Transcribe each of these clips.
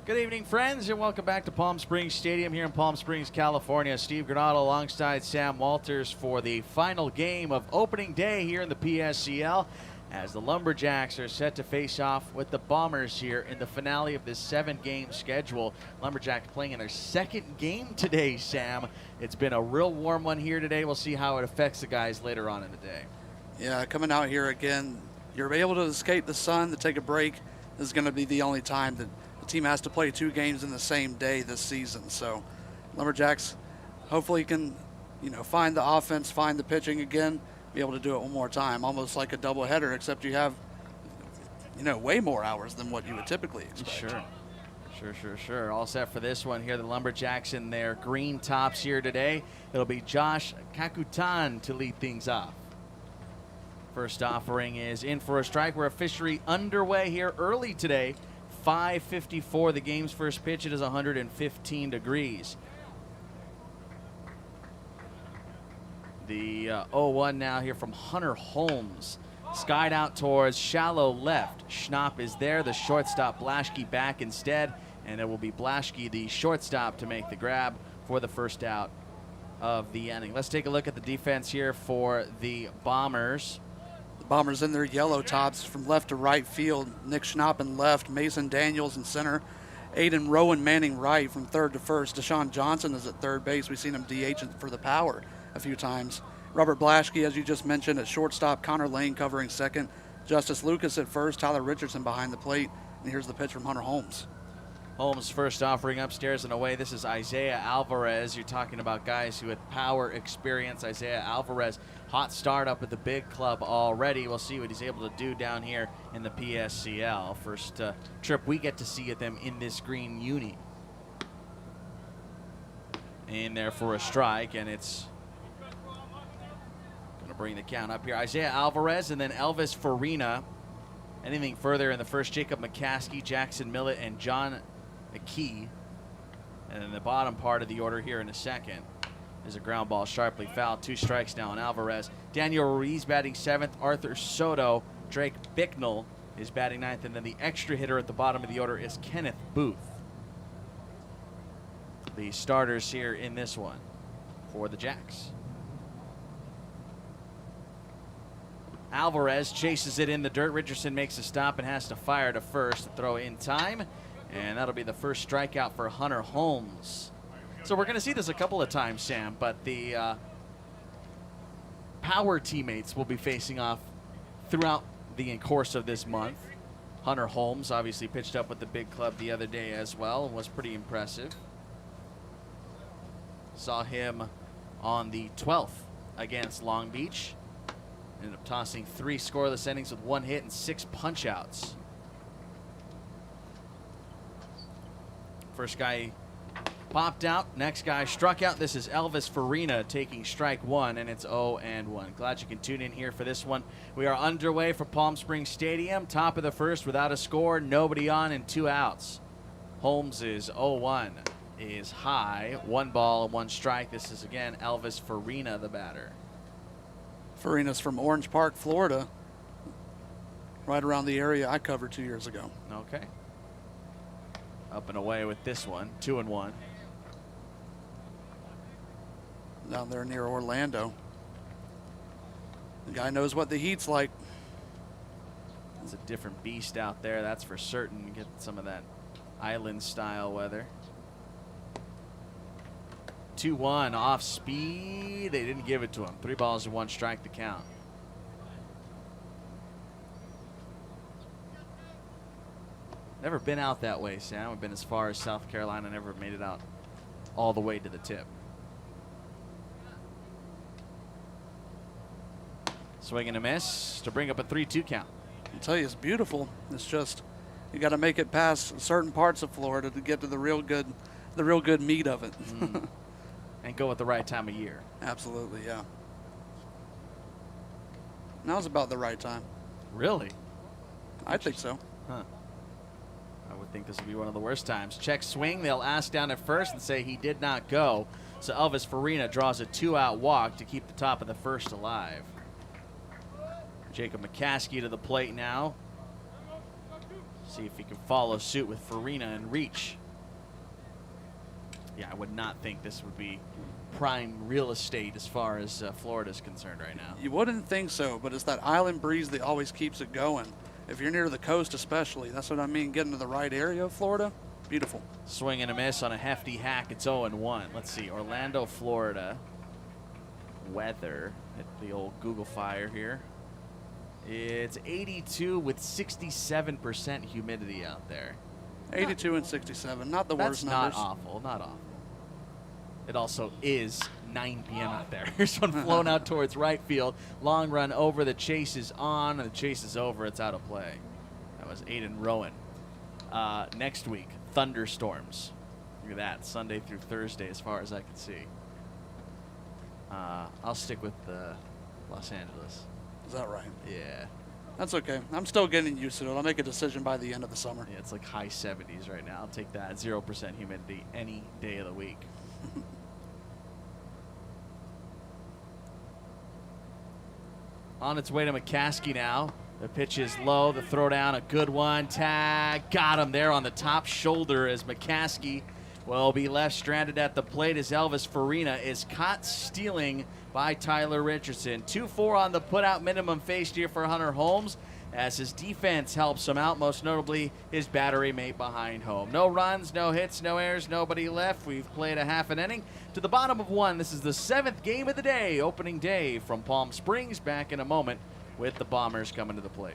Good evening, friends, and welcome back to Palm Springs Stadium here in Palm Springs, California. Steve Granado alongside Sam Walters for the final game of opening day here in the PSCL as the LumberJacks are set to face off with the Bombers here in the finale of this 7-game schedule. LumberJacks playing in their second game today, Sam. It's been a real warm one here today. We'll see how it affects the guys later on in the day. Yeah, coming out here again, you're able to escape the sun to take a break. This is going to be the only time that the team has to play 2 games in the same day this season. So LumberJacks hopefully can, find the offense, find the pitching again, be able to do it one more time, almost like a doubleheader, except you have, way more hours than what you would typically expect. Sure. All set for this one here. The LumberJacks in their green tops here today. It'll be Josh Kakutan to lead things off. First offering is in for a strike. We're officially underway here early today. 5:54, the game's first pitch. It is 115 degrees. The 0-1 now here from Hunter Holmes. Skied out towards shallow left. Schnapp is there. The shortstop Blaschke back instead. And it will be Blaschke, the shortstop, to make the grab for the first out of the inning. Let's take a look at the defense here for the Bombers. The Bombers in their yellow tops from left to right field. Nick Schnapp in left, Mason Daniels in center, Aiden Rowan Manning right from third to first. Deshaun Johnson is at third base. We've seen him DH for the power a few times. Robert Blaschke, as you just mentioned, at shortstop. Connor Lane covering second. Justice Lucas at first. Tyler Richardson behind the plate. And here's the pitch from Hunter Holmes. Holmes' first offering upstairs and away. This is Isaiah Alvarez. You're talking about guys who had power experience. Isaiah Alvarez, hot start up at the big club already. We'll see what he's able to do down here in the PSCL. First trip we get to see at them in this green uni. In there for a strike, and it's going to bring the count up here. Isaiah Alvarez and then Elvis Farina. Anything further in the first, Jacob McCaskey, Jackson Millett, and John McKee. And in the bottom part of the order here in a second is a ground ball sharply fouled. 2 strikes now on Alvarez. Daniel Ruiz batting 7th. Arthur Soto. Drake Bicknell is batting 9th. And then the extra hitter at the bottom of the order is Kenneth Booth. The starters here in this one for the Jacks. Alvarez chases it in the dirt. Richardson makes a stop and has to fire to first. Throw in time, and that'll be the first strikeout for Hunter Holmes. So we're going to see this a couple of times, Sam, but the power teammates will be facing off throughout the course of this month. Hunter Holmes obviously pitched up with the big club the other day as well and was pretty impressive. Saw him on the 12th against Long Beach. Ended up tossing 3 scoreless innings with 1 hit and 6 punch-outs. First guy popped out. Next guy struck out. This is Elvis Farina taking strike 1, and it's 0-1. Glad you can tune in here for this one. We are underway for Palm Springs Stadium. Top of the first without a score. Nobody on and 2 outs. Holmes is 0-1 is high. 1 ball, 1 strike. This is, again, Elvis Farina, the batter. Farina's from Orange Park, Florida, right around the area I covered 2 years ago. Okay. Up and away with this one, 2-1. Down there near Orlando. The guy knows what the heat's like. It's a different beast out there, that's for certain. You get some of that island-style weather. 2-1 off speed. They didn't give it to him. 3 balls and 1 strike to count. Never been out that way, Sam. I've been as far as South Carolina. Never made it out all the way to the tip. Swing and a miss to bring up a 3-2 count. I tell you, it's beautiful. It's just you got to make it past certain parts of Florida to get to the real good meat of it. And go at the right time of year. Absolutely, yeah. Now's about the right time. Really? I think so. Huh. I would think this would be one of the worst times. Check swing. They'll ask down at first and say he did not go. So Elvis Farina draws a 2-out walk to keep the top of the first alive. Jacob McCaskey to the plate now. See if he can follow suit with Farina and reach. Yeah, I would not think this would be prime real estate as far as Florida is concerned right now. You wouldn't think so, but it's that island breeze that always keeps it going. If you're near the coast especially, that's what I mean, getting to the right area of Florida, beautiful. Swing and a miss on a hefty hack. It's 0-1. Let's see, Orlando, Florida. Weather, hit the old Google Fire here. It's 82 with 67% humidity out there. 82 and 67, not the worst numbers. That's not awful, not awful. It also is 9 p.m. out there. Here's one flown out towards right field. Long run over. The chase is on, and the chase is over. It's out of play. That was Aiden Rowan. Next week, thunderstorms. Look at that, Sunday through Thursday as far as I can see. I'll stick with Los Angeles. Is that right? Yeah. That's okay. I'm still getting used to it. I'll make a decision by the end of the summer. Yeah, it's like high 70s right now. I'll take that. 0% humidity any day of the week. On its way to McCaskey now. The pitch is low. The throw down, a good one. Tag. Got him there on the top shoulder as McCaskey will be left stranded at the plate as Elvis Farina is caught stealing by Tyler Richardson. 2-4 on the put-out minimum faced here for Hunter Holmes as his defense helps him out, most notably his battery mate behind home. No runs, no hits, no errors, nobody left. We've played a half an inning to the bottom of 1. This is the 7th game of the day, opening day from Palm Springs. Back in a moment with the Bombers coming to the plate.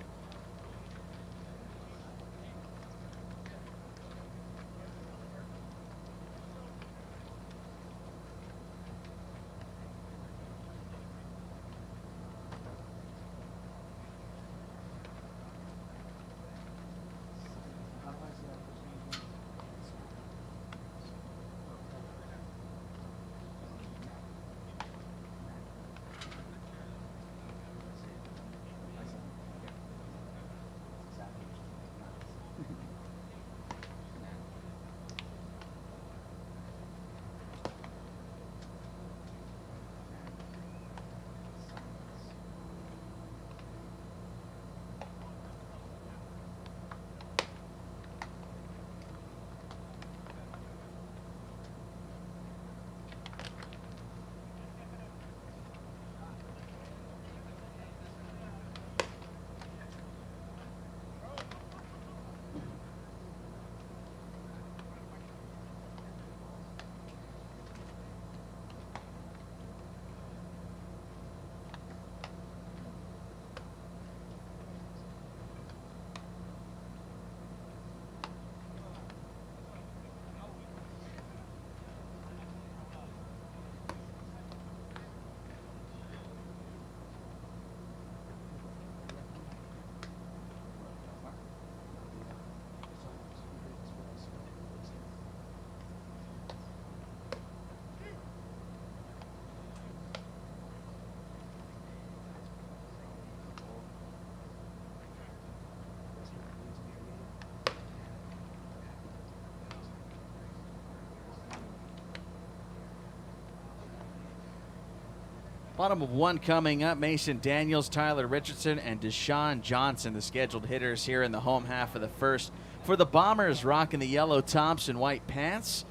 Bottom of 1 coming up. Mason Daniels, Tyler Richardson, and Deshaun Johnson, the scheduled hitters here in the home half of the first. For the Bombers, rocking the yellow tops and white pants.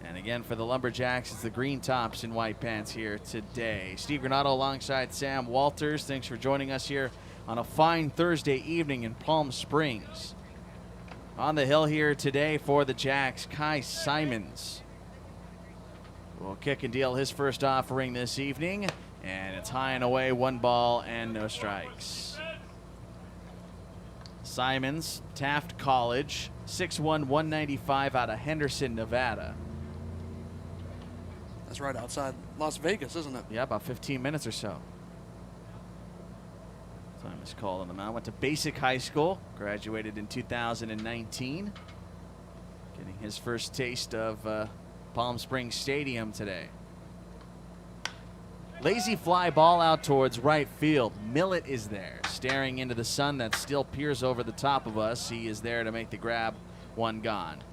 And again, for the LumberJacks, it's the green tops and white pants here today. Steve Granado alongside Sam Walters. Thanks for joining us here on a fine Thursday evening in Palm Springs. On the hill here today for the Jacks, Kai Simons will kick and deal his first offering this evening. And it's high and away, 1 ball and no strikes. Simons, Taft College, 6'1", 195 out of Henderson, Nevada. That's right outside Las Vegas, isn't it? Yeah, about 15 minutes or so. Simons called on the mound. Went to Basic High School, graduated in 2019. Getting his first taste of Palm Springs Stadium today. Lazy fly ball out towards right field. Millett is there, staring into the sun that still peers over the top of us. He is there to make the grab. 1 gone.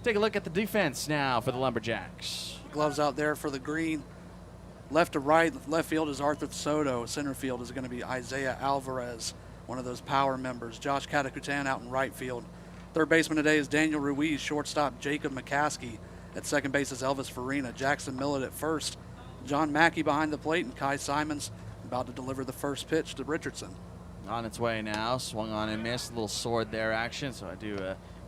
Take a look at the defense now for the LumberJacks. Gloves out there for the green. Left to right, left field is Arthur Soto. Center field is going to be Isaiah Alvarez, one of those power members. Josh Catacutan out in right field. Third baseman today is Daniel Ruiz. Shortstop Jacob McCaskey. At second base is Elvis Farina. Jackson Millett at first. John Mackey behind the plate, and Kai Simons about to deliver the first pitch to Richardson. On its way now. Swung on and missed. A little sword there action, so I do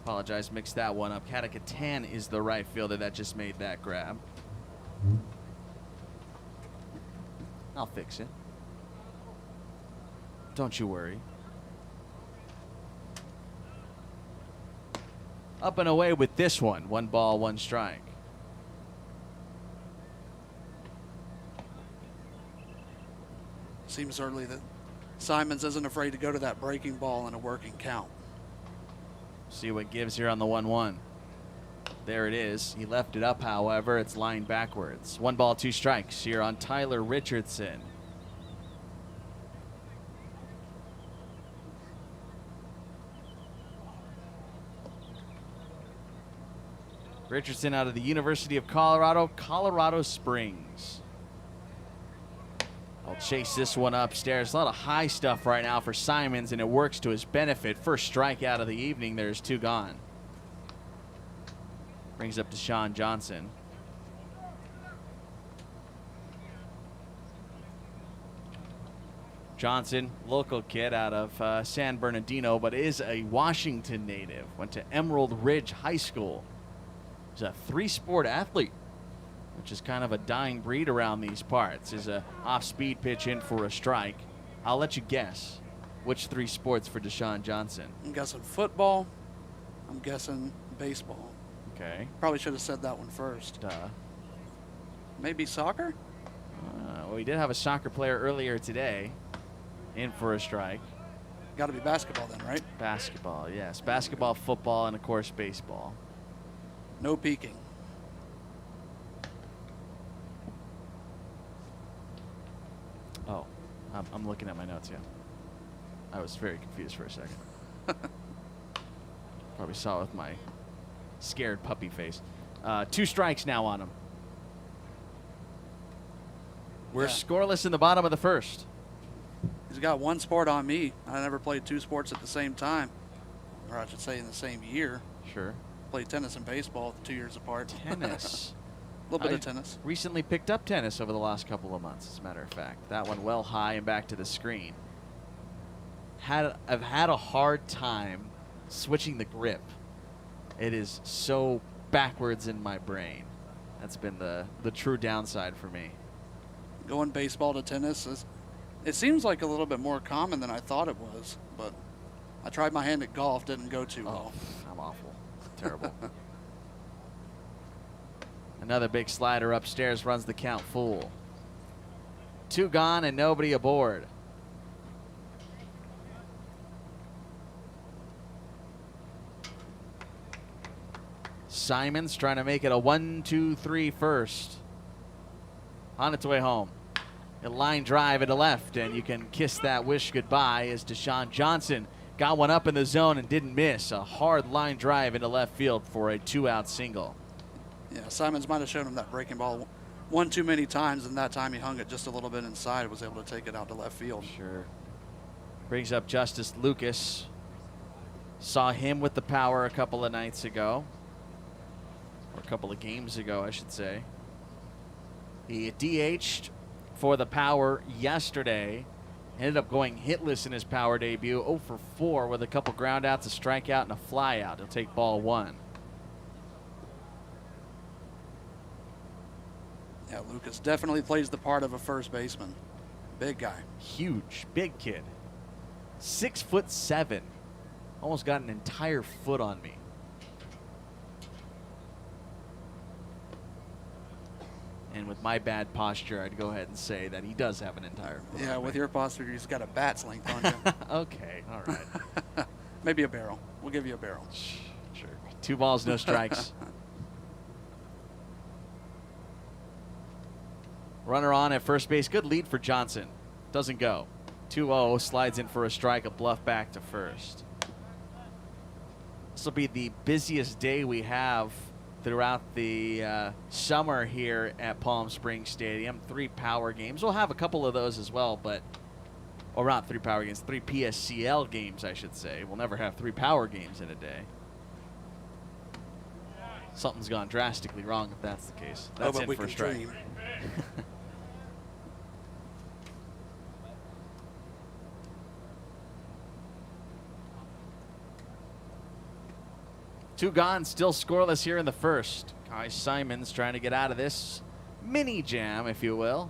apologize. Mixed that one up. Katakatan is the right fielder that just made that grab. I'll fix it. Don't you worry. Up and away with this one. 1 ball, 1 strike. Seems certainly that Simons isn't afraid to go to that breaking ball in a working count. See what gives here on the 1-1. There it is. He left it up, however. It's lined backwards. 1 ball, 2 strikes here on Tyler Richardson. Richardson out of the University of Colorado, Colorado Springs. I'll chase this one upstairs. A lot of high stuff right now for Simons, and it works to his benefit. First strikeout of the evening. There's 2 gone. Brings up Deshaun Johnson. Johnson, local kid out of San Bernardino, but is a Washington native. Went to Emerald Ridge High School. He's a 3-sport athlete, which is kind of a dying breed around these parts. Is a off-speed pitch in for a strike. I'll let you guess which 3 sports for Deshaun Johnson. I'm guessing football. I'm guessing baseball. Okay. Probably should have said that one first. Duh. Maybe soccer? Well, we did have a soccer player earlier today in for a strike. Got to be basketball then, right? Basketball, yes. Basketball, football, and of course baseball. No peeking. Oh, I'm looking at my notes, yeah. I was very confused for a second. Probably saw with my scared puppy face. 2 strikes now on him. We're scoreless in the bottom of the first. He's got 1 sport on me. I never played 2 sports at the same time. Or I should say in the same year. Sure. Played tennis and baseball 2 years apart. Tennis. A little bit of tennis. Recently picked up tennis over the last couple of months, as a matter of fact. That one well high and back to the screen. I've had a hard time switching the grip. It is so backwards in my brain. That's been the true downside for me. Going baseball to tennis, it seems like a little bit more common than I thought it was, but I tried my hand at golf, didn't go too well. I'm awful. Terrible. Another big slider upstairs runs the count full. 2 gone and nobody aboard. Simons trying to make it a 1-2-3 first. On its way home. A line drive into left, and you can kiss that wish goodbye as Deshaun Johnson got one up in the zone and didn't miss. A hard line drive into left field for a 2-out single. Yeah, Simons might have shown him that breaking ball one too many times, and that time he hung it just a little bit inside, was able to take it out to left field. Sure. Brings up Justice Lucas. Saw him with the power a couple of nights ago. Or a couple of games ago, I should say. He DH'd for the power yesterday. Ended up going hitless in his power debut. 0 for 4 with a couple ground outs, a strikeout, and a flyout. He'll take ball 1. Yeah, Lucas definitely plays the part of a first baseman. Big guy. Huge, big kid. 6'7". Almost got an entire foot on me. And with my bad posture, I'd go ahead and say that he does have an entire foot. Yeah, with your posture, he's got a bat's length on you. Okay, all right. Maybe a barrel. We'll give you a barrel. Sure. 2 balls, no strikes. Runner on at first base. Good lead for Johnson. Doesn't go. 2-0. Slides in for a strike. A bluff back to first. This will be the busiest day we have throughout the summer here at Palm Springs Stadium. 3 power games. We'll have a couple of those as well, but, or not 3 power games, 3 PSCL games, I should say. We'll never have 3 power games in a day. Something's gone drastically wrong if that's the case. Oh, That's but in we for a can strike. dream. 2 gone, still scoreless here in the first. Kai Simons trying to get out of this mini jam, if you will.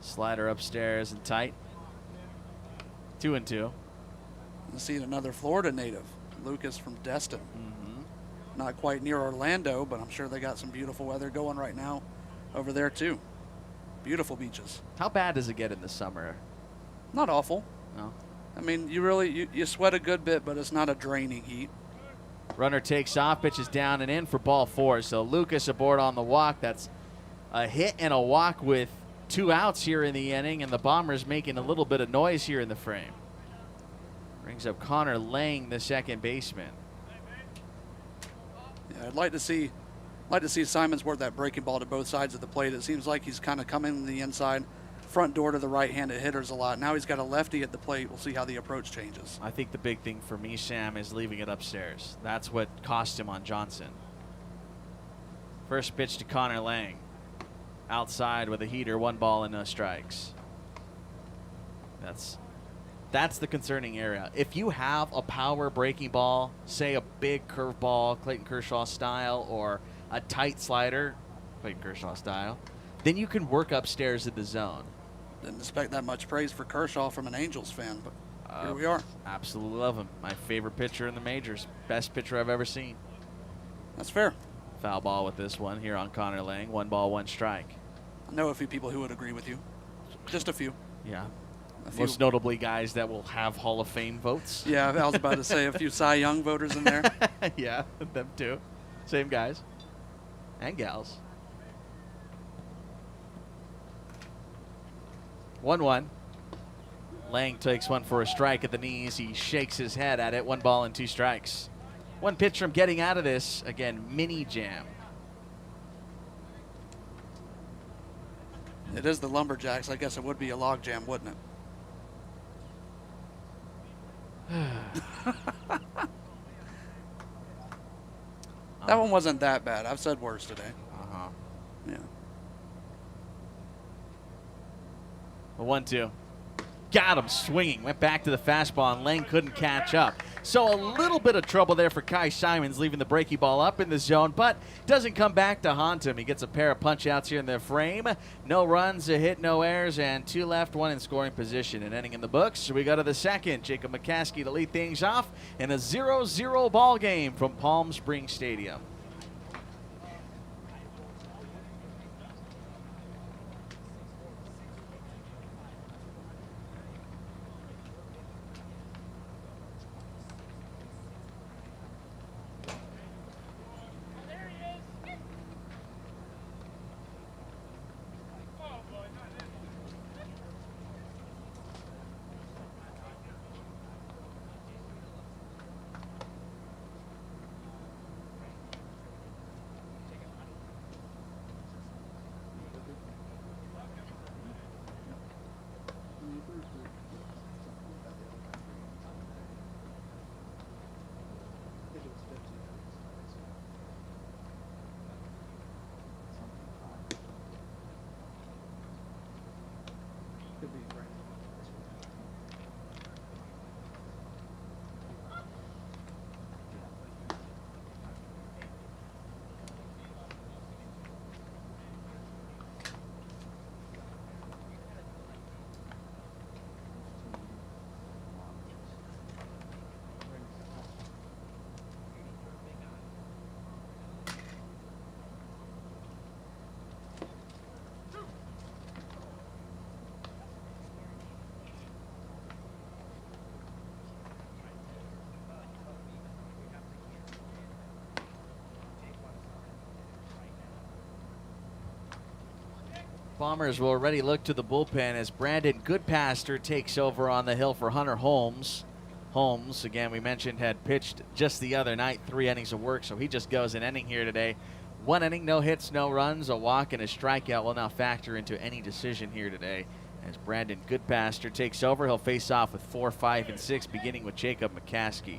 Slider upstairs and tight. 2-2. You see another Florida native, Lucas from Destin. Not quite near Orlando, but I'm sure they got some beautiful weather going right now over there too. Beautiful beaches. How bad does it get in the summer? Not awful. No. I mean, you sweat a good bit, but it's not a draining heat. Runner takes off, pitches down and in for ball 4. So Lucas aboard on the walk. That's a hit and a walk with 2 outs here in the inning, and the Bombers making a little bit of noise here in the frame. Brings up Connor Lang, the second baseman. Yeah, I'd like to see Simons work that breaking ball to both sides of the plate. It seems like he's kind of coming to the inside, front door to the right-handed hitters a lot. Now he's got a lefty at the plate. We'll see how the approach changes. I think the big thing for me, Sam, is leaving it upstairs. That's what cost him on Johnson. First pitch to Connor Lang. Outside with a heater, 1 ball and no strikes. That's the concerning area. If you have a power breaking ball, say a big curveball, Clayton Kershaw style, or a tight slider, Clayton Kershaw style, then you can work upstairs in the zone. Didn't expect that much praise for Kershaw from an Angels fan, but here we are. Absolutely love him. My favorite pitcher in the majors. Best pitcher I've ever seen. That's fair. Foul ball with this one here on Connor Lang. 1 ball, 1 strike. I know a few people who would agree with you. Just a few. Yeah. A few. Most notably guys that will have Hall of Fame votes. Yeah, I was about to say a few Cy Young voters in there. Yeah, them too. Same guys. And gals. 1-1. Lang takes one for a strike at the knees. He shakes his head at it. 1 ball and 2 strikes. 1 pitch from getting out of this. Again, mini jam. It is the LumberJacks. I guess it would be a log jam, wouldn't it? That one wasn't that bad. I've said worse today. Uh-huh. Yeah. A 1-2. Got him swinging. Went back to the fastball, and Lang couldn't catch up. So a little bit of trouble there for Kai Simons, leaving the breaking ball up in the zone, but doesn't come back to haunt him. He gets a pair of punch-outs here in the frame. No runs, a hit, no errors, and 2 left, 1 in scoring position. An inning in the books. So we go to the second. Jacob McCaskey to lead things off in a 0-0 ball game from Palm Springs Stadium. Bombers will already look to the bullpen as Brandon Goodpaster takes over on the hill for Hunter Holmes. Holmes, again, we mentioned, had pitched just the other night, 3 innings of work, so he just goes an inning here today. 1 inning, no hits, no runs, a walk, and a strikeout will now factor into any decision here today As Brandon Goodpaster takes over, he'll face off with 4, 5, and 6, beginning with Jacob McCaskey.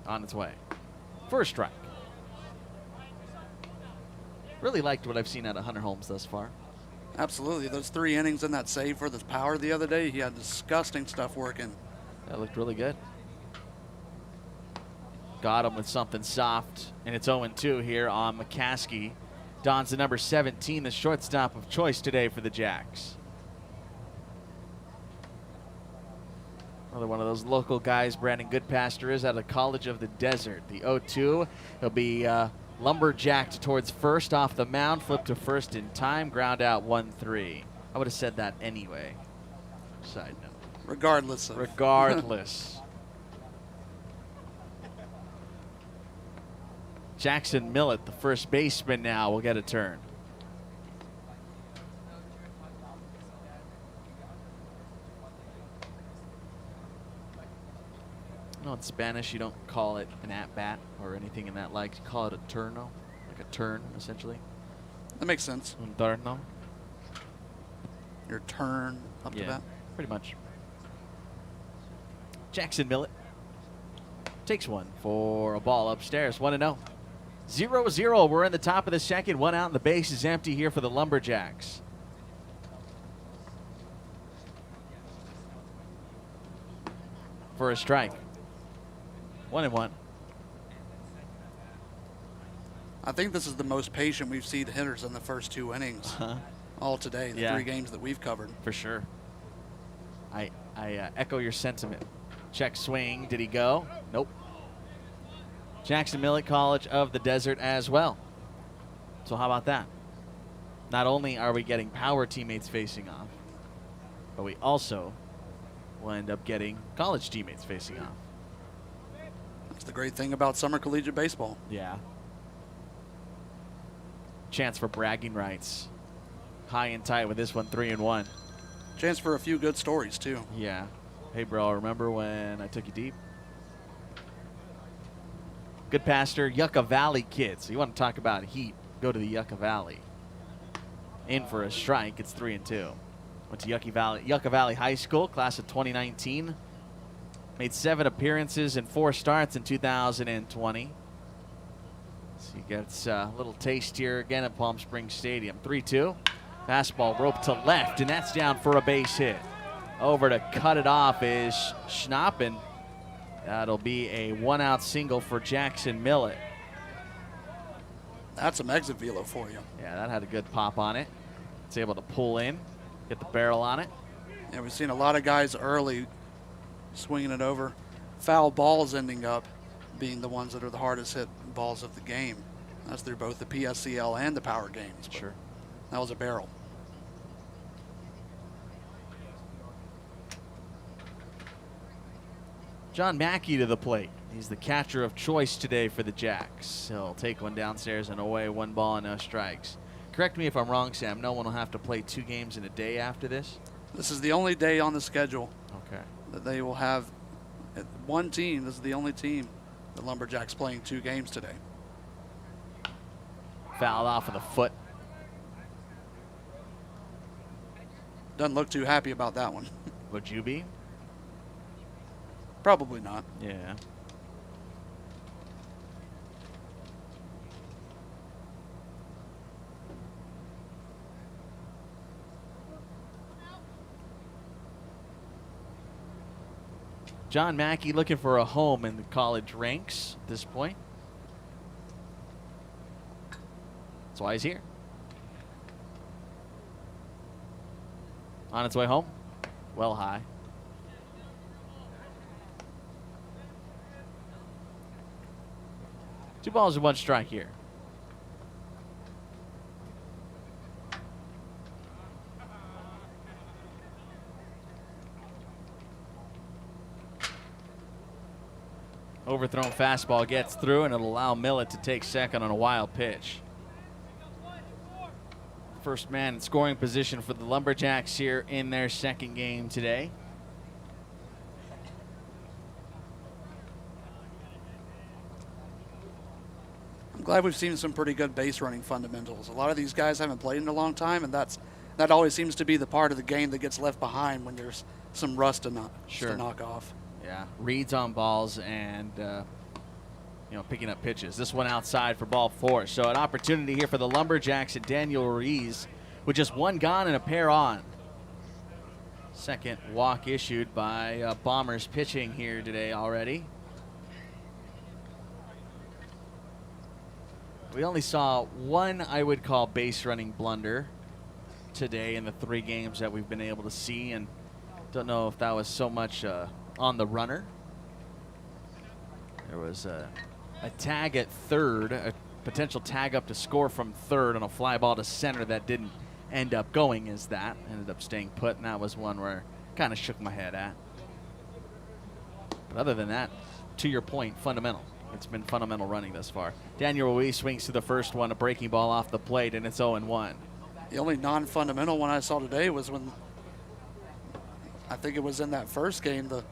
On its way. First strike. Really liked what I've seen out of Hunter Holmes thus far. Absolutely. Those 3 innings in that save for the power the other day, he had disgusting stuff working. That looked really good. Got him with something soft, and it's 0-2 here on McCaskey. Dons the number 17, the shortstop of choice today for the Jacks. Another one of those local guys Brandon Goodpaster is out of College of the Desert. The 0-2, he'll be lumberjacked towards first off the mound, flip to first in time, ground out 1-3. I would have said that anyway. Side note. Regardless. Jackson Millett, the first baseman now, will get a turn. No, in Spanish you don't call it an at-bat or anything in that like. You call it a turno, like a turn, essentially. That makes sense. Un turno. Your turn up to bat. Pretty much. Jackson Millett takes one for a ball upstairs, 1-0. 0-0, we're in the top of the second, 1 out and the base is empty here for the LumberJacks. For a strike. 1-1. I think this is the most patient we've seen hitters in the first 2 innings all today, the 3 games that we've covered. For sure. I echo your sentiment. Check swing, did he go? Nope. Jackson Millett, College of the Desert as well. So how about that? Not only are we getting power teammates facing off, but we also will end up getting college teammates facing off. That's the great thing about summer collegiate baseball. Yeah. Chance for bragging rights. High and tight with this one, 3-1. Chance for a few good stories, too. Yeah. Hey, bro, remember when I took you deep? Goodpaster, Yucca Valley kid. So you want to talk about heat, go to the Yucca Valley. In for a strike, it's 3-2. Went to Yucca Valley High School, class of 2019. Made 7 appearances and 4 starts in 2020. So he gets a little taste here again at Palm Springs Stadium. 3-2. Fastball rope to left, and that's down for a base hit. Over to cut it off is Schnapp, and that'll be a 1-out single for Jackson Millett. That's some exit velo for you. Yeah, that had a good pop on it. It's able to pull in, get the barrel on it. Yeah, we've seen a lot of guys early swinging it over. Foul balls ending up being the ones that are the hardest hit balls of the game. That's through both the PSCL and the power games. Sure. That was a barrel. John Mackey to the plate. He's the catcher of choice today for the Jacks. He'll take one downstairs and away, 1 ball and no strikes. Correct me if I'm wrong, Sam. No one will have to play 2 games in a day after this? This is the only day on the schedule Okay. that they will have one team. This is the only team, the LumberJacks, playing 2 games today. Fouled off of the foot. Doesn't look too happy about that one. Would you be? Probably not. Yeah. John Mackey looking for a home in the college ranks at this point. That's why he's here. On its way home. Well high. Two balls and 1 strike here. Overthrown fastball gets through, and it'll allow Millett to take second on a wild pitch. First man in scoring position for the LumberJacks here in their second game today. I'm glad we've seen some pretty good base running fundamentals. A lot of these guys haven't played in a long time, and that's that always seems to be the part of the game that gets left behind when there's some rust to knock off. Yeah, reads on balls and picking up pitches. This one outside for ball 4. So an opportunity here for the LumberJacks and Daniel Ruiz with just one gone and a pair on. Second walk issued by Bombers pitching here today already. We only saw one, I would call, base running blunder today in the 3 games that we've been able to see, and don't know if that was so much on the runner. There was a tag at third, a potential tag up to score from third on a fly ball to center that didn't end up going as that. Ended up staying put, and that was one where I kind of shook my head at. But other than that, to your point, fundamental. It's been fundamental running thus far. Daniel Ruiz swings to the first one, a breaking ball off the plate, and it's 0-1. The only non-fundamental one I saw today was when, I think it was in that first game, the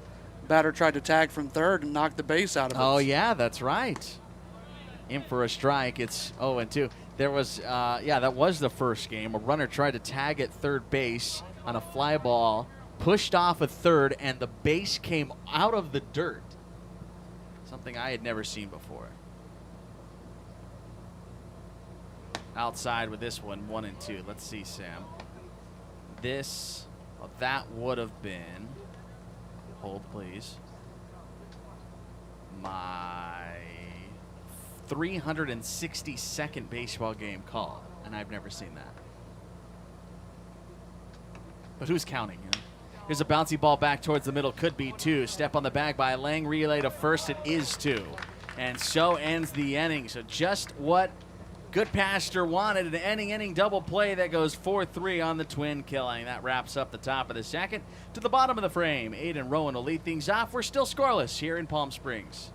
batter tried to tag from third and knocked the base out of it. Oh, yeah, that's right. In for a strike, it's 0-2. There was, that was the first game. A runner tried to tag at third base on a fly ball, pushed off at third, and the base came out of the dirt. Something I had never seen before. Outside with this one, 1-2. Let's see, Sam. That would have been, hold please, my 362nd baseball game call, and I've never seen that. But who's counting? Here's a bouncy ball back towards the middle. Could be 2. Step on the bag by Lang. Relay to first. It is 2. And so ends the inning. So just what Goodpaster wanted. An inning double play that goes 4-3 on the twin killing. That wraps up the top of the second. To the bottom of the frame, Aiden Rowan will lead things off. We're still scoreless here in Palm Springs.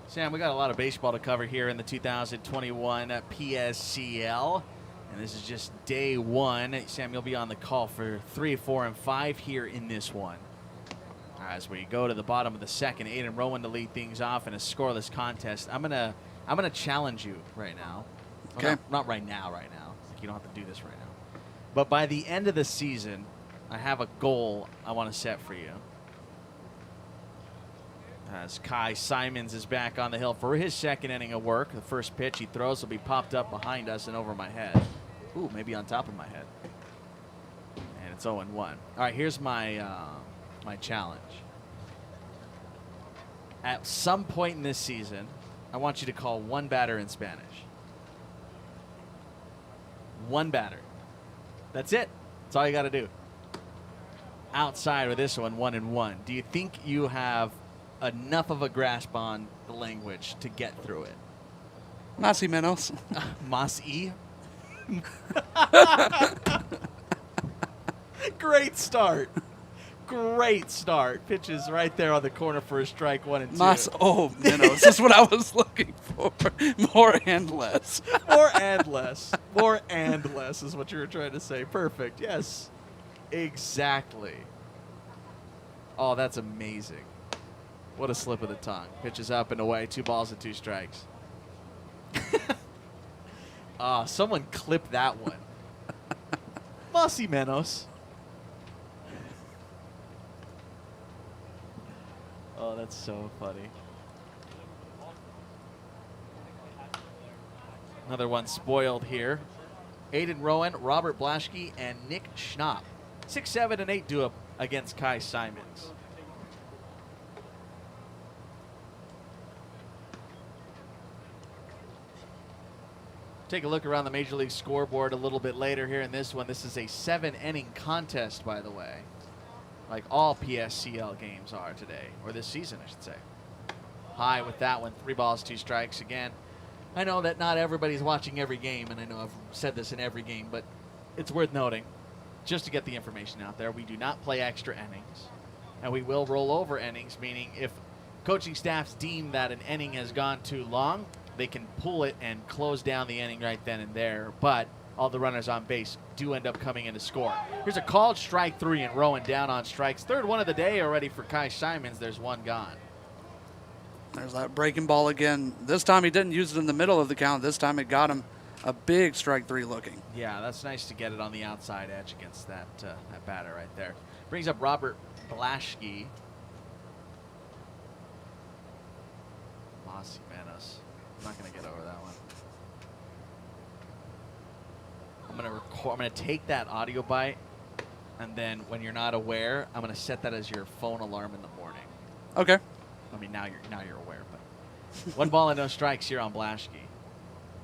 Sam, we got a lot of baseball to cover here in the 2021 PSCL, and this is just day 1. Sam, you'll be on the call for 3, 4, and 5 here in this one. As we go to the bottom of the second, Aiden Rowan to lead things off in a scoreless contest. I'm gonna challenge you right now. Okay. Well, not right now. Like, you don't have to do this right now. But by the end of the season, I have a goal I want to set for you. As Kai Simons is back on the hill for his second inning of work. The first pitch he throws will be popped up behind us and over my head. Ooh, maybe on top of my head. And it's 0-1. All right, here's my my challenge. At some point in this season, I want you to call one batter in Spanish. One batter. That's it. That's all you got to do. Outside with this one, 1-1. Do you think you have enough of a grasp on the language to get through it? Más y menos. Más y? Great start. Great start. Pitches right there on the corner for a strike 1 and 2. Minnows. This is what I was looking for. More and less. More and less. More and less is what you were trying to say. Perfect. Yes. Exactly. Oh, that's amazing. What a slip of the tongue. Pitches up and away. 2 balls and 2 strikes. Someone clip that one. Mossy Menos. Oh, that's so funny. Another one spoiled here. Aiden Rowan, Robert Blaschke, and Nick Schnapp. 6, 7, and 8 do up against Kai Simons. Take a look around the Major League scoreboard a little bit later here in this one. This is a 7-inning contest, by the way. Like all PSCL games are today, or this season, I should say. High with that one, 3 balls, 2 strikes. Again, I know that not everybody's watching every game, and I know I've said this in every game, but it's worth noting, just to get the information out there, we do not play extra innings, and we will roll over innings, meaning if coaching staffs deem that an inning has gone too long, they can pull it and close down the inning right then and there, but all the runners on base do end up coming in to score. Here's a called strike 3 and Rowan down on strikes. 3rd one of the day already for Kai Simons. There's 1 gone. There's that breaking ball again. This time he didn't use it in the middle of the count. This time it got him a big strike 3 looking. Yeah, that's nice to get it on the outside edge against that batter right there. Brings up Robert Blaschke. Mossy Menos. I'm not going to get over that one. I'm gonna take that audio bite, and then when you're not aware, I'm gonna set that as your phone alarm in the morning. Okay. I mean, now you're aware, but 1 ball and no strikes here on Blaschke.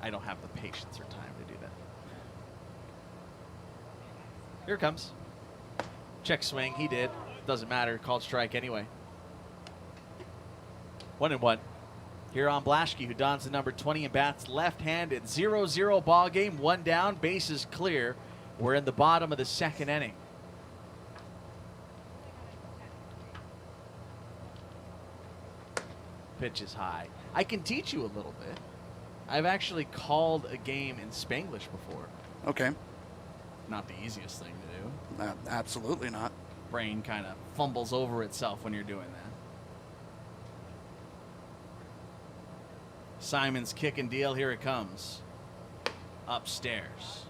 I don't have the patience or time to do that. Here it comes. Check swing. He did. Doesn't matter. Called strike anyway. 1-1. Here on Blaschke, who dons the number 20 and bats left-handed. 0-0 ball game, 1 down, bases clear. We're in the bottom of the 2nd inning. Pitch is high. I can teach you a little bit. I've actually called a game in Spanglish before. Okay. Not the easiest thing to do. Absolutely not. Brain kind of fumbles over itself when you're doing that. Simon's kick and deal. Here it comes. Upstairs.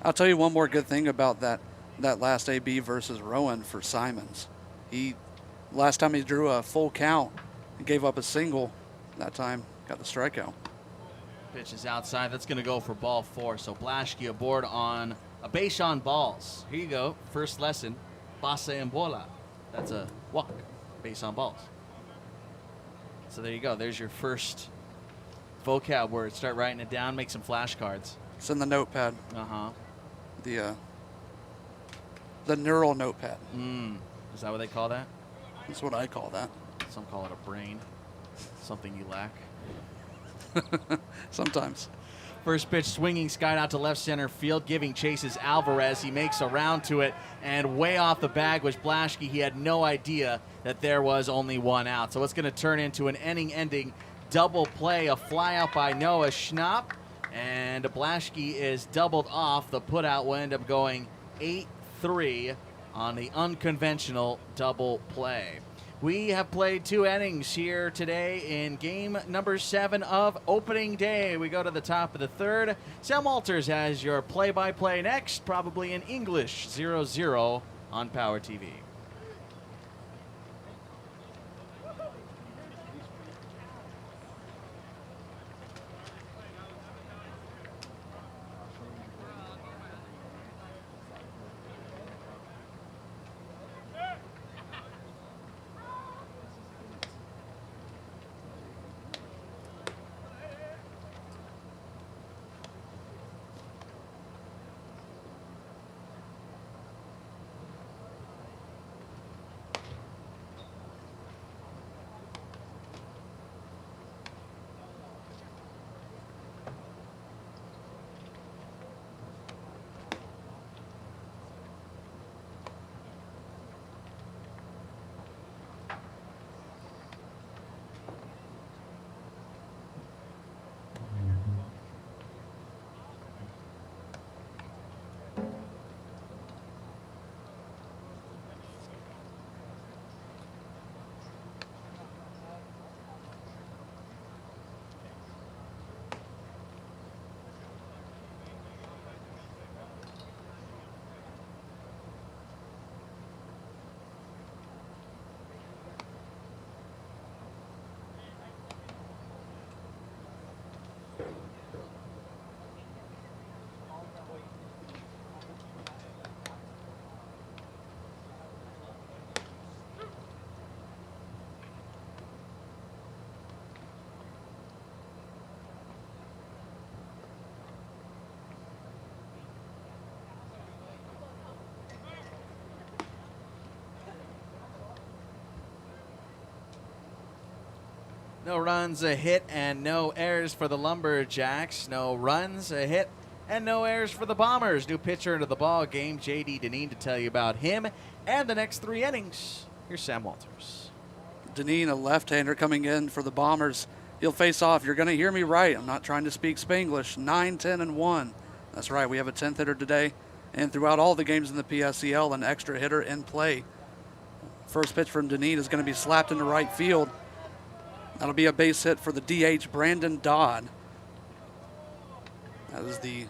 I'll tell you one more good thing about that last AB versus Rowan for Simons. Last time he drew a full count and gave up a single. That time got the strikeout. Pitch is outside. That's going to go for ball 4. So Blaschke aboard on a base on balls. Here you go. First lesson. Base en bola. That's a walk. Base on balls. So there you go. There's your first vocab word. Start writing it down. Make some flashcards. It's in the notepad. Uh-huh. The neural notepad. Is that what they call that? That's what I call that. Some call it a brain. Something you lack. Sometimes. First pitch swinging, skied out to left center field, giving chases Alvarez. He makes a round to it, and way off the bag was Blaschke. He had no idea that there was only 1 out. So it's going to turn into an inning-ending double play, a fly out by Noah Schnapp, and Blaschke is doubled off. The putout will end up going 8-3 on the unconventional double play. We have played 2 innings here today in game number 7 of opening day. We go to the top of the 3rd. Sam Walters has your play-by-play next, probably in English, 0-0 on Power TV. No runs, a hit, and no errors for the LumberJacks. No runs, a hit, and no errors for the Bombers. New pitcher into the ball game, J.D. Deneen, to tell you about him and the next 3 innings. Here's Sam Walters. Deneen, a left-hander coming in for the Bombers. He'll face off. You're going to hear me right. I'm not trying to speak Spanglish. 9, 10, and 1. That's right. We have a 10th hitter today. And throughout all the games in the PSCL, an extra hitter in play. First pitch from Deneen is going to be slapped into right field. That'll be a base hit for the DH, Brandon Dodd. That is the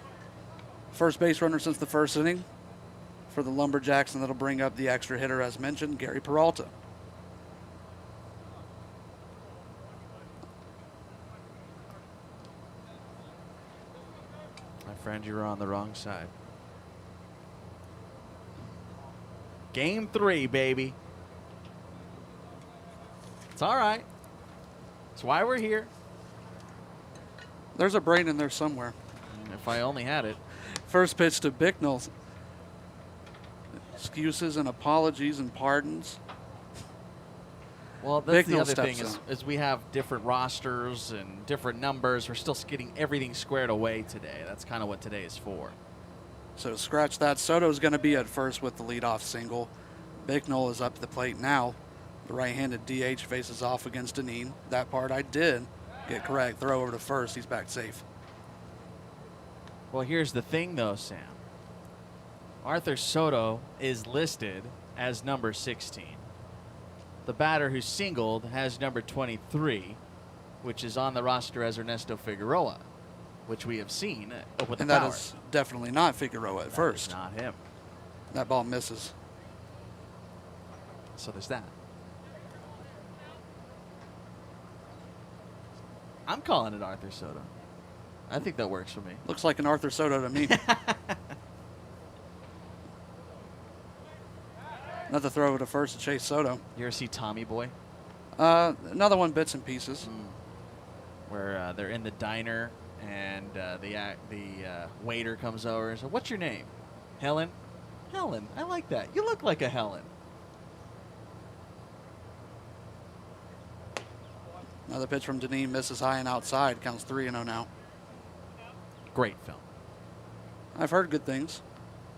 first base runner since the first inning for the LumberJacks, and that'll bring up the extra hitter, as mentioned, Gary Peralta. My friend, you were on the wrong side. Game 3, baby. It's all right. That's why we're here. There's a brain in there somewhere. If I only had it. First pitch to Bicknell. Excuses and apologies and pardons. Well, that's the Bicknell other thing steps is we have different rosters and different numbers. We're still getting everything squared away today. That's kind of what today is for. So scratch that. Soto's going to be at first with the leadoff single. Bicknell is up to the plate now. The right-handed DH faces off against Deneen. That part I did get correct. Throw over to first. He's back safe. Well, here's the thing, though, Sam. Arthur Soto is listed as number 16. The batter who singled has number 23, which is on the roster as Ernesto Figueroa, which we have seen with the And power. that is definitely not Figueroa at first. That is not him. That ball misses. So there's that. I'm calling it Arthur Soto. I think that works for me. Looks like an Arthur Soto to me. Another throw over to first to Chase Soto. You ever see Tommy Boy? Another one, bits and pieces. Where they're in the diner and the waiter comes over and says, "What's your name?" Helen. Helen. I like that. You look like a Helen. Another pitch from Deneen misses high and outside. Counts 3-0 now. Great film. I've heard good things.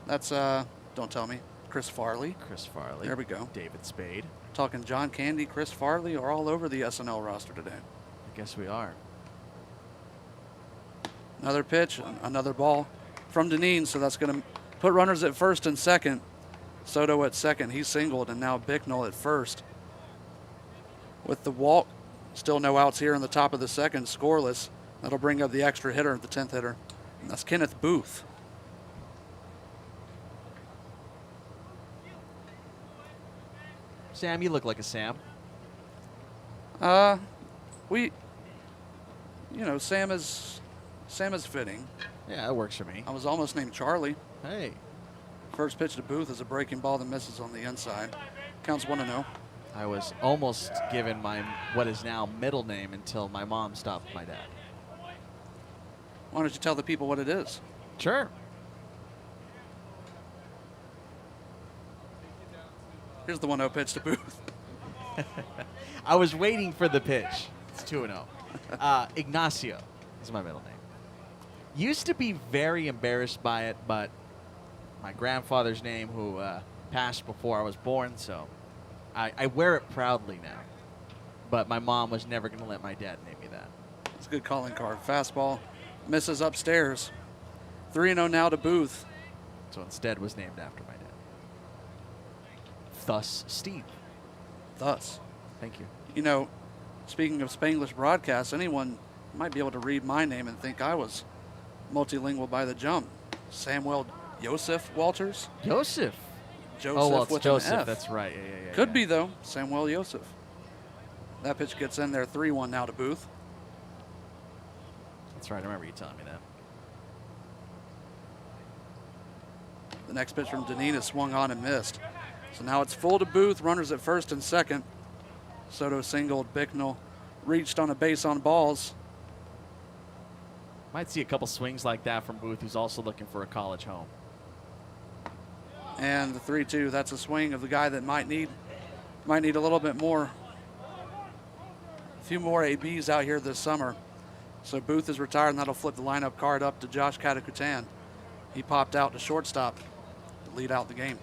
That's, don't tell me, Chris Farley. Chris Farley. There we go. David Spade. Talking John Candy, Chris Farley are all over the SNL roster today. I guess we are. Another pitch, another ball from Deneen, so that's going to put runners at first and second. Soto at second. He singled, and now Bicknell at first. With the walk, still no outs here in the top of the second, scoreless. That'll bring up the extra hitter, the 10th hitter. And that's Kenneth Booth. Sam, you look like a Sam. Sam is fitting. Yeah, that works for me. I was almost named Charlie. Hey. First pitch to Booth is a breaking ball that misses on the inside. Counts 1-0. I was almost given my what is now middle name until my mom stopped my dad. Why don't you tell the people what it is? Sure. Here's the 1-0 pitch to Booth. I was waiting for the pitch. It's 2-0. Ignacio is my middle name. Used to be very embarrassed by it, but my grandfather's name, who passed before I was born, so I wear it proudly now. But my mom was never going to let my dad name me that. It's a good calling card. Fastball misses upstairs. 3-0 now to Booth. So instead was named after my dad. Thus, Steve. Thus. Thank you. You know, speaking of Spanglish broadcasts, anyone might be able to read my name and think I was multilingual by the jump. Samuel Joseph Walters. Joseph. Joseph it's with Joseph. an F. That's right. Yeah. Could be, though. Samuel Joseph. That pitch gets in there. 3-1 now to Booth. That's right. I remember you telling me that. The next pitch from Deneen is swung on and missed. So now it's full to Booth. Runners at first and second. Soto singled. Bicknell reached on a base on balls. Might see a couple swings like that from Booth, who's also looking for a college home. And the 3-2, that's a swing of the guy that might need a little bit more a few more ABs out here this summer. So Booth is retired, and that'll flip the lineup card up to Josh Katakutan. He popped out to shortstop to lead out the game.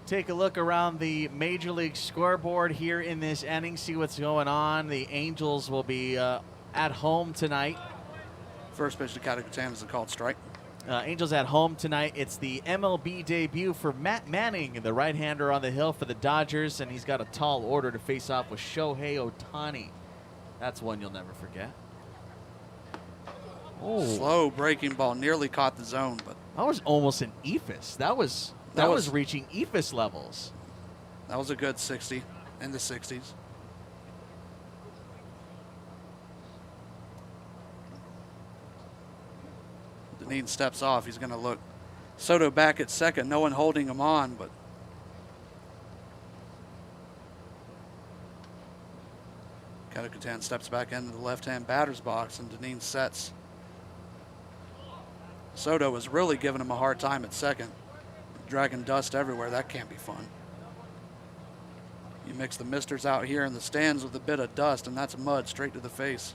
Take a look around the Major League scoreboard here in this inning, see what's going on. The Angels will be at home tonight. First pitch to Katakutan is a called strike. Angels at home tonight. It's the MLB debut for Matt Manning, the right-hander on the hill for the Dodgers, and he's got a tall order to face off with Shohei Ohtani. That's one you'll never forget. Oh. Slow breaking ball, nearly caught the zone, but that was almost an eephus. That was reaching eephus levels. That was a good 60 in the 60s. Deneen steps off. He's going to look. Soto back at second. No one holding him on, but Katakutan steps back into the left-hand batter's box, and Deneen sets. Soto was really giving him a hard time at second. Dragging dust everywhere. That can't be fun. You mix the misters out here in the stands with a bit of dust, and that's mud straight to the face.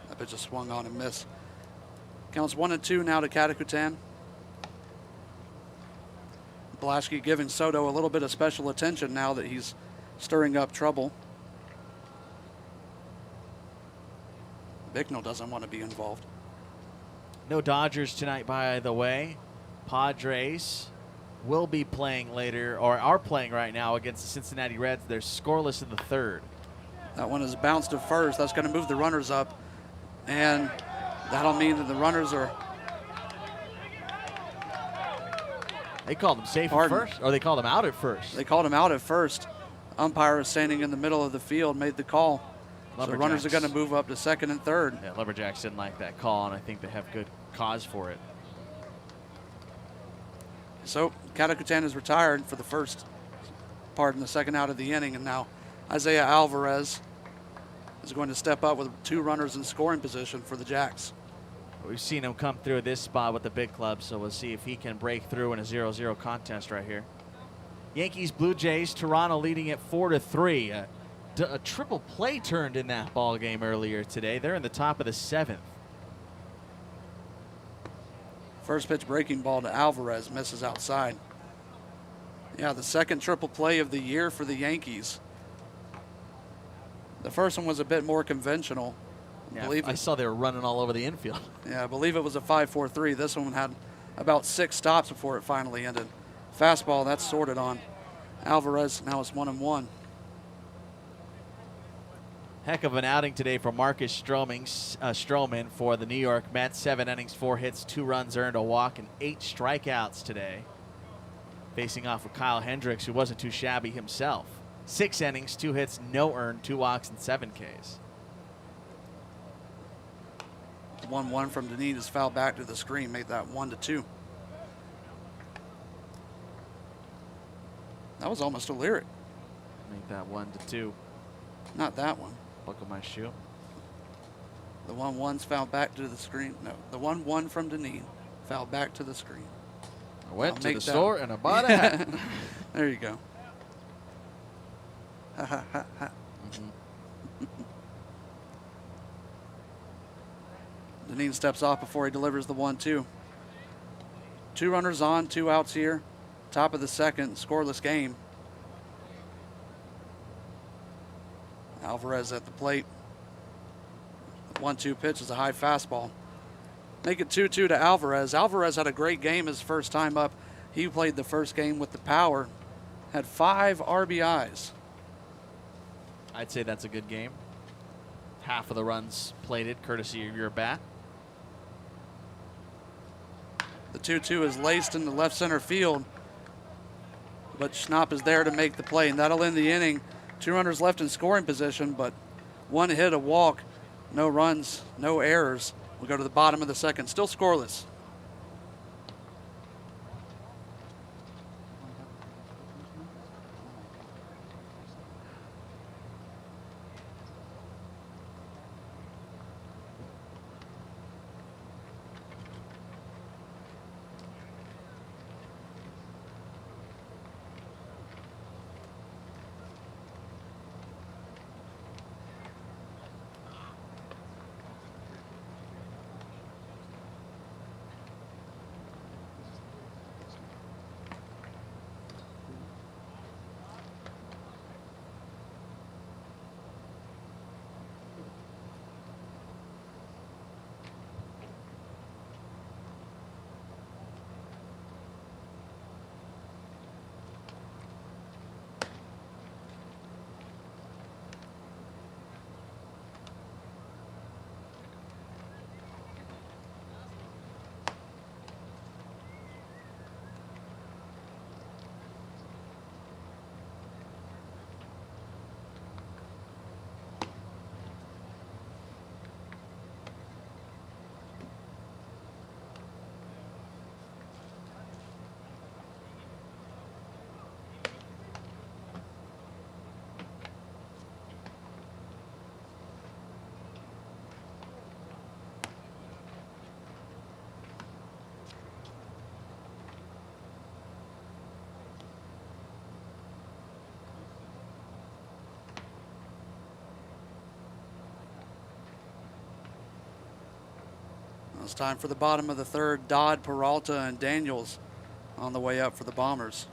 That pitch just swung on and missed. Counts 1-2 now to Katakutan. Blaschke giving Soto a little bit of special attention now that he's stirring up trouble. Bicknell doesn't want to be involved. No Dodgers tonight, by the way. Padres will be playing later, or are playing right now against the Cincinnati Reds. They're scoreless in the third. That one is bounced to first. That's going to move the runners up, and that'll mean that the runners are... They called him safe at first, or they called him out at first. They called him out at first. Umpire was standing in the middle of the field, made the call. So runners are going to move up to second and third. Yeah, LumberJacks didn't like that call, and I think they have good cause for it. So Katakutan is retired for the first part in the second out of the inning, and now Isaiah Alvarez is going to step up with 2 runners in scoring position for the Jacks. We've seen him come through this spot with the big club, so we'll see if he can break through in a 0-0 contest right here. Yankees, Blue Jays, Toronto leading at 4-3. A triple play turned in that ball game earlier today. They're in the top of the 7th. First pitch breaking ball to Alvarez, misses outside. Yeah, the second triple play of the year for the Yankees. The first one was a bit more conventional. Yeah, I saw they were running all over the infield. Yeah, I believe it was a 5-4-3. This one had about 6 stops before it finally ended. Fastball, that's sorted on. Alvarez, now it's 1-1. Heck of an outing today for Marcus Stroman for the New York Mets. 7 innings, 4 hits, 2 runs earned, a walk, and 8 strikeouts today. Facing off with Kyle Hendricks, who wasn't too shabby himself. 6 innings, 2 hits, no earned, 2 walks, and 7 Ks. 1-1 from Deneen is fouled back to the screen, made that 1-2. That was almost a lyric. Made that 1-2. Not that one. Buckle my shoe. The 1-1's fouled back to the screen. No, the 1-1 from Deneen fouled back to the screen. I went to the store and I bought a hat. There you go. Ha ha ha ha. Deneen steps off before he delivers the 1-2. 2 runners on, 2 outs here. Top of the second, scoreless game. Alvarez at the plate. 1-2 pitch is a high fastball. Make it 2-2 to Alvarez. Alvarez had a great game his first time up. He played the first game with the power. Had 5 RBIs. I'd say that's a good game. Half of the runs plated, courtesy of your bat. The 2-2 is laced in the left center field, but Schnapp is there to make the play, and that'll end the inning. 2 runners left in scoring position, but 1 hit, a walk, no runs, no errors. We'll go to the bottom of the second, still scoreless. It's time for the bottom of the third. Dodd, Peralta, and Daniels on the way up for the Bombers.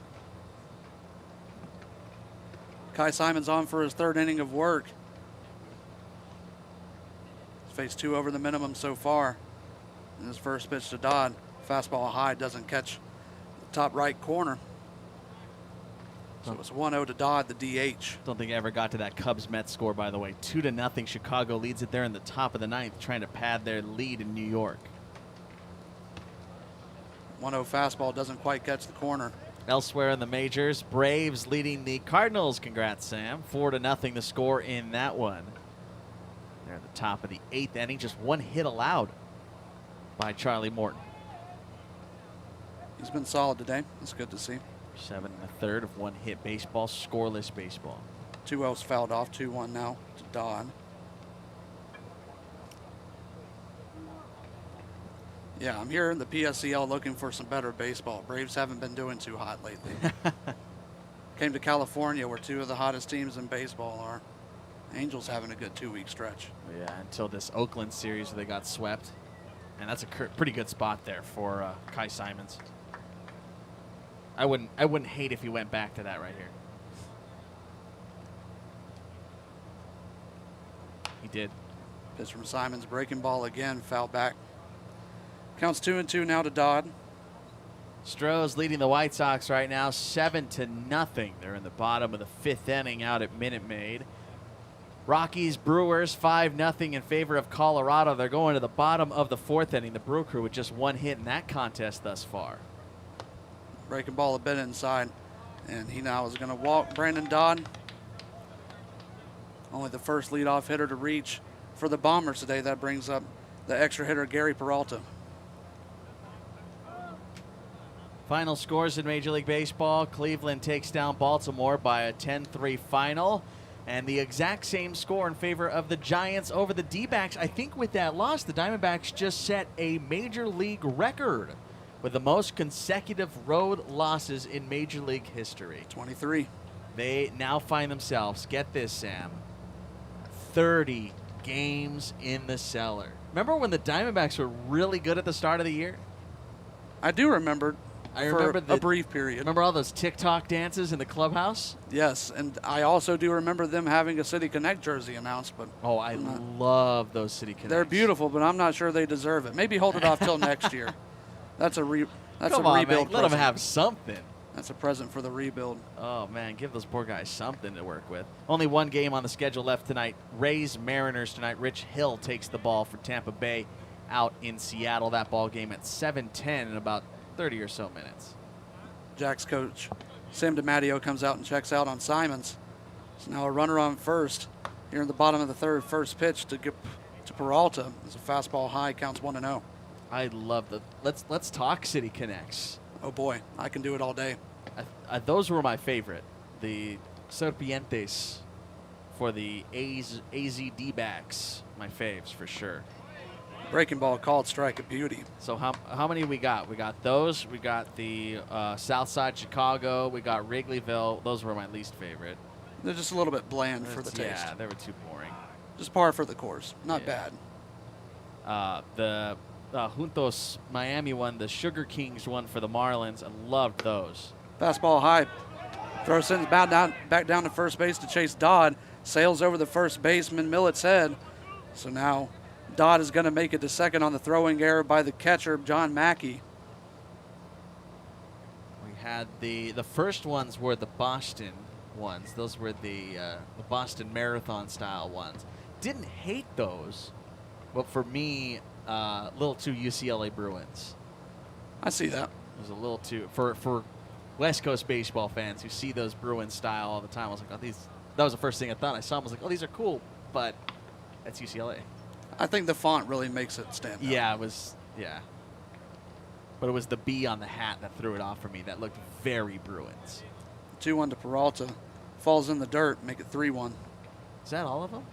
Kai Simon's on for his third inning of work. He's faced 2 over the minimum so far. In his first pitch to Dodd, fastball high, doesn't catch the top right corner. So it's 1-0 to Dodd, the DH. Don't think I ever got to that Cubs-Mets score, by the way. 2-0. Chicago leads it there in the top of the 9th, trying to pad their lead in New York. 1-0 fastball doesn't quite catch the corner. Elsewhere in the majors, Braves leading the Cardinals. Congrats, Sam. 4-0 the score in that one. They're at the top of the 8th inning. Just 1 hit allowed by Charlie Morton. He's been solid today. That's good to see. 7 1/3 of 1 hit baseball, scoreless baseball. 2-0's fouled off. 2-1 now to Dodd. Yeah, I'm here in the PSCL looking for some better baseball. Braves haven't been doing too hot lately. Came to California where 2 of the hottest teams in baseball are. Angels having a good 2-week stretch. Yeah, until this Oakland series where they got swept. And that's a pretty good spot there for Kai Simons. I wouldn't hate if he went back to that right here. He did. Pitch from Simons, breaking ball again, foul back. Counts 2-2 now to Dodd. Stroh's leading the White Sox right now 7-0. They're in the bottom of the 5th inning out at Minute Maid. Rockies, Brewers 5-0 in favor of Colorado. They're going to the bottom of the 4th inning. The Brew Crew with just 1 hit in that contest thus far. Breaking ball a bit inside, and he now is going to walk Brandon Dodd. Only the first leadoff hitter to reach for the Bombers today. That brings up the extra hitter, Gary Peralta. Final scores in Major League Baseball. Cleveland takes down Baltimore by a 10-3 final. And the exact same score in favor of the Giants over the D-backs. I think with that loss, the Diamondbacks just set a Major League record with the most consecutive road losses in Major League history. 23. They now find themselves, get this, Sam, 30 games in the cellar. Remember when the Diamondbacks were really good at the start of the year? I do remember. I remember a brief period. Remember all those TikTok dances in the clubhouse? Yes, and I also do remember them having a City Connect jersey announced. But oh, I love those City Connects. They're beautiful, but I'm not sure they deserve it. Maybe hold it off till next year. That's a rebuild. Man. Let them have something. That's a present for the rebuild. Oh man, give those poor guys something to work with. Only 1 game on the schedule left tonight. Rays Mariners tonight. Rich Hill takes the ball for Tampa Bay out in Seattle. That ball game at 7:10 in about 30 or so minutes. Jack's coach, Sam DiMatteo, comes out and checks out on Simons. So now a runner on first here in the bottom of the 3rd. First pitch to Peralta. It's a fastball high, counts 1-0. I love the let's talk City Connects. Oh boy, I can do it all day. Those were my favorite. The Serpientes for the AZ D-backs, my faves for sure. Breaking ball called strike, a beauty. So how many we got? We got those. We got the Southside Chicago. We got Wrigleyville. Those were my least favorite. They're just a little bit bland for the taste. Yeah, they were too boring. Just par for the course. Not bad. The Juntos Miami one, the Sugar Kings one for the Marlins. I loved those. Fastball high. Throws Sims back down to first base to chase Dodd. Sails over the first baseman, Millett's head. So now Dodd is going to make it to second on the throwing error by the catcher, John Mackey. We had the first ones were the Boston ones. Those were the Boston Marathon style ones. Didn't hate those, but for me, a little too UCLA Bruins. I see that. It was a little too for West Coast baseball fans who see those Bruins style all the time. I was like, oh, these. That was the first thing I thought. I saw them. I was like, oh, these are cool, but that's UCLA. I think the font really makes it stand out. Yeah, it was. Yeah. But it was the B on the hat that threw it off for me. That looked very Bruins. 2-1 to Peralta. Falls in the dirt. Make it 3-1. Is that all of them?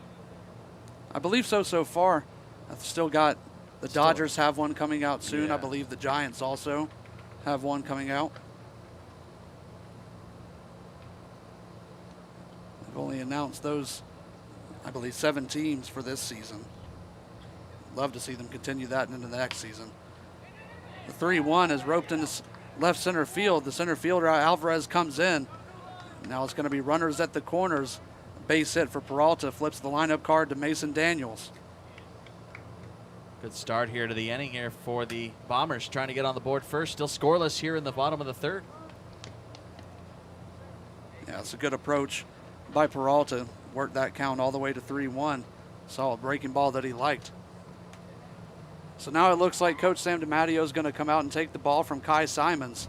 I believe so far. I've still got the Dodgers have one coming out soon. Yeah. I believe the Giants also have one coming out. They've only announced those, I believe, 7 teams for this season. Love to see them continue that into the next season. The 3-1 is roped into left center field. The center fielder, Alvarez, comes in. Now it's going to be runners at the corners. Base hit for Peralta, flips the lineup card to Mason Daniels. Good start here to the inning here for the Bombers, trying to get on the board first. Still scoreless here in the bottom of the third. Yeah, it's a good approach by Peralta. Worked that count all the way to 3-1. Saw a breaking ball that he liked. So now it looks like Coach Sam DiMatteo is going to come out and take the ball from Kai Simons.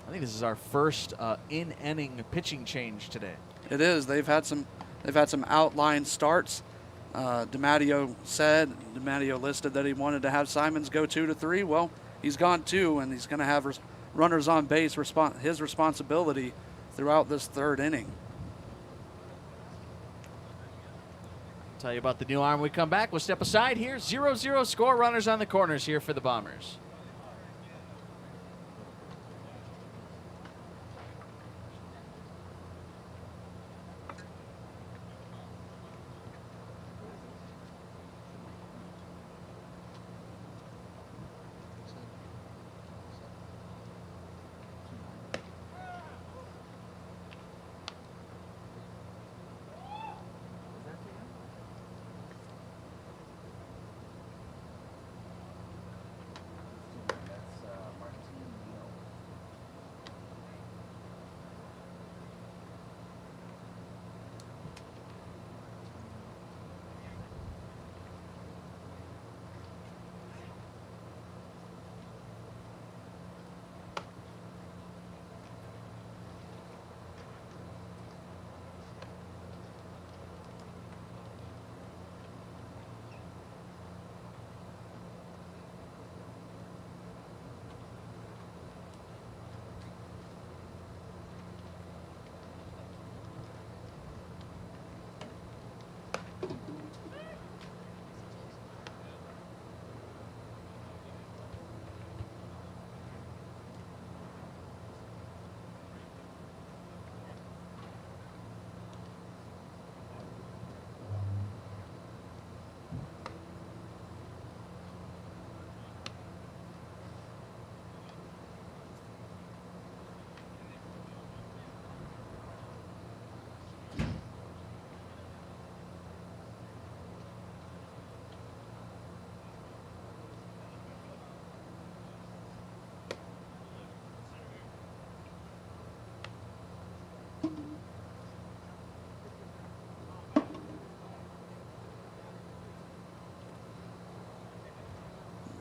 I think this is our first in-inning pitching change today. It is. They've had some outline starts. DiMatteo listed that he wanted to have Simons go 2 to 3. Well, he's gone 2, and he's going to have runners on base, his responsibility throughout this third inning. Tell you about the new arm when we come back. We'll step aside here. 0-0 score. Runners on the corners here for the Bombers.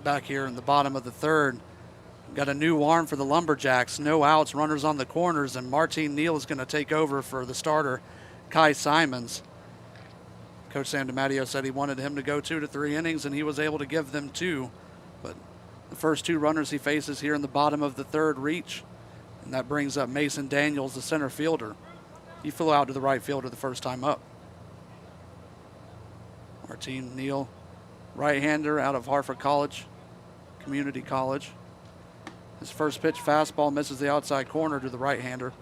Back here in the bottom of the third, got a new arm for the LumberJacks. No outs, runners on the corners, and Martin Neal is going to take over for the starter, Kai Simons. Coach Sam DiMatteo said he wanted him to go 2 to 3 innings, and he was able to give them 2. But the first 2 runners he faces here in the bottom of the third reach, and that brings up Mason Daniels, the center fielder. He flew out to the right fielder the first time up. Martin Neal, right-hander out of Hartford Community College. His first pitch fastball misses the outside corner to the right-hander.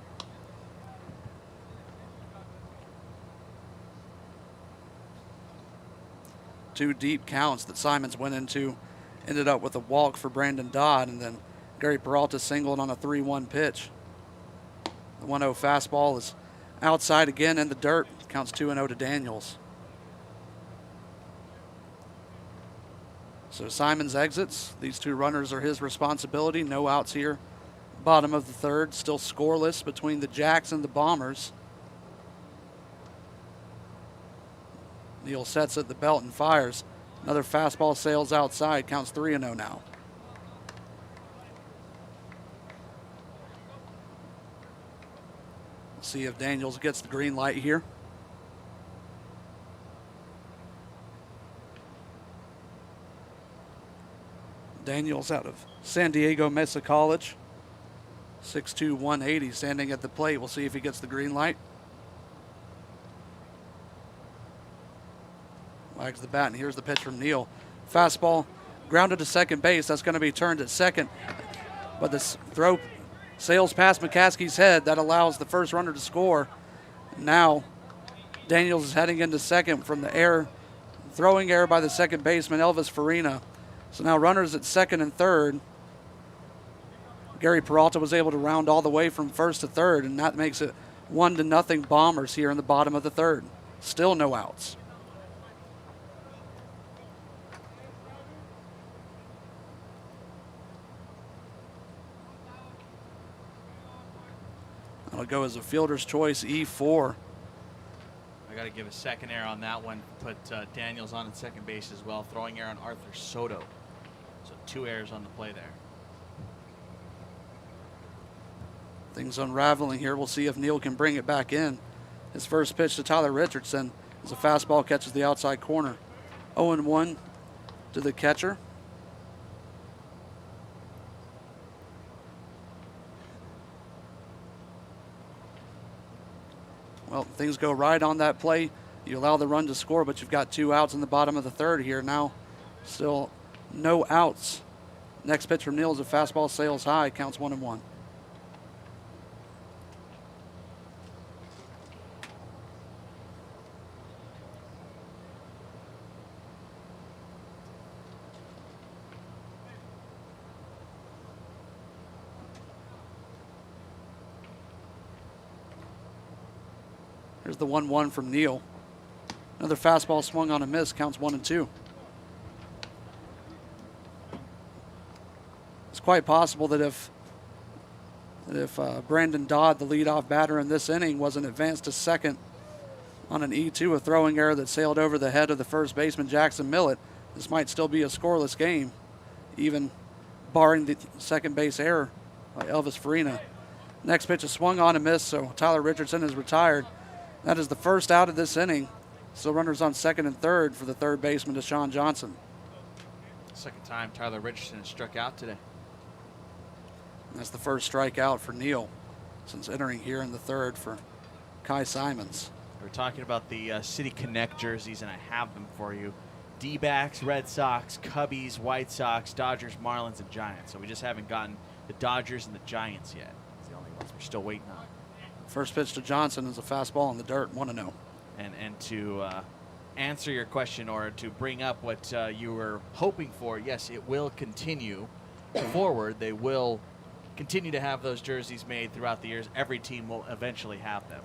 Two deep counts that Simons went into, ended up with a walk for Brandon Dodd, and then Gary Peralta singled on a 3-1 pitch. The 1-0 fastball is outside again in the dirt. Counts 2-0 to Daniels. So Simons exits. These 2 runners are his responsibility. No outs here. Bottom of the third, still scoreless between the Jacks and the Bombers. Neal sets at the belt and fires. Another fastball sails outside. Counts 3-0 now. Let's see if Daniels gets the green light here. Daniels out of San Diego Mesa College. 6'2", 180, standing at the plate. We'll see if he gets the green light. Wags the bat, and here's the pitch from Neal. Fastball grounded to second base. That's going to be turned at second. But the throw sails past McCaskey's head. That allows the first runner to score. Now Daniels is heading into second from the air Throwing error by the second baseman, Elvis Farina. So now runners at second and third. Gary Peralta was able to round all the way from first to third, and that makes it 1-0 Bombers here in the bottom of the third. Still no outs. That'll go as a fielder's choice, E4. I got to give a second error on that one. Put Daniels on at second base as well. Throwing error on Arthur Soto. So 2 errors on the play there. Things unraveling here. We'll see if Neal can bring it back in. His first pitch to Tyler Richardson as a fastball catches the outside corner. 0-1 to the catcher. Well, things go right on that play. You allow the run to score, but you've got 2 outs in the bottom of the third here. Now still no outs. Next pitch from Neal is a fastball, sails high, counts 1-1. Here's the 1-1 from Neal. Another fastball swung on a miss, counts 1-2. It's quite possible that if Brandon Dodd, the leadoff batter in this inning, wasn't advanced to second on an E2, a throwing error that sailed over the head of the first baseman, Jackson Millett, this might still be a scoreless game, even barring the second base error by Elvis Farina. Next pitch is swung on a miss, so Tyler Richardson is retired. That is the first out of this inning. Still runners on second and third for the third baseman, Deshaun Johnson. Second time Tyler Richardson has struck out today. That's the first strikeout for Neal since entering here in the third for Kai Simons. We're talking about the City Connect jerseys, and I have them for you. D-backs, Red Sox, Cubbies, White Sox, Dodgers, Marlins, and Giants. So we just haven't gotten the Dodgers and the Giants yet. It's the only ones we're still waiting on. First pitch to Johnson is a fastball in the dirt, 1-0. And to answer your question, or to bring up what you were hoping for, yes, it will continue forward. They will continue to have those jerseys made throughout the years. Every team will eventually have them.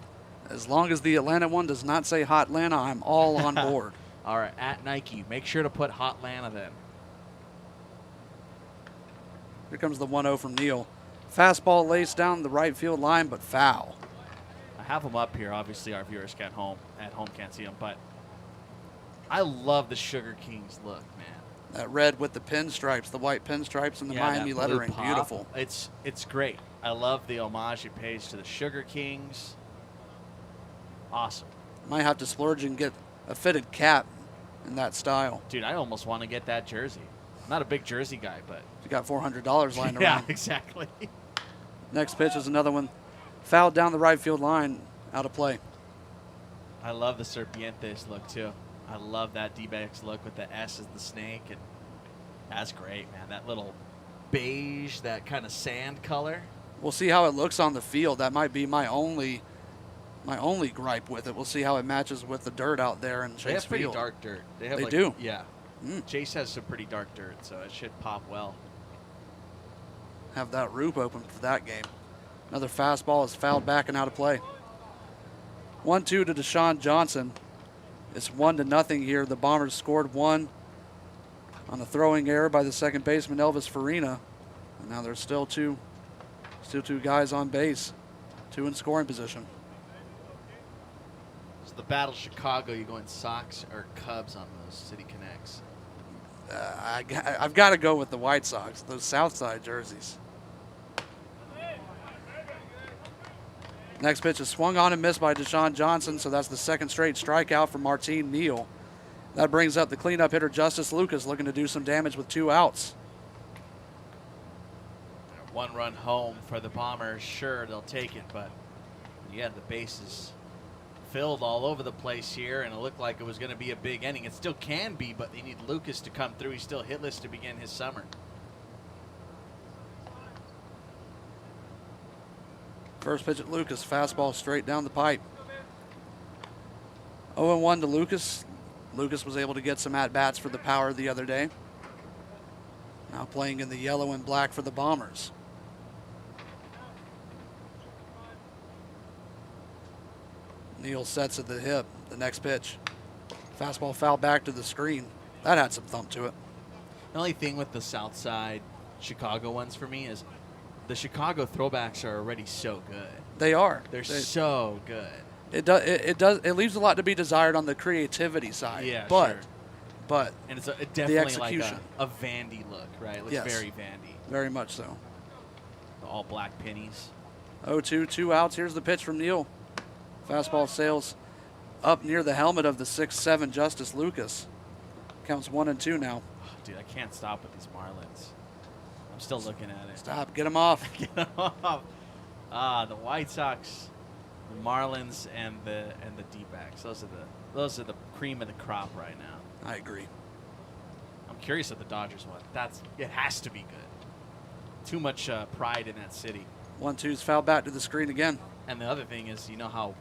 As long as the Atlanta one does not say Hot Atlanta, I'm all on board. All right, at Nike, make sure to put Hot Atlanta then. Here comes the 1-0 from Neal. Fastball laced down the right field line, but foul. I have them up here. Obviously, our viewers at home can't see them, but I love the Sugar Kings look, man. That red with the pinstripes, the white pinstripes and the Miami lettering, beautiful. It's great. I love the homage it pays to the Sugar Kings. Awesome. Might have to splurge and get a fitted cap in that style. Dude, I almost want to get that jersey. I'm not a big jersey guy, but you got $400 lying around. Yeah, exactly. Next pitch is another one. Fouled down the right field line, out of play. I love the Serpientes look, too. I love that D-backs look with the S as the snake, and that's great, man. That little beige, that kind of sand color. We'll see how it looks on the field. That might be my only gripe with it. We'll see how it matches with the dirt out there in Chase Field. They have pretty dark dirt. They do? Yeah. Chase has some pretty dark dirt, so it should pop well. Have that roof open for that game. Another fastball is fouled back and out of play. 1-2 to Deshaun Johnson. It's 1-0 here. The Bombers scored one on a throwing error by the second baseman, Elvis Farina. And now there's still two guys on base, 2 in scoring position. So the Battle Chicago, you going Sox or Cubs on those City Connects? I've got to go with the White Sox, those Southside jerseys. Next pitch is swung on and missed by Deshaun Johnson, so that's the second straight strikeout for Martine Neal. That brings up the cleanup hitter, Justice Lucas, looking to do some damage with 2 outs. 1-run home for the Bombers. Sure, they'll take it, but yeah, the bases filled all over the place here, and it looked like it was going to be a big inning. It still can be, but they need Lucas to come through. He's still hitless to begin his summer. First pitch at Lucas, fastball straight down the pipe. 0-1 to Lucas. Lucas was able to get some at-bats for the Power the other day. Now playing in the yellow and black for the Bombers. Neal sets at the hip. The next pitch. Fastball foul back to the screen. That had some thump to it. The only thing with the South Side Chicago ones for me is the Chicago throwbacks are already so good. They are. They're so good. It leaves a lot to be desired on the creativity side. Yeah, but, sure. But And it's definitely like execution. a Vandy look, right? It looks Yes. very Vandy. Very much so. The all black pennies. 0-2, 2 outs. Here's the pitch from Neal. Fastball sails up near the helmet of the 6'7" Justice Lucas. Counts 1-2 now. Oh, dude, I can't stop with these Marlins. I'm still looking at it. Stop. Get him off. Get them off. The White Sox, the Marlins, and the D-backs. Those are the cream of the crop right now. I agree. I'm curious at the Dodgers one. It has to be good. Too much pride in that city. 1-2's foul back to the screen again. And the other thing is, you know how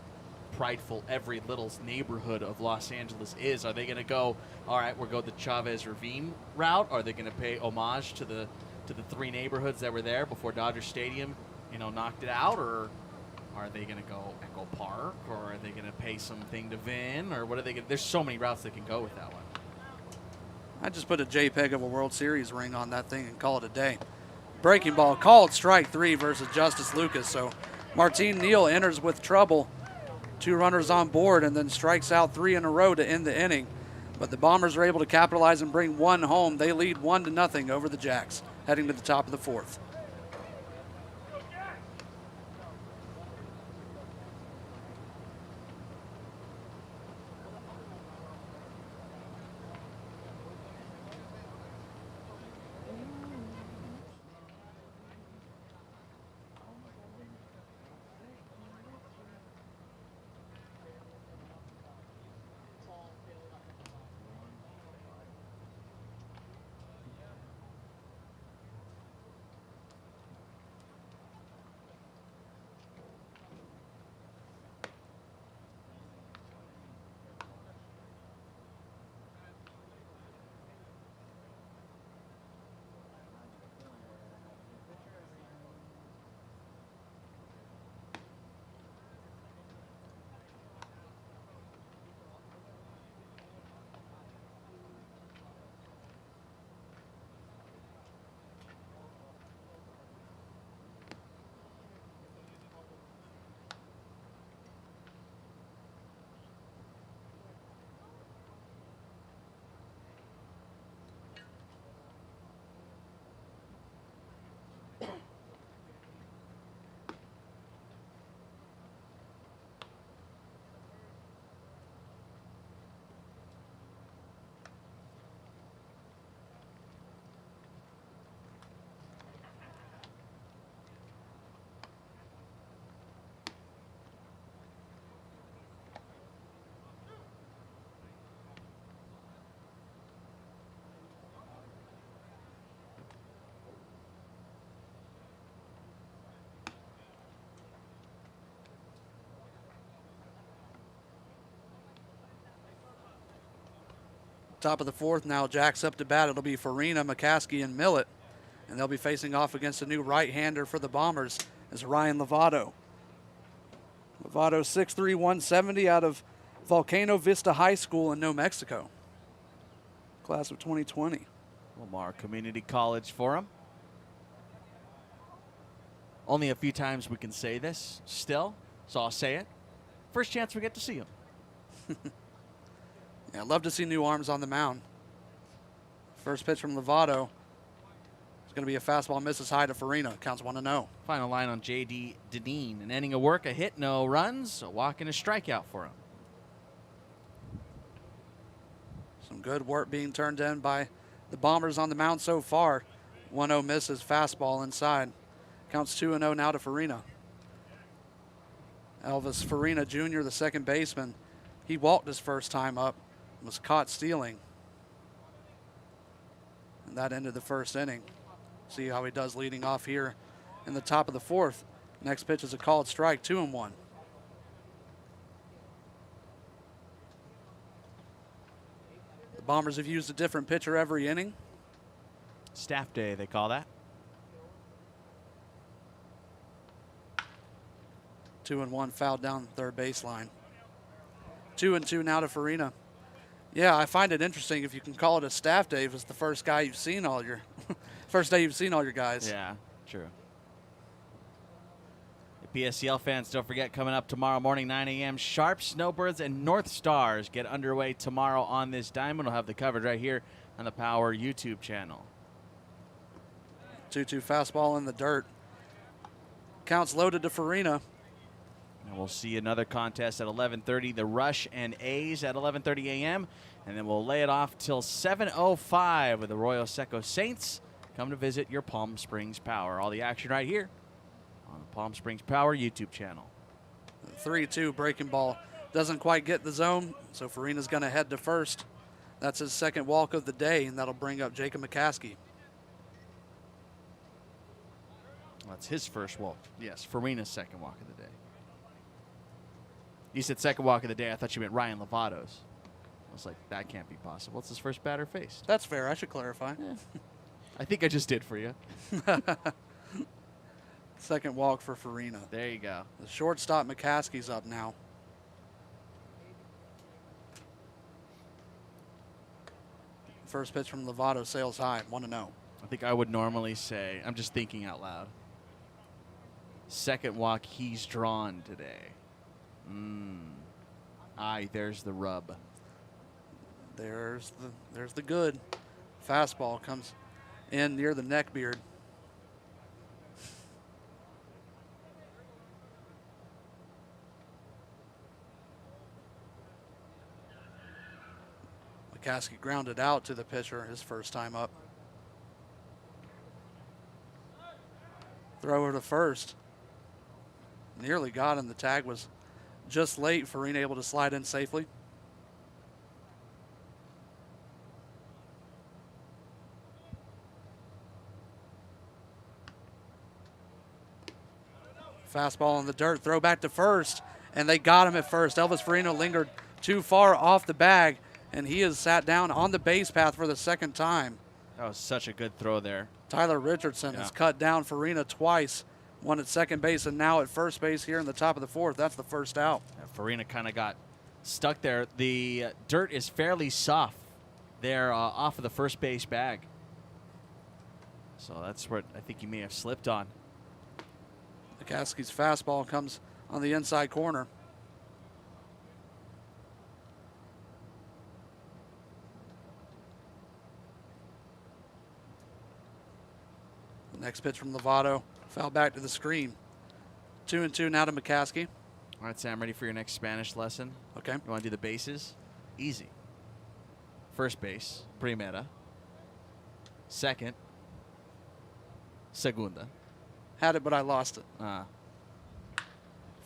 prideful every little neighborhood of Los Angeles is. Are they going to go, all right, we'll go the Chavez Ravine route? Are they going to pay homage to the three neighborhoods that were there before Dodger Stadium, knocked it out? Or are they going to go Echo Park? Or are they going to pay something to Vin? Or what are they going to? There's so many routes they can go with that one. I just put a JPEG of a World Series ring on that thing and call it a day. Breaking ball called strike 3 versus Justice Lucas. So Martin Neal enters with trouble. 2 runners on board and then strikes out 3 in a row to end the inning. But the Bombers are able to capitalize and bring 1 home. They lead 1-0 over the Jacks, heading to the top of the 4th. Top of the 4th now, Jacks up to bat. It'll be Farina, McCaskey, and Millett. And they'll be facing off against a new right-hander for the Bombers as Ryan Lovato. Lovato 6'3", 170 out of Volcano Vista High School in New Mexico. Class of 2020. Lamar Community College for him. Only a few times we can say this still, so I'll say it. First chance we get to see him. Yeah, I'd love to see new arms on the mound. First pitch from Lovato. It's going to be a fastball, misses high to Farina. Counts 1-0. Final line on J.D. Deneen. An inning of work, a hit, no runs, a walk and a strikeout for him. Some good work being turned in by the Bombers on the mound so far. 1-0 misses, fastball inside. Counts 2-0 now to Farina. Elvis Farina Jr., the second baseman. He walked his first time up, was caught stealing. And that ended the first inning. See how he does leading off here in the top of the 4th. Next pitch is a called strike, 2-1. Bombers have used a different pitcher every inning. Staff day, they call that. 2-1 fouled down the third baseline. 2-2 now to Farina. Yeah, I find it interesting if you can call it a staff day if it's the first guy you've seen all your first day you've seen all your guys. Yeah, true. The PSCL fans, don't forget, coming up tomorrow morning, 9 a.m., Sharp, Snowbirds, and North Stars get underway tomorrow on this diamond. We'll have the coverage right here on the Power YouTube channel. 2-2 fastball in the dirt. Counts loaded to Farina. And we'll see another contest at 11:30, the Rush and A's at 11:30 a.m. And then we'll lay it off till 7:05 with the Royal Seco Saints come to visit your Palm Springs Power. All the action right here on the Palm Springs Power YouTube channel. 3-2 breaking ball. Doesn't quite get the zone, so Farina's going to head to first. That's his second walk of the day, and that'll bring up Jacob McCaskey. That's his first walk. Yes, Farina's second walk of the day. You said second walk of the day. I thought you meant Ryan Lovato's. I was like, that can't be possible. It's his first batter faced. That's fair. I should clarify. Yeah. I think I just did for you. Second walk for Farina. There you go. The shortstop McCaskey's up now. First pitch from Lovato sails high, 1-0. I think I would normally say, I'm just thinking out loud, second walk he's drawn today. Aye, there's the rub. There's the good. Fastball comes in near the neck beard. McCaskey grounded out to the pitcher his first time up. Throw her to first. Nearly got him. The tag was just late. Farina able to slide in safely. Fastball in the dirt. Throw back to first. And they got him at first. Elvis Farina lingered too far off the bag. And he is sat down on the base path for the second time. That was such a good throw there. Tyler Richardson has cut down Farina twice. One at second base and now at first base here in the top of the fourth. That's the first out. Yeah, Farina kind of got stuck there. The dirt is fairly soft there off of the first base bag. So that's what I think he may have slipped on. McCaskey's fastball comes on the inside corner. Next pitch from Lovato. Foul back to the screen. 2-2 now to McCaskey. All right, Sam, ready for your next Spanish lesson? Okay. You want to do the bases? Easy. First base, primera. Second, segunda. Had it, but I lost it.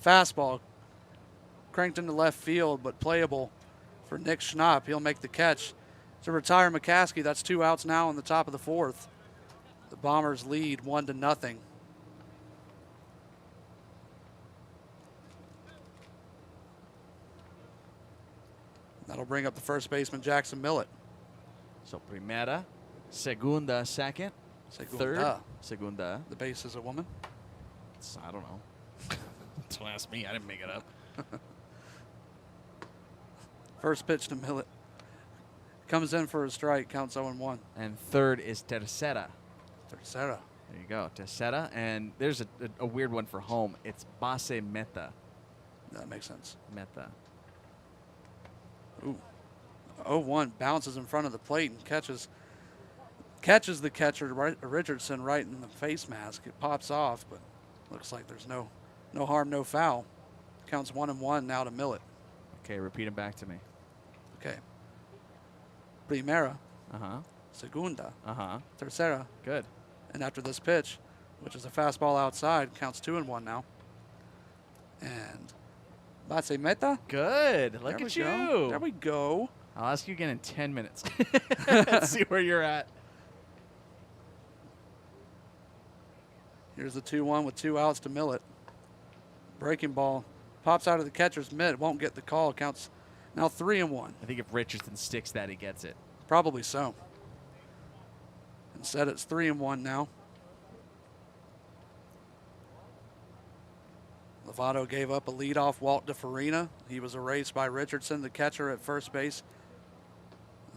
Fastball cranked into left field, but playable for Nick Schnapp. He'll make the catch to retire McCaskey. That's 2 outs now in the top of the fourth. The Bombers lead 1-0. That'll bring up the first baseman, Jackson Millett. So primera, segunda, second, third, segunda. The base is a woman. I don't know. Don't ask me. I didn't make it up. First pitch to Millett. Comes in for a strike. Counts 0-1. And third is tercera. Tercera. There you go, tercera. And there's a weird one for home. It's base meta. That makes sense. Meta. Ooh. 0-1 bounces in front of the plate and catches the catcher, Richardson, right in the face mask. It pops off, but looks like there's no harm, no foul. Counts 1-1 now to Millett. Okay, repeat them back to me. Okay. Primera. Uh-huh. Segunda. Uh-huh. Tercera. Good. And after this pitch, which is a fastball outside, counts 2-1 now. And base meta. Good. Look at you. Go. There we go. I'll ask you again in 10 minutes. Let's see where you're at. Here's the 2-1 with 2 outs to Millett. Breaking ball pops out of the catcher's mitt. Won't get the call. Counts Now 3-1. I think if Richardson sticks that, he gets it. Probably so. Instead, it's 3-1 now. Lovato gave up a leadoff walk to Farina. He was erased by Richardson, the catcher at first base.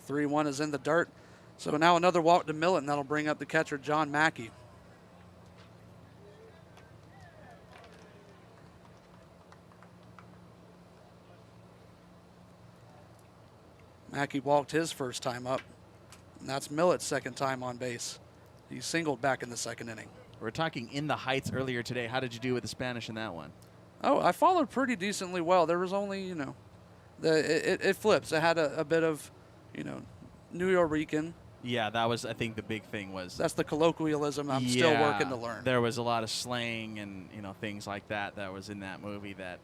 3-1 is in the dirt. So now another walk to Millet, and that'll bring up the catcher, John Mackey. Mackey walked his first time up, and that's Millet's second time on base. He singled back in the second inning. We're talking in the Heights earlier today. How did you do with the Spanish in that one? Oh, I followed pretty decently well. There was only, it flips. It had a bit of, New Yorican. Yeah, that was, I think, the big thing was. That's the colloquialism I'm still working to learn. There was a lot of slang and, things like that was in that movie that,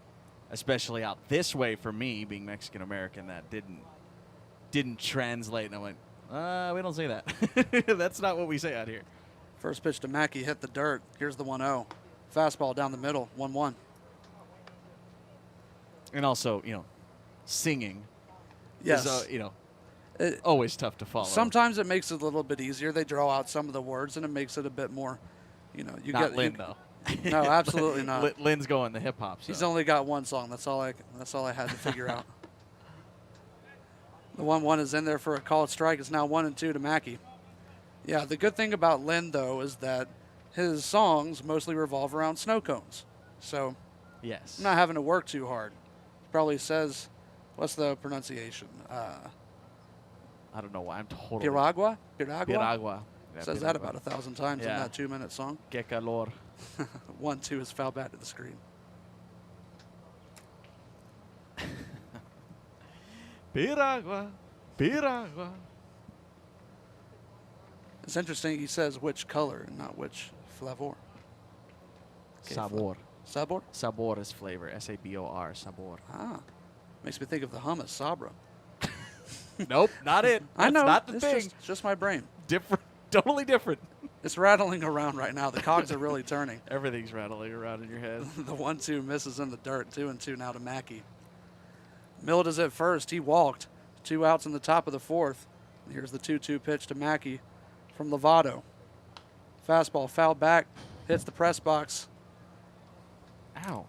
especially out this way for me, being Mexican-American, that didn't translate. And I went, we don't say that. That's not what we say out here. First pitch to Mackey hit the dirt. Here's the 1-0. Fastball down the middle, 1-1. And also, singing Yes. is, always tough to follow. Sometimes it makes it a little bit easier. They draw out some of the words, and it makes it a bit more, Not Lynn, though. No, absolutely not. Lynn's going the hip-hop. So. He's only got one song. That's all I had to figure out. The 1-1 is in there for a called strike. It's now 1-2 to Mackey. Yeah, the good thing about Lynn, though, is that his songs mostly revolve around snow cones. So yes, I'm not having to work too hard. Probably says, what's the pronunciation? I don't know why. I'm totally. Piragua? Piragua. Yeah, Says that about 1,000 times in that 2-minute song. Que calor. 1-2 is foul back to the screen. Piragua. Piragua. It's interesting. He says which color and not which flavor. Sabor. Sabor? Sabor is flavor. S-A-B-O-R. Sabor. Ah. Makes me think of the hummus, Sabra. Nope, not it. I know. Not the it's thing. Just my brain. Different. Totally different. It's rattling around right now. The cogs are really turning. Everything's rattling around in your head. The 1-2 misses in the dirt. 2-2 now to Mackey. Millet is at first. He walked. 2 outs in the top of the fourth. Here's the 2-2 pitch to Mackey from Lovato. Fastball fouled back. Hits the press box. Ow.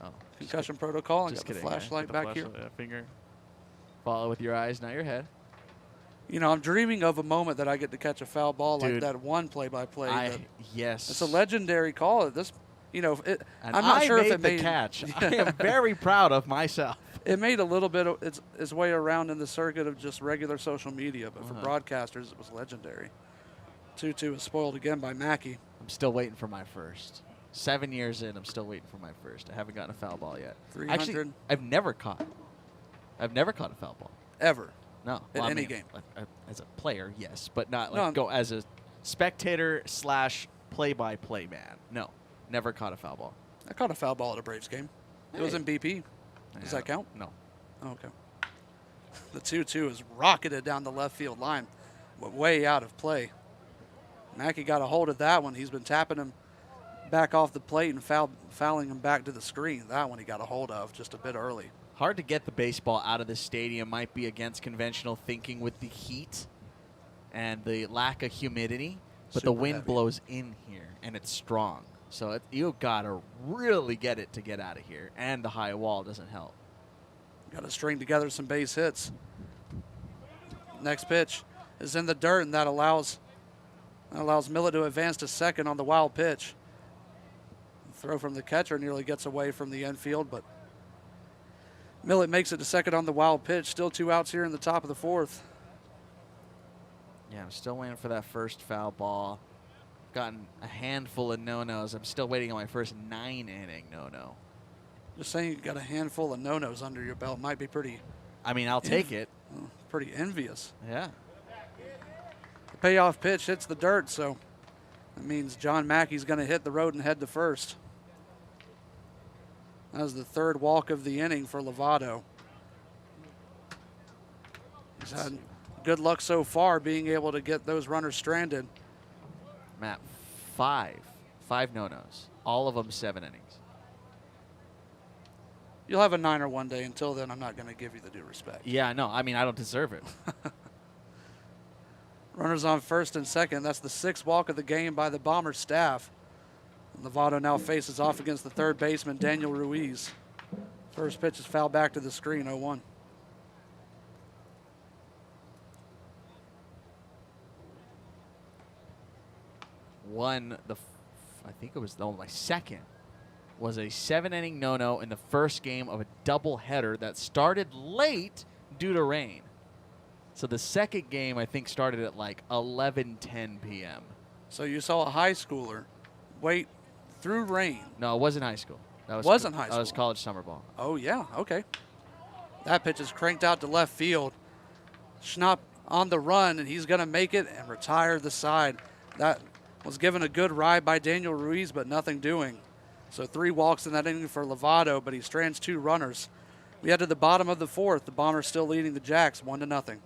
Oh. Concussion protocol. I Just got the kidding. flashlight back here. Finger. Follow with your eyes, not your head. I'm dreaming of a moment that I get to catch a foul ball. Dude, like that one play-by-play. Yes. It's a legendary call. I'm And not sure if it made made the catch. I am very proud of myself. It made a little bit of its way around in the circuit of just regular social media, but for broadcasters, it was legendary. 2-2 is spoiled again by Mackey. I'm still waiting for my first. 7 years in, I'm still waiting for my first. I haven't gotten a foul ball yet. 300. Actually, I've never caught a foul ball. Ever. No. In any game. As a player, yes, but not No, go as a spectator / play-by-play man. No, never caught a foul ball. I caught a foul ball at a Braves game. It was in BP. Does that count? No. Oh, okay. The 2-2 is rocketed down the left field line, but way out of play. Mackey got a hold of that one. He's been tapping him back off the plate and fouling him back to the screen. That one he got a hold of just a bit early. Hard to get the baseball out of the stadium. Might be against conventional thinking with the heat and the lack of humidity, but the wind blows in here, and it's strong. So you got to really get it to get out of here, and the high wall doesn't help. Got to string together some base hits. Next pitch is in the dirt, and that allows Millet to advance to second on the wild pitch. Throw from the catcher nearly gets away from the infield, but Millet makes it to second on the wild pitch. Still 2 outs here in the top of the fourth. Yeah, I'm still waiting for that first foul ball. Gotten a handful of no-nos. I'm still waiting on my first 9-inning no-no. Just saying you got a handful of no-nos under your belt might be pretty. I mean, I'll take it. Pretty envious. Yeah. The payoff pitch hits the dirt, so that means John Mackey's going to hit the road and head to first. That was the third walk of the inning for Lovato. He's had good luck so far being able to get those runners stranded. Matt, 5 no-nos. All of them 7 innings. You'll have a niner one day. Until then, I'm not going to give you the due respect. Yeah, no, I mean, I don't deserve it. Runners on first and second. That's the 6th walk of the game by the Bombers staff. Lovato now faces off against the third baseman, Daniel Ruiz. First pitch is fouled back to the screen, 0-1. I think it was my second, was a 7-inning no-no in the first game of a doubleheader that started late due to rain. So the second game, I think, started at like 11:10 p.m. So you saw a high schooler wait through rain. No, it wasn't high school. That wasn't high school. That was college summer ball. Oh, yeah, okay. That pitch is cranked out to left field. Schnapp on the run, and he's going to make it and retire the side. That was given a good ride by Daniel Ruiz, but nothing doing. So 3 walks in that inning for Lovato, but he strands 2 runners. We head to the bottom of the 4th. The Bombers still leading the Jacks 1-0.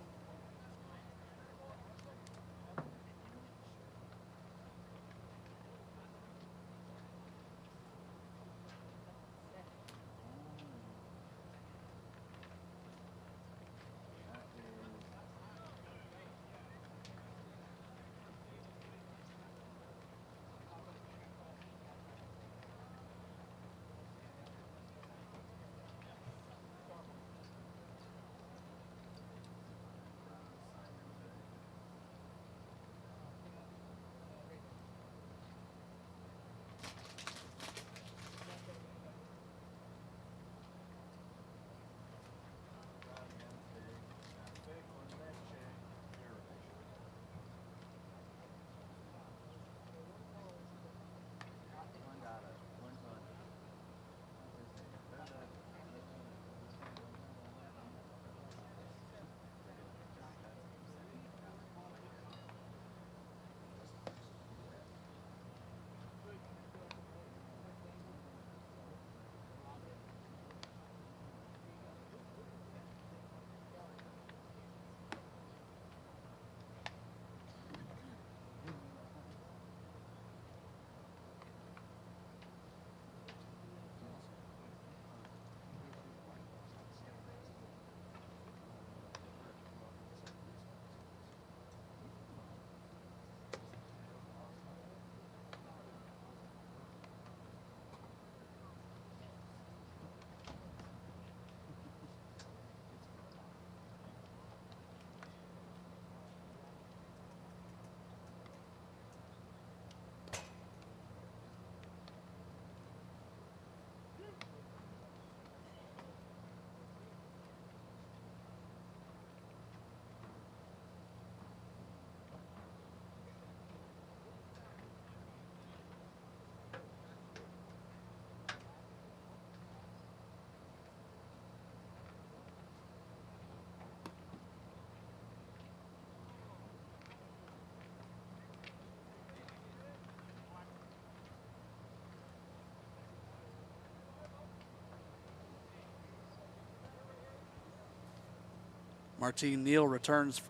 Martine Neal returns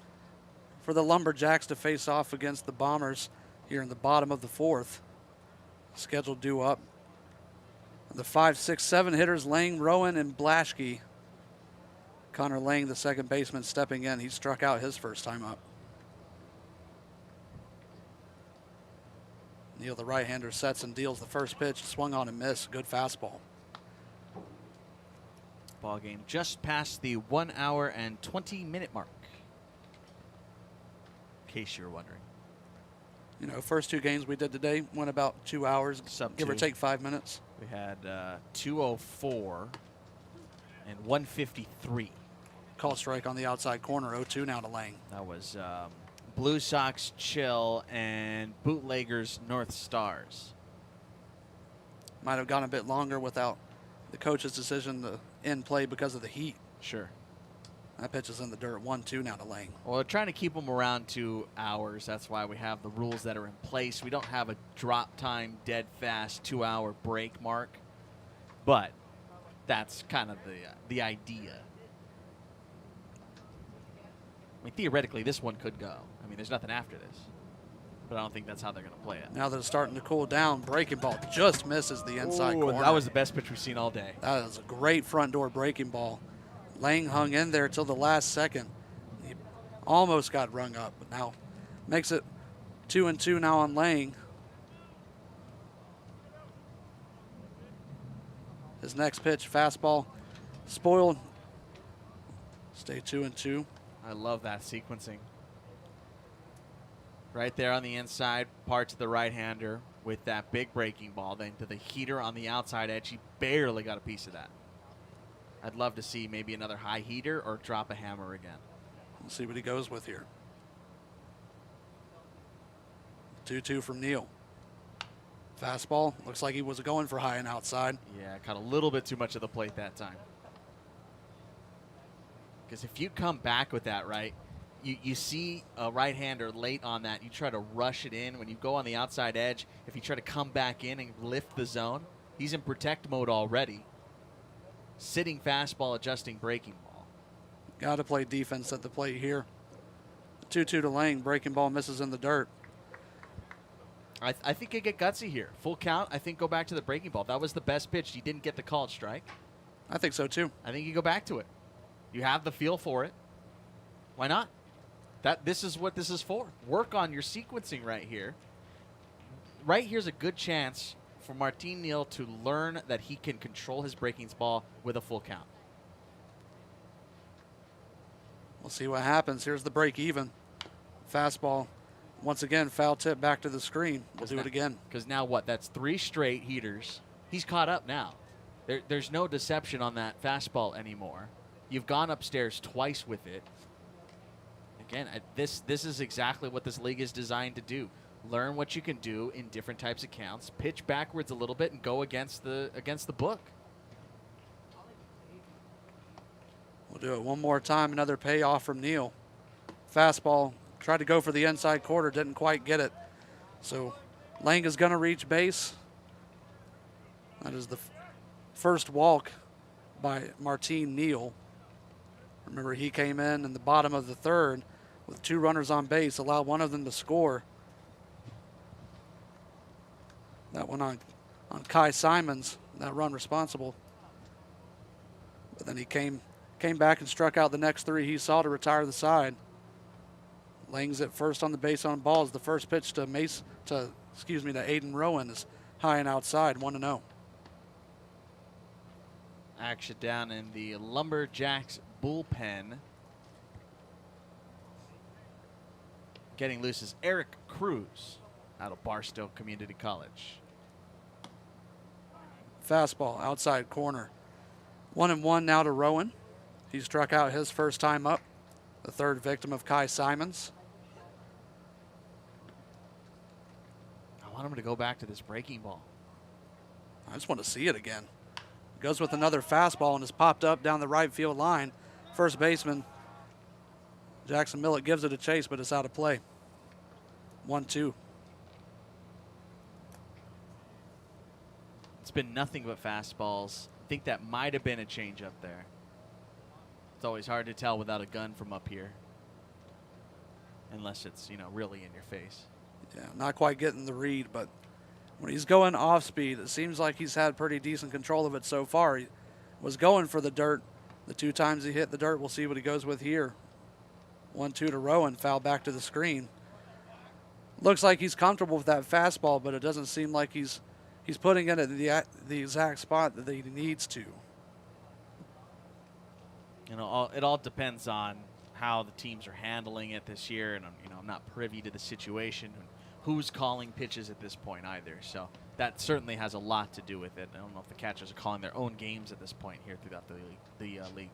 for the LumberJacks to face off against the Bombers here in the bottom of the 4th. Scheduled due up. The 5, 6, 7 hitters, Lang, Rowan, and Blaschke. Connor Lang, the second baseman, stepping in. He struck out his first time up. Neal, the right-hander, sets and deals the first pitch. Swung on and missed. Good fastball. Ball game just past the 1 hour and 20-minute mark, in case you were wondering. You know, first 2 games we did today went about 2 hours, give or take 5 minutes. We had 2:04 and 1:53. Call strike on the outside corner, 0-2 now to Lang. That was Blue Sox Chill and Bootleggers North Stars. Might have gone a bit longer without the coach's decision to end play because of the heat. Sure. That pitch is in the dirt, 1-2 now to Lang. Well, we're trying to keep them around 2 hours. That's why we have the rules that are in place. We don't have a drop time, dead fast 2-hour break mark, but that's kind of the idea. I mean, theoretically, this one could go. I mean, there's nothing after this. but I don't think that's how they're going to play it. Now they're starting to cool down. Breaking ball just misses the inside corner. That was the best pitch we've seen all day. That is a great front door breaking ball. Lang hung in there till the last second. He almost got rung up, but now makes it 2-2 now on Lang. His next pitch, fastball, spoiled. Stay 2-2. I love that sequencing. Right there on the inside, part to the right-hander with that big breaking ball. Then to the heater on the outside edge. He barely got a piece of that. I'd love to see maybe another high heater or drop a hammer again. We'll see what he goes with here. 2-2 from Neal. Fastball, looks like he was going for high and outside. Yeah, caught a little bit too much of the plate that time. Because if you come back with that, right, you see a right-hander late on that, you try to rush it in. When you go on the outside edge, if you try to come back in and lift the zone, he's in protect mode already. Sitting fastball, adjusting breaking ball. Got to play defense at the plate here. 2-2 to Lang, breaking ball misses in the dirt. I think you get gutsy here. Full count, I think go back to the breaking ball. That was the best pitch. You didn't get the called strike. I think so too. I think you go back to it. You have the feel for it. Why not? This is what this is for. Work on your sequencing right here. Right here's a good chance for Martin Neal to learn that he can control his breaking ball with a full count. We'll see what happens. Here's the break even. Fastball. Once again, foul tip back to the screen. We'll do it again. Because now what? That's 3 straight heaters. He's caught up now. There's no deception on that fastball anymore. You've gone upstairs twice with it. Again, this is exactly what this league is designed to do. Learn what you can do in different types of counts. Pitch backwards a little bit and go against the book. We'll do it one more time. Another payoff from Neal. Fastball. Tried to go for the inside quarter, didn't quite get it. So Lang is going to reach base. That is the first walk by Martin Neal. Remember, he came in the bottom of the third with 2 runners on base, allowed one of them to score. That one on Kai Simons, that run responsible. But then he came back and struck out the next 3 he saw to retire the side. Lang's at first on the base on balls. The first pitch to Aiden Rowan is high and outside, 1-0. Action down in the LumberJacks bullpen. Getting loose is Eric Cruz out of Barstow Community College. Fastball, outside corner. 1-1 now to Rowan. He struck out his first time up. The third victim of Kai Simons. I want him to go back to this breaking ball. I just want to see it again. Goes with another fastball and has popped up down the right field line. First baseman Jackson Millett gives it a chase, but it's out of play. 1-2. It's been nothing but fastballs. I think that might have been a changeup there. It's always hard to tell without a gun from up here. Unless it's, really in your face. Yeah, not quite getting the read, but when he's going off speed, it seems like he's had pretty decent control of it so far. He was going for the dirt. The 2 times he hit the dirt, we'll see what he goes with here. 1-2 to Rowan, foul back to the screen. Looks like he's comfortable with that fastball, but it doesn't seem like he's putting it at the exact spot that he needs to. It all depends on how the teams are handling it this year, and I'm not privy to the situation and who's calling pitches at this point either. So that certainly has a lot to do with it. I don't know if the catchers are calling their own games at this point here throughout the league.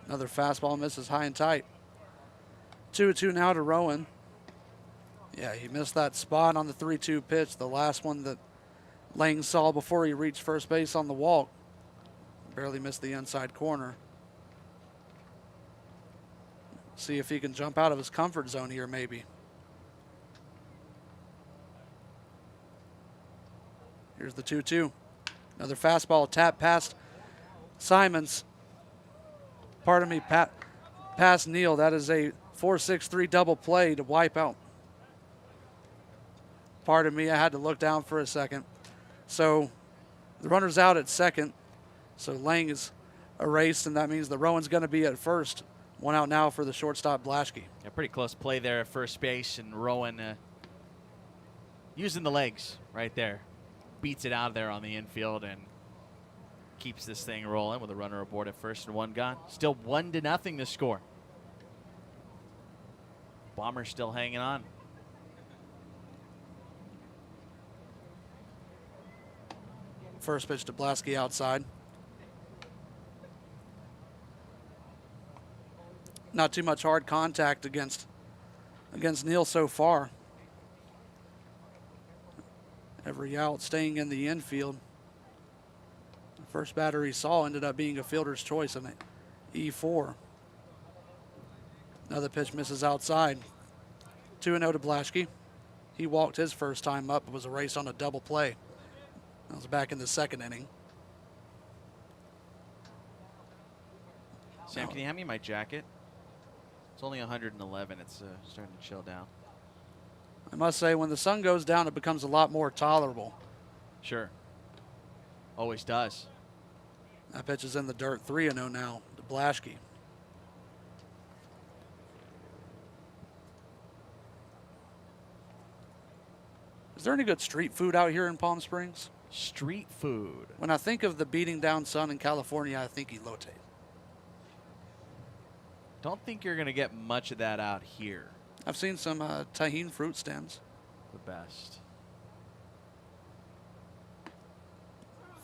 Another fastball misses high and tight. 2-2 now to Rowan. Yeah, he missed that spot on the 3-2 pitch, the last one that Lang saw before he reached first base on the walk. Barely missed the inside corner. See if he can jump out of his comfort zone here, maybe. Here's the 2-2. Another fastball tap past Simons. Past Neal. That is a 4-6-3 double play to wipe out Pardon me, I had to look down for a second. So the runner's out at second. So Lang is erased, and that means the Rowan's going to be at first. One out now for the shortstop, Blaschke. Yeah, pretty close play there at first base, and Rowan using the legs right there. Beats it out of there on the infield and keeps this thing rolling with a runner aboard at first and one gone. Still 1-0 the score. Bombers still hanging on. First pitch to Blaschke outside. Not too much hard contact against Neal so far. Every out staying in the infield. The first batter he saw ended up being a fielder's choice in E4. Another pitch misses outside. 2-0 to Blaschke. He walked his first time up. It was a race on a double play. That was back in the second inning. Sam, can you hand me my jacket? It's only 111. It's starting to chill down. I must say, when the sun goes down, it becomes a lot more tolerable. Sure. Always does. That pitch is in the dirt. 3-0 now to Blaschke. Is there any good street food out here in Palm Springs? Street food. When I think of the beating down sun in California, I think elote. Don't think you're going to get much of that out here. I've seen some tahine fruit stands. The best.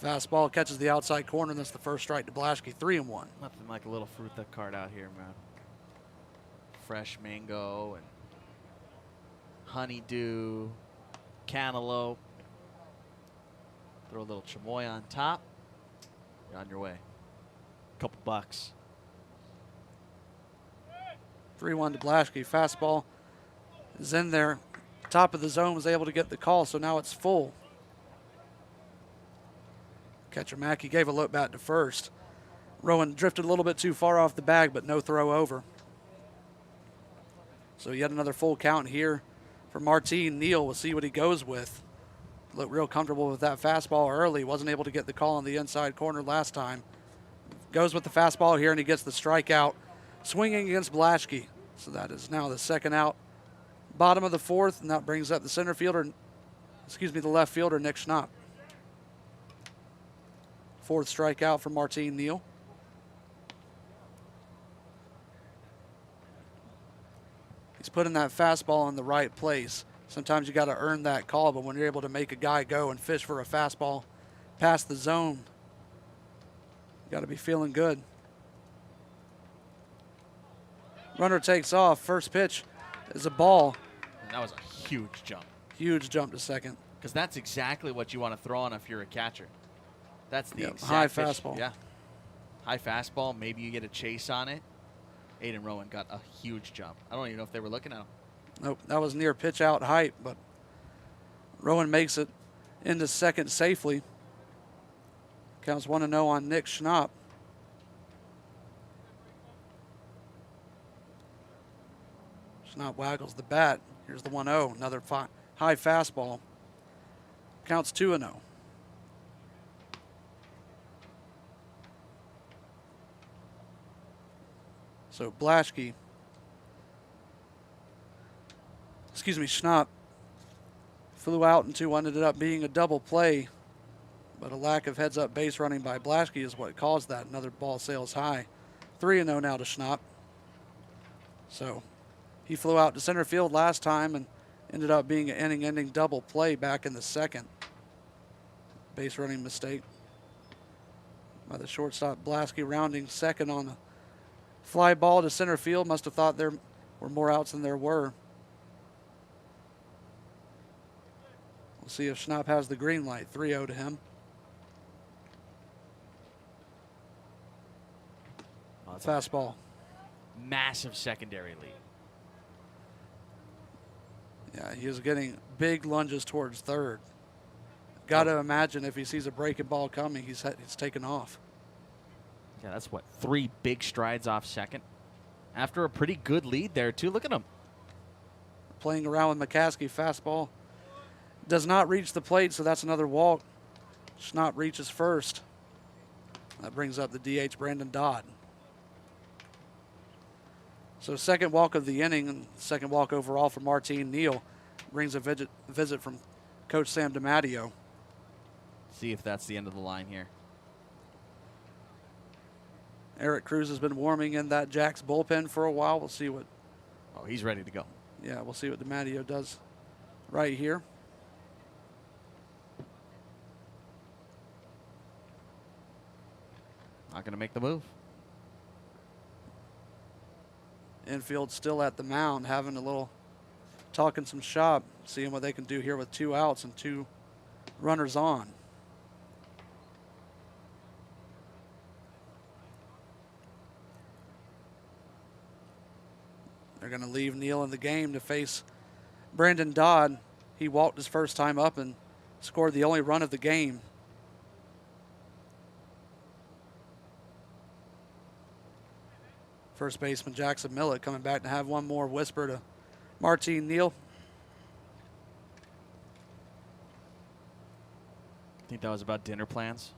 Fastball catches the outside corner, and that's the first strike to Blaschke. 3-1. Nothing like a little fruit that card out here, man. Fresh mango and honeydew, cantaloupe. Throw a little chamoy on top. You're on your way. Couple bucks. 3-1 to Blaschke. Fastball is in there. Top of the zone, was able to get the call, so now it's full. Catcher Mackey gave a look back to first. Rowan drifted a little bit too far off the bag, but no throw over. So yet another full count here for Martin. Neal, we'll see what he goes with. Looked real comfortable with that fastball early. Wasn't able to get the call on the inside corner last time. Goes with the fastball here, and he gets the strikeout. Swinging against Blaschke. So that is now the second out. Bottom of the fourth, and that brings up the center fielder, the left fielder, Nick Schnapp. Fourth strikeout for Martin Neal. He's putting that fastball in the right place. Sometimes you got to earn that call, but when you're able to make a guy go and fish for a fastball past the zone, you got to be feeling good. Runner takes off. First pitch is a ball. And that was a huge jump. Huge jump to second. Because that's exactly what you want to throw on if you're a catcher. That's the exact high pitch. fastball. Yeah. High fastball. Maybe you get a chase on it. Aiden Rowan got a huge jump. I don't even know if they were looking at him. Nope, that was near pitch out height, but Rowan makes it into second safely. Counts 1-0 on Nick Schnapp. Schnapp waggles the bat. Here's the 1-0, another high fastball. Counts 2-0. So Blaschke, Schnapp flew out into what ended up being a double play, but a lack of heads-up base running by Blaschke is what caused that. Another ball sails high. 3-0 now to Schnapp. So he flew out to center field last time and ended up being an inning-ending double play back in the second. Base running mistake by the shortstop Blaschke, rounding second on a fly ball to center field. Must have thought there were more outs than there were. We'll see if Schnapp has the green light. 3-0 to him. Fastball. Massive secondary lead. Yeah, he was getting big lunges towards third. Got to imagine if he sees a breaking ball coming, he's taken off. Yeah, that's what, 3 big strides off second. After a pretty good lead there, too. Look at him. Playing around with McCaskey. Fastball does not reach the plate, so that's another walk. Schnapp reaches first. That brings up the DH, Brandon Dodd. So second walk of the inning and second walk overall for Martine Neal. Brings a visit from Coach Sam DiMatteo. See if that's the end of the line here. Eric Cruz has been warming in that Jacks bullpen for a while. We'll see what. Oh, he's ready to go. Yeah, we'll see what DiMatteo does right here. Not going to make the move. Infield still at the mound, having a little talking some shop, seeing what they can do here with 2 outs and 2 runners on. They're going to leave Neal in the game to face Brandon Dodd. He walked his first time up and scored the only run of the game. First baseman Jackson Millett coming back to have one more whisper to Martine Neal. Think that was about dinner plans?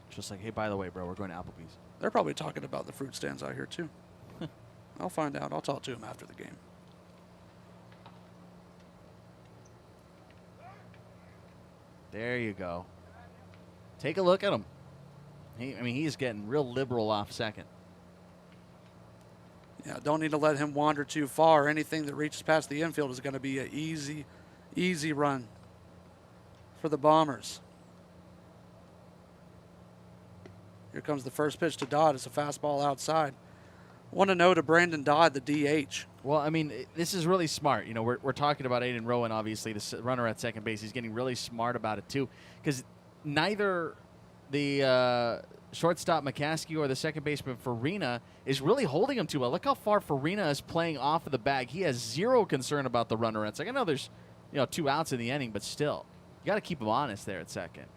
Just like, hey, by the way, bro, we're going to Applebee's. They're probably talking about the fruit stands out here too. I'll find out. I'll talk to him after the game. There you go. Take a look at him. He's getting real liberal off second. Yeah, don't need to let him wander too far. Anything that reaches past the infield is going to be an easy run for the Bombers. Here comes the first pitch to Dodd. It's a fastball outside. 1-0 to Brandon Dodd, the DH. Well, this is really smart. You know, we're talking about Aiden Rowan, obviously, the runner at second base. He's getting really smart about it, too, because neither the shortstop McCaskey or the second baseman Farina is really holding him too well. Look how far Farina is playing off of the bag. He has zero concern about the runner at second. I know there's 2 outs in the inning, but still, you got to keep him honest there at second.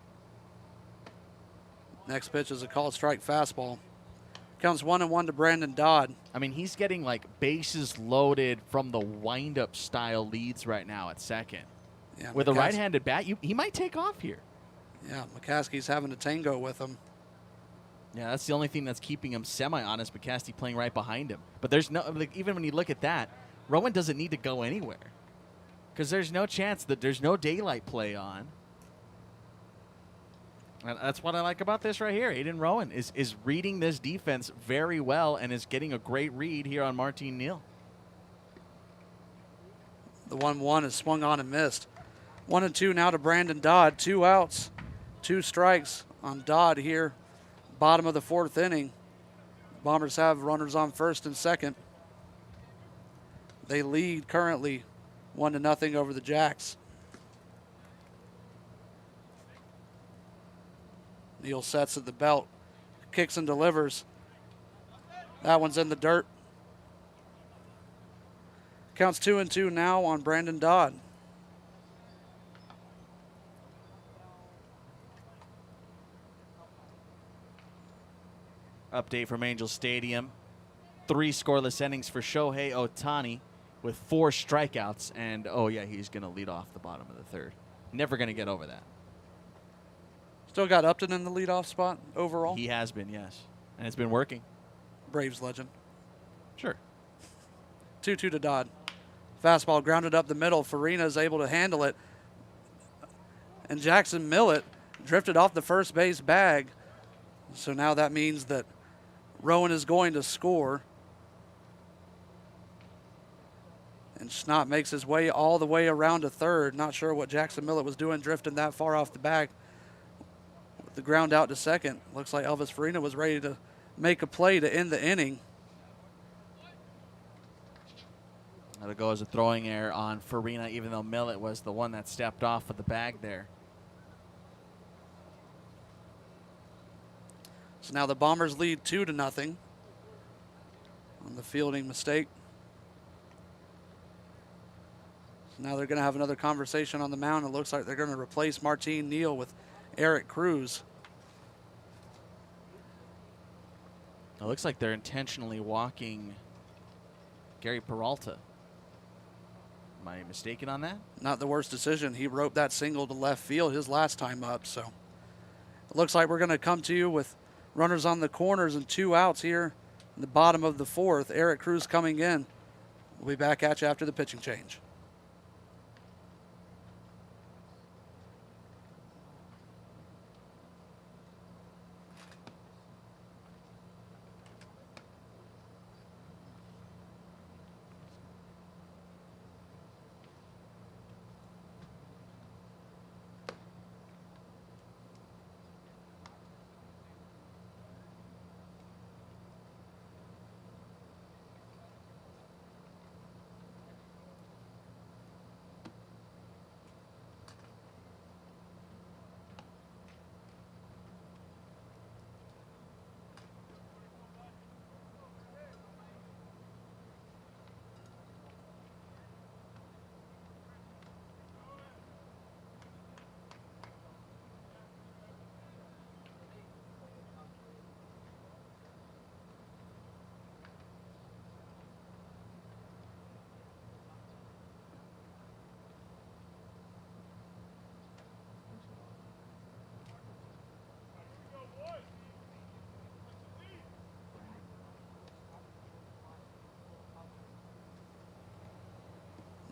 Next pitch is a called strike fastball. Counts 1-1 to Brandon Dodd. He's getting like bases loaded from the windup style leads right now at second. Yeah, with a right-handed bat, he might take off here. Yeah, McCaskey's having a tango with him. Yeah, that's the only thing that's keeping him semi-honest. McCaskey playing right behind him. But there's no, even when you look at that, Rowan doesn't need to go anywhere because there's no chance that there's no daylight play on. And that's what I like about this right here. Aiden Rowan is reading this defense very well and is getting a great read here on Martine Neal. The 1-1 is swung on and missed. 1-2 now to Brandon Dodd. 2 outs, 2 strikes on Dodd here. Bottom of the 4th inning. Bombers have runners on first and second. They lead currently 1-0 over the Jacks. Neal sets at the belt, kicks and delivers. That one's in the dirt. Counts 2-2 now on Brandon Dodd. Update from Angel Stadium. 3 scoreless innings for Shohei Ohtani with 4 strikeouts. And, he's going to lead off the bottom of the 3rd. Never going to get over that. Still got Upton in the leadoff spot overall? He has been, yes. And it's been working. Braves legend. Sure. 2-2 to Dodd. Fastball grounded up the middle. Farina is able to handle it. And Jackson Millett drifted off the first base bag. So now that means that Rowan is going to score. And Schnapp makes his way all the way around to third. Not sure what Jackson Millett was doing drifting that far off the bag. With the ground out to second. Looks like Elvis Farina was ready to make a play to end the inning. That'll go as a throwing error on Farina, even though Millett was the one that stepped off of the bag there. So now the Bombers lead 2-0 on the fielding mistake. So now they're going to have another conversation on the mound. It looks like they're going to replace Martine Neal with Eric Cruz. It looks like they're intentionally walking Gary Peralta. Am I mistaken on that? Not the worst decision. He roped that single to left field his last time up. So it looks like we're going to come to you with runners on the corners and 2 outs here in the bottom of the 4th. Eric Cruz coming in. We'll be back at you after the pitching change.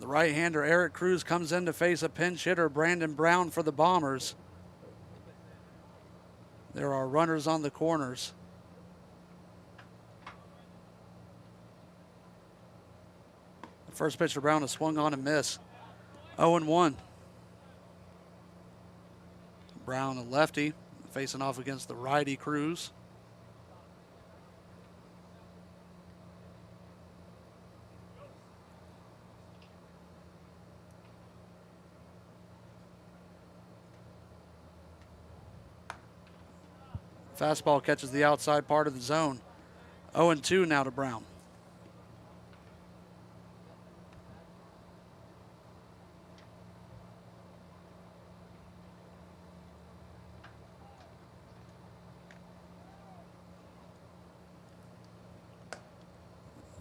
The right-hander Eric Cruz comes in to face a pinch hitter, Brandon Brown, for the Bombers. There are runners on the corners. The first pitch to Brown is swung on and miss. 0-1. Brown, a lefty, facing off against the righty Cruz. Fastball catches the outside part of the zone. 0-2 now to Brown.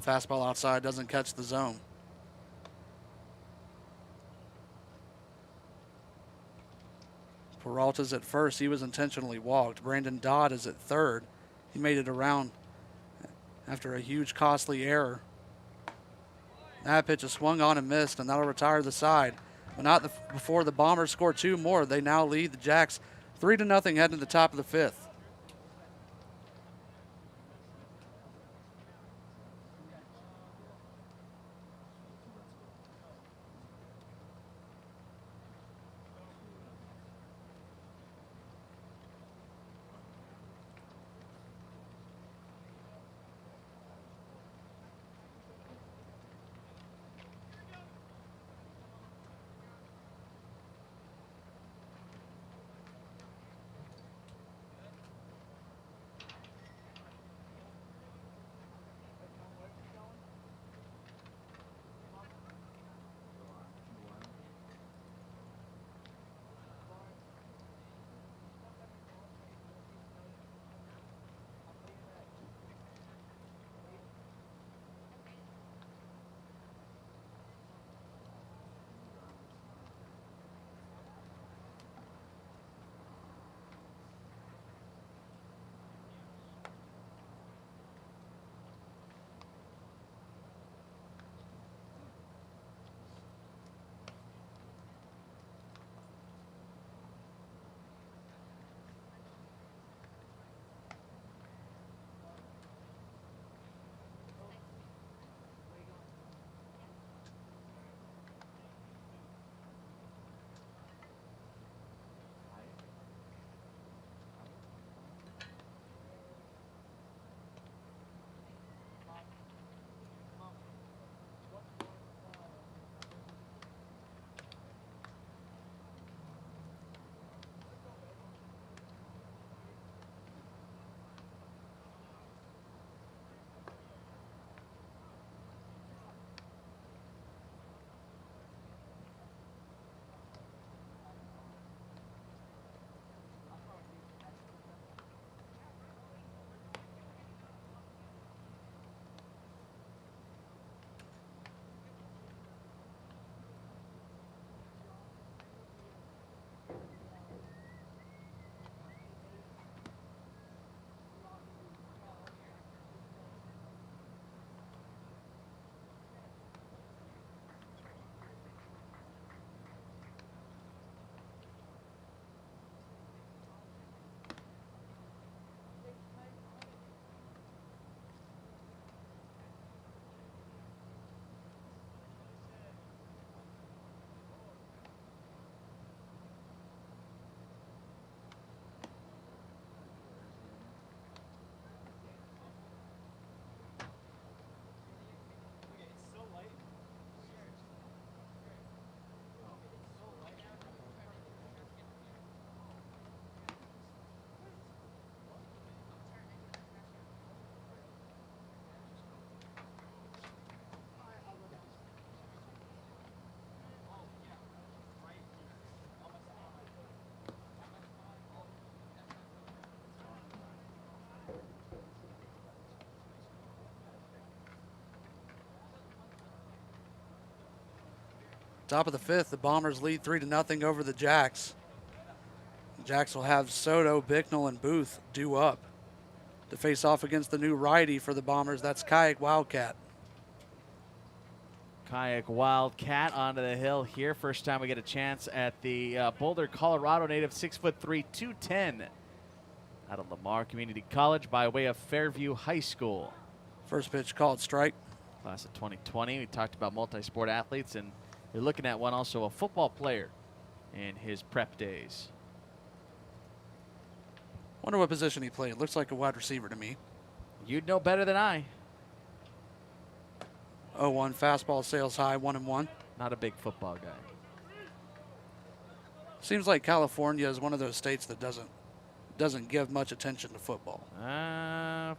Fastball outside doesn't catch the zone. Peralta's at first. He was intentionally walked. Brandon Dodd is at third. He made it around after a huge costly error. That pitch is swung on and missed, and that'll retire the side. But not before the Bombers score 2 more. They now lead the Jacks 3-0 heading to the top of the 5th. Top of the 5th, the Bombers lead 3-0 over the Jacks. The Jacks will have Soto, Bicknell, and Booth due up to face off against the new righty for the Bombers. That's Kayak Wildcat. Kayak Wildcat onto the hill here. First time we get a chance at the Boulder, Colorado native, 6'3", 210, out of Lamar Community College by way of Fairview High School. First pitch called strike. Class of 2020. We talked about multi-sport athletes, and you're looking at one also a football player in his prep days. Wonder what position he played. Looks like a wide receiver to me. You'd know better than I. 0-1 fastball, sails high, 1-1. Not a big football guy. Seems like California is one of those states that doesn't give much attention to football. Well,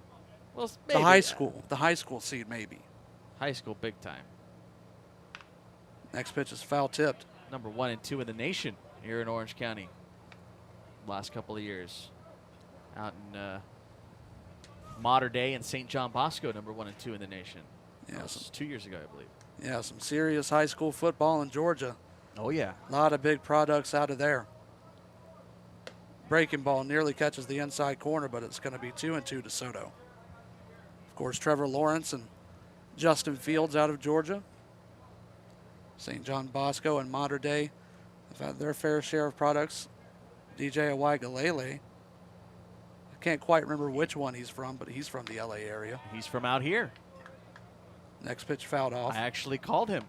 The maybe. high school seed maybe. High school, big time. Next pitch is foul tipped. Number 1 and 2 in the nation here in Orange County. Last couple of years, out in Mater Dei and St. John Bosco, number 1 and 2 in the nation. Yeah, That was 2 years ago, I believe. Yeah, some serious high school football in Georgia. Oh yeah. A lot of big products out of there. Breaking ball nearly catches the inside corner, but it's going to be 2-2 to Soto. Of course, Trevor Lawrence and Justin Fields out of Georgia. St. John Bosco and Mater Dei have had their fair share of products. DJ Awagalele. I can't quite remember which one he's from, but he's from the LA area. He's from out here. Next pitch fouled off. I actually called him.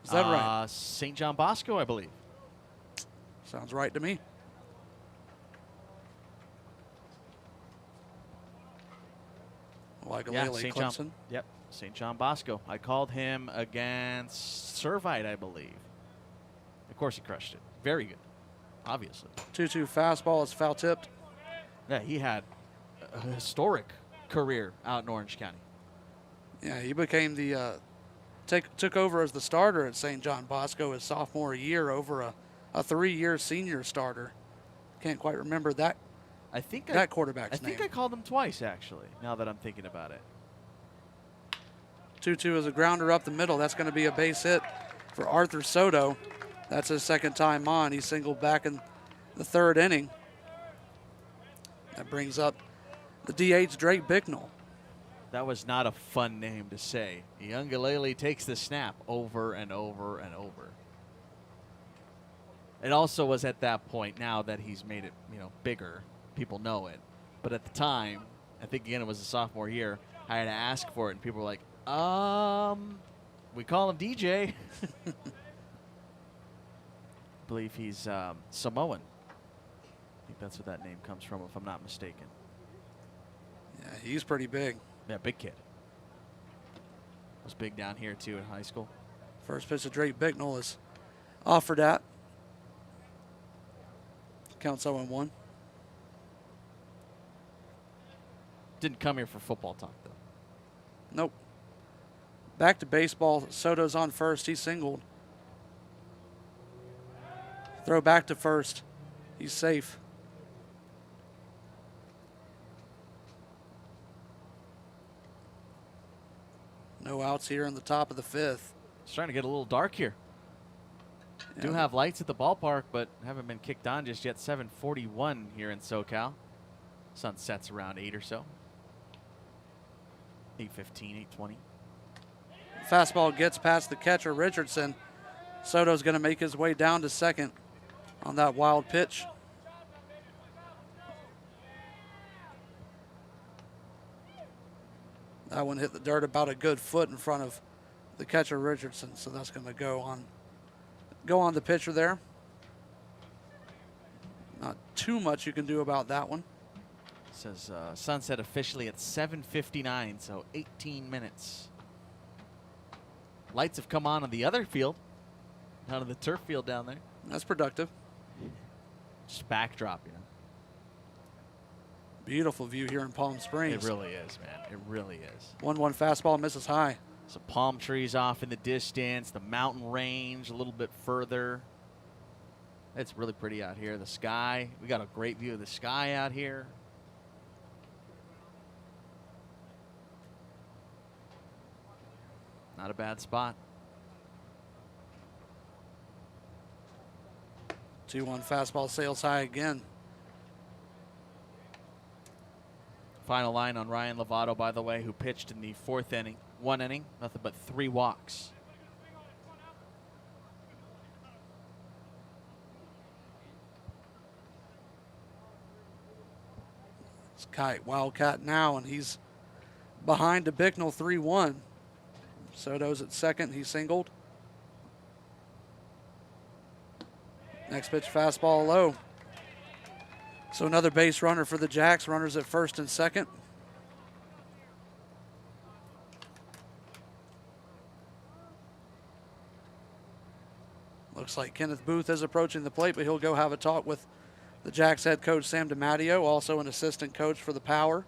Is that right? St. John Bosco, I believe. Sounds right to me. Awagalele, St. Clemson. John. Yep, St. John Bosco. I called him against Servite, I believe. Of course, he crushed it. Very good, obviously. 2-2 fastball is foul tipped. Yeah, he had a historic career out in Orange County. Yeah, he became the took over as the starter at St. John Bosco his sophomore year over a 3-year senior starter. Can't quite remember that quarterback's name. I think I called him twice, actually, now that I'm thinking about it. 2-2 is a grounder up the middle. That's going to be a base hit for Arthur Soto. That's his second time on. He singled back in the 3rd inning. That brings up the DH, Drake Bicknell. That was not a fun name to say. Youngalele takes the snap over and over and over. It also was at that point, now that he's made it, bigger, people know it. But at the time, I think again it was a sophomore year, I had to ask for it, and people were like, we call him DJ. I believe he's Samoan. I think that's where that name comes from, if I'm not mistaken. Yeah, he's pretty big. Yeah, big kid. Was big down here, too, in high school. First pitch of Drake Bicknell is offered at. Counts 0-1. Didn't come here for football talk, though. Nope. Back to baseball. Soto's on first. He singled. Throw back to first. He's safe. No outs here in the top of the 5th. It's starting to get a little dark here. Yeah. Do have lights at the ballpark, but haven't been kicked on just yet. 7:41 here in SoCal. Sun sets around 8 or so. 8:15, 8:20. Fastball gets past the catcher, Richardson. Soto's going to make his way down to second on that wild pitch. That one hit the dirt about a good foot in front of the catcher, Richardson, so that's going to go on the pitcher there. Not too much you can do about that one. Says sunset officially at 7:59, so 18 minutes. Lights have come on the other field, out of the turf field down there. That's productive. Just backdrop, Beautiful view here in Palm Springs. It really is, man. It really is. 1-1 fastball misses high. Some palm trees off in the distance, the mountain range a little bit further. It's really pretty out here. The sky, we got a great view of the sky out here. Not a bad spot. 2-1 fastball sails high again. Final line on Ryan Lovato, by the way, who pitched in the 4th inning. 1 inning, nothing but 3 walks. It's Kite Wildcat now, and he's behind to Bicknell 3-1. Soto's at second. He singled. Next pitch, fastball low. So another base runner for the Jacks. Runners at first and second. Looks like Kenneth Booth is approaching the plate, but he'll go have a talk with the Jacks head coach Sam DiMatteo, also an assistant coach for the Power.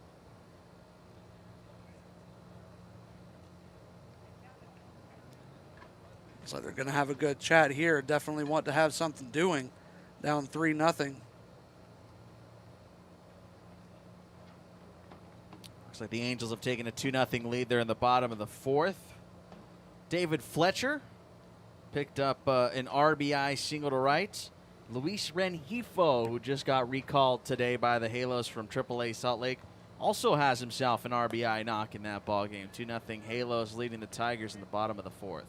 Looks like they're going to have a good chat here. Definitely want to have something doing. Down 3-0. Looks like the Angels have taken a 2-0 lead there in the bottom of the 4th. David Fletcher picked up an RBI single to right. Luis Rengifo, who just got recalled today by the Halos from AAA Salt Lake, also has himself an RBI knock in that ball game. 2-0 Halos leading the Tigers in the bottom of the 4th.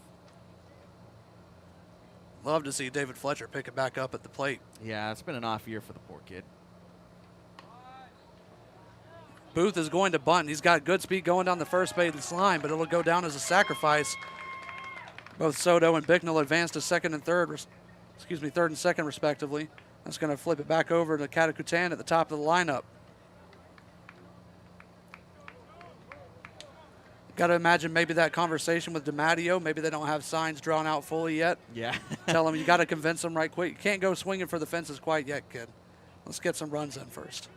Love to see David Fletcher pick it back up at the plate. Yeah, it's been an off year for the poor kid. Booth is going to bunt. He's got good speed going down the first base line, but it'll go down as a sacrifice. Both Soto and Bicknell advance to third and second respectively. That's going to flip it back over to Catacutan at the top of the lineup. Got to imagine maybe that conversation with DiMatteo. Maybe they don't have signs drawn out fully yet. Yeah. Tell them you got to convince them right quick. You can't go swinging for the fences quite yet, kid. Let's get some runs in first.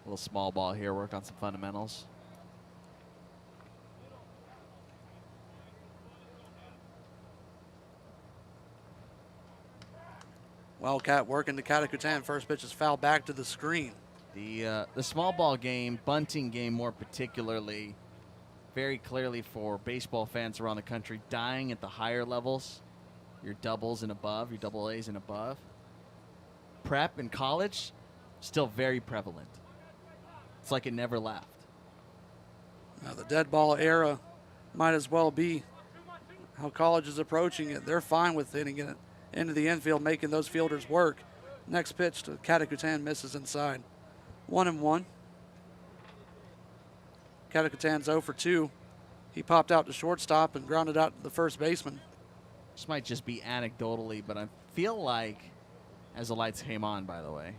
A little small ball here, work on some fundamentals. Wildcat working to Catacutan. First pitch is fouled back to the screen. The small ball game, bunting game more particularly, very clearly for baseball fans around the country, dying at the higher levels, your doubles and above, your double A's and above. Prep and college, still very prevalent. It's like it never left. Now the dead ball era might as well be how college is approaching it. They're fine with hitting it into the infield, making those fielders work. Next pitch to Catacutan misses inside. 1-1. Catacutan's 0 for 2. He popped out to shortstop and grounded out to the first baseman. This might just be anecdotally, but I feel like, as the lights came on, by the way,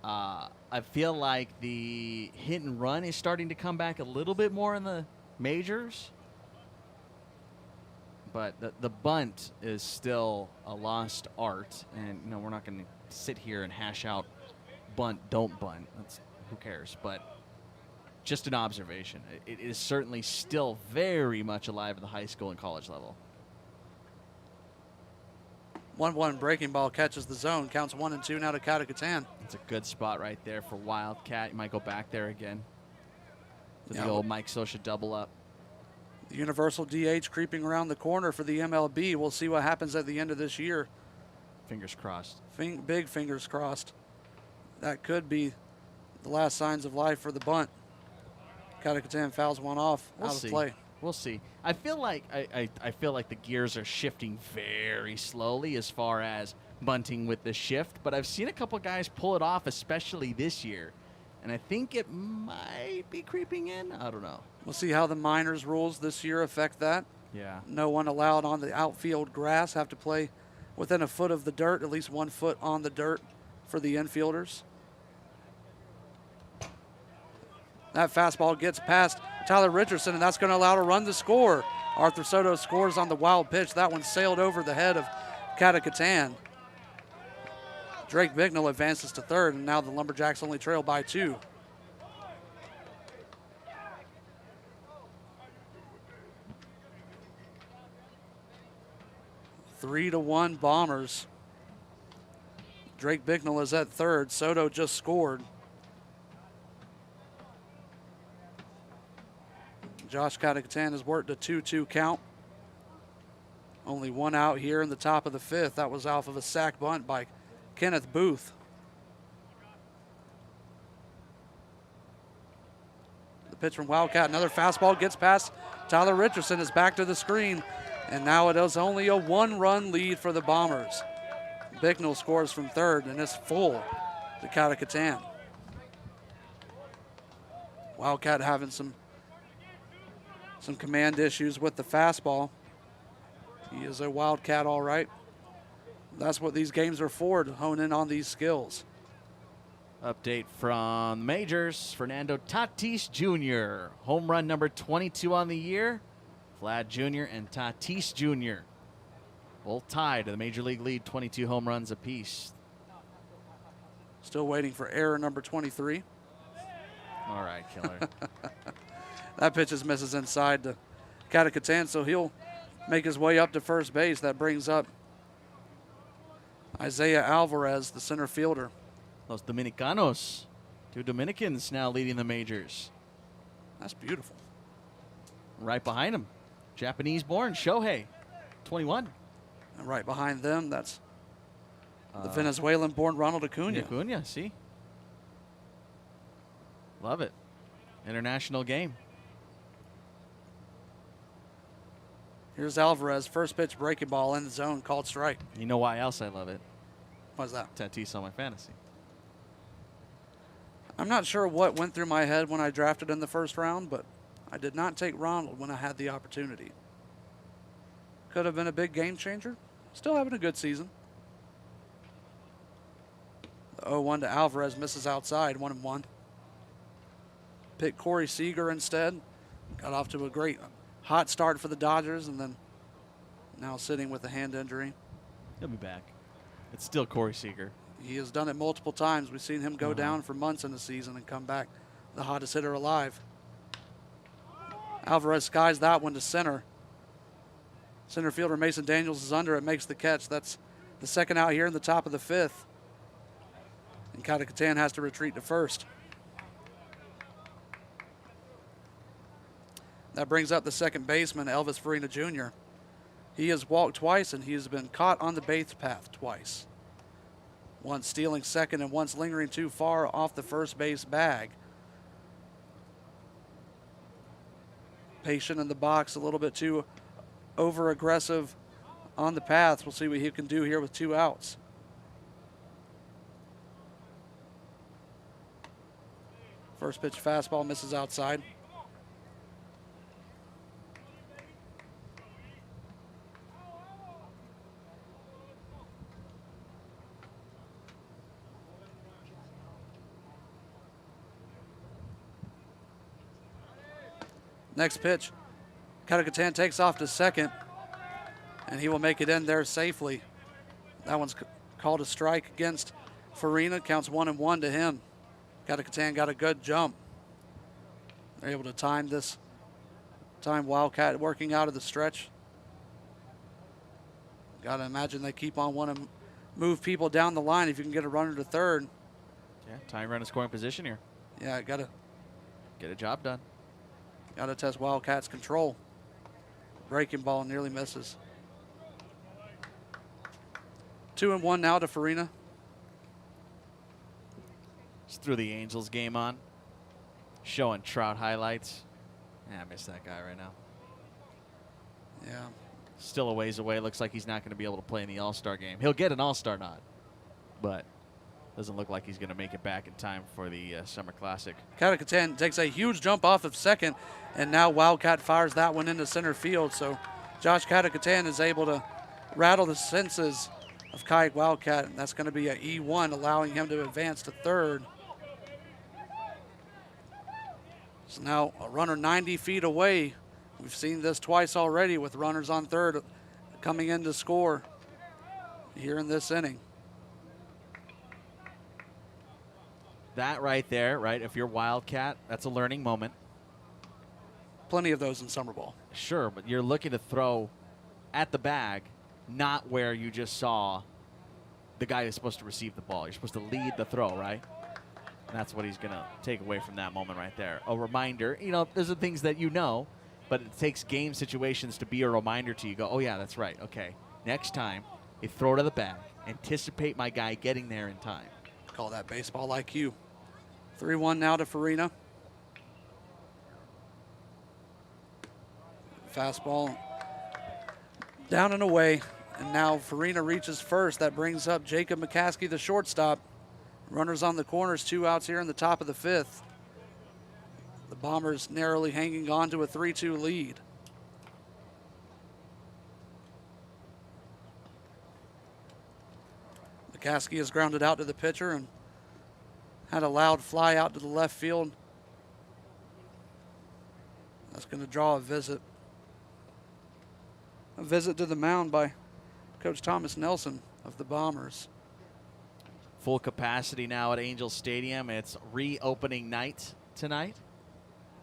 I feel like the hit and run is starting to come back a little bit more in the majors. But the bunt is still a lost art, and we're not going to sit here and hash out bunt, don't bunt. Who cares? But just an observation. It is certainly still very much alive at the high school and college level. 1-1 breaking ball catches the zone. Counts 1-2 now to Catacutan. It's a good spot right there for Wildcat. You might go back there again. The old Mike Sosha double up. The universal DH creeping around the corner for the MLB. We'll see what happens at the end of this year. Fingers crossed. Big fingers crossed. That could be the last signs of life for the bunt. Catacutan fouls one off out of play. We'll see. I feel like I feel like the gears are shifting very slowly as far as bunting with the shift, but I've seen a couple guys pull it off, especially this year, and I think it might be creeping in. I don't know. We'll see how the minors rules this year affect that. Yeah. No one allowed on the outfield grass. Have to play within a foot of the dirt, at least 1 foot on the dirt for the infielders. That fastball gets past Tyler Richardson, and that's going to allow a run to score. Arthur Soto scores on the wild pitch. That one sailed over the head of Catacutan. Drake Bicknell advances to third, and now the LumberJacks only trail by 2. Three to 1 Bombers. Drake Bicknell is at third. Soto just scored. Josh Catacutan has worked a 2-2 count. Only one out here in the top of the fifth. That was off of a sac bunt by Kenneth Booth. The pitch from Wildcat, another fastball gets past Tyler Richardson, is back to the screen, and now it is only a 1-run lead for the Bombers. Bicknell scores from third, and it's full to Catacatan. Wildcat having some command issues with the fastball. He is a Wildcat, all right. That's what these games are for, to hone in on these skills. Update from the majors. Fernando Tatis Jr., home run number 22 on the year. Vlad Jr. and Tatis Jr. both tied to the major league lead, 22 home runs apiece. Still waiting for error number 23. All right, killer. That pitch misses inside to Catacatan, so he'll make his way up to first base. That brings up Isaiah Alvarez, the center fielder. Los Dominicanos. 2 Dominicans now leading the majors. That's beautiful. Right behind him, Japanese-born Shohei, 21. And right behind them, that's the Venezuelan-born Ronald Acuna. Acuna, see? Love it. International game. Here's Alvarez, first pitch breaking ball in the zone, called strike. You know why else I love it? What's that? Tatis on my fantasy. I'm not sure what went through my head when I drafted in the first round, but I did not take Ronald when I had the opportunity. Could have been a big game changer. Still having a good season. The 0-1 to Alvarez misses outside, 1-1. Picked Corey Seager instead. Got off to a great hot start for the Dodgers, and then now sitting with a hand injury. He'll be back. It's still Corey Seager. He has done it multiple times. We've seen him go down for months in the season and come back the hottest hitter alive. Alvarez skies that one to center. Center fielder Mason Daniels is under it, makes the catch. That's the second out here in the top of the fifth. And Catacatan has to retreat to first. That brings up the second baseman, Elvis Farina Jr. He has walked twice, and he has been caught on the base path twice. Once stealing second and once lingering too far off the first base bag. Patient in the box, a little bit too over-aggressive on the path. We'll see what he can do here with 2 outs. First pitch fastball misses outside. Next pitch, Catacatan takes off to second, and he will make it in there safely. That one's called a strike against Farina. Counts 1-1 to him. Catacatan got a good jump. They're able to time this. Time Wildcat working out of the stretch. Got to imagine they keep on wanting to move people down the line if you can get a runner to third. Yeah, time run in scoring position here. Yeah, got to get a job done. Got to test Wildcat's control. Breaking ball nearly misses. 2-1 now to Farina. Just threw the Angels game on. Showing Trout highlights. Yeah, I miss that guy right now. Yeah. Still a ways away. Looks like he's not going to be able to play in the All-Star game. He'll get an All-Star nod, but doesn't look like he's going to make it back in time for the Summer Classic. Catacatan takes a huge jump off of second, and now Wildcat fires that one into center field. So Josh Catacatan is able to rattle the senses of Kai Wildcat, and that's going to be an E1, allowing him to advance to third. So now a runner 90 feet away. We've seen this twice already with runners on third coming in to score here in this inning. That right there, right, if you're Wildcat, that's a learning moment. Plenty of those in summer ball. Sure, but you're looking to throw at the bag, not where you just saw the guy who's supposed to receive the ball. You're supposed to lead the throw, right? And that's what he's going to take away from that moment right there. A reminder, you know, there's the things that you know, but it takes game situations to be a reminder to you. Go, oh, yeah, that's right. Okay, next time you throw to the bag. Anticipate my guy getting there in time. Call that baseball IQ. 3-1 now to Farina. Fastball down and away. And now Farina reaches first. That brings up Jacob McCaskey, the shortstop. Runners on the corners, 2 outs here in the top of the 5th. The Bombers narrowly hanging on to a 3-2 lead. McCaskey is grounded out to the pitcher and had a loud fly out to the left field. That's going to draw a visit. A visit to the mound by Coach Thomas Nelson of the Bombers. Full capacity now at Angel Stadium. It's reopening night tonight.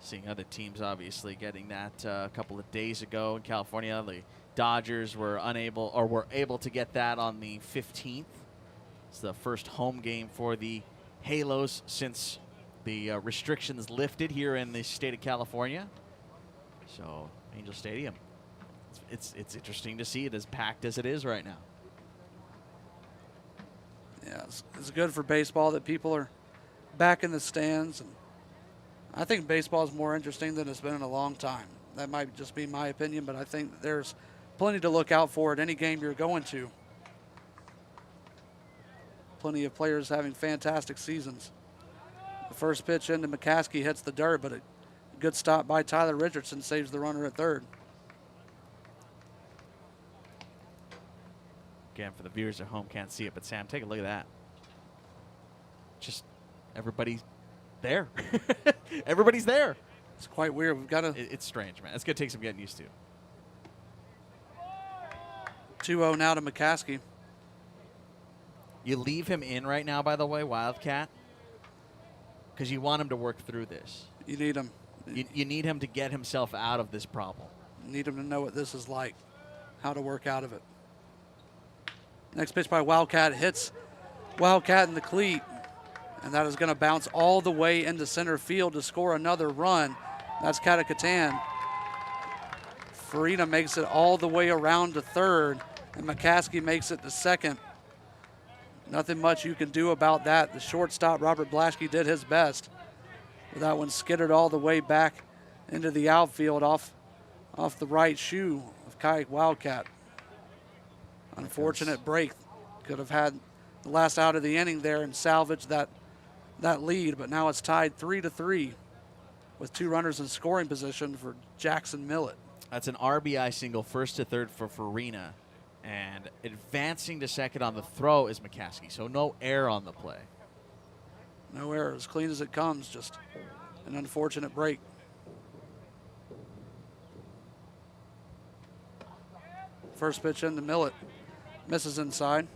Seeing other teams obviously getting that a couple of days ago in California. The Dodgers were able to get that on the 15th. It's the first home game for the Halos since the restrictions lifted here in the state of California. So Angel Stadium, it's interesting to see it as packed as it is right now. Yeah, it's good for baseball that people are back in the stands. And I think baseball is more interesting than it's been in a long time. That might just be my opinion, but I think there's plenty to look out for at any game you're going to. Plenty of players having fantastic seasons. The first pitch into McCaskey hits the dirt, but a good stop by Tyler Richardson saves the runner at third. Again, for the viewers at home, can't see it, but Sam, take a look at that. Just everybody's there. Everybody's there. It's quite weird. We've got to. It's strange, man. It's going to take some getting used to. 2-0 now to McCaskey. You leave him in right now, by the way, Wildcat, because you want him to work through this. You need him. You need him to get himself out of this problem. You need him to know what this is like, how to work out of it. Next pitch by Wildcat hits Wildcat in the cleat, and that is going to bounce all the way into center field to score another run. That's Katakatan. Farina makes it all the way around to third, and McCaskey makes it to second. Nothing much you can do about that. The shortstop, Robert Blaschke, did his best. But that one skidded all the way back into the outfield off the right shoe of Kai Wildcat. Unfortunate break. Could have had the last out of the inning there and salvaged that lead, but now it's tied 3-3 with 2 runners in scoring position for Jackson Millett. That's an RBI single, first to third for Farina. And advancing to second on the throw is McCaskey, so no error on the play. No error, as clean as it comes, just an unfortunate break. First pitch into Millett, misses inside.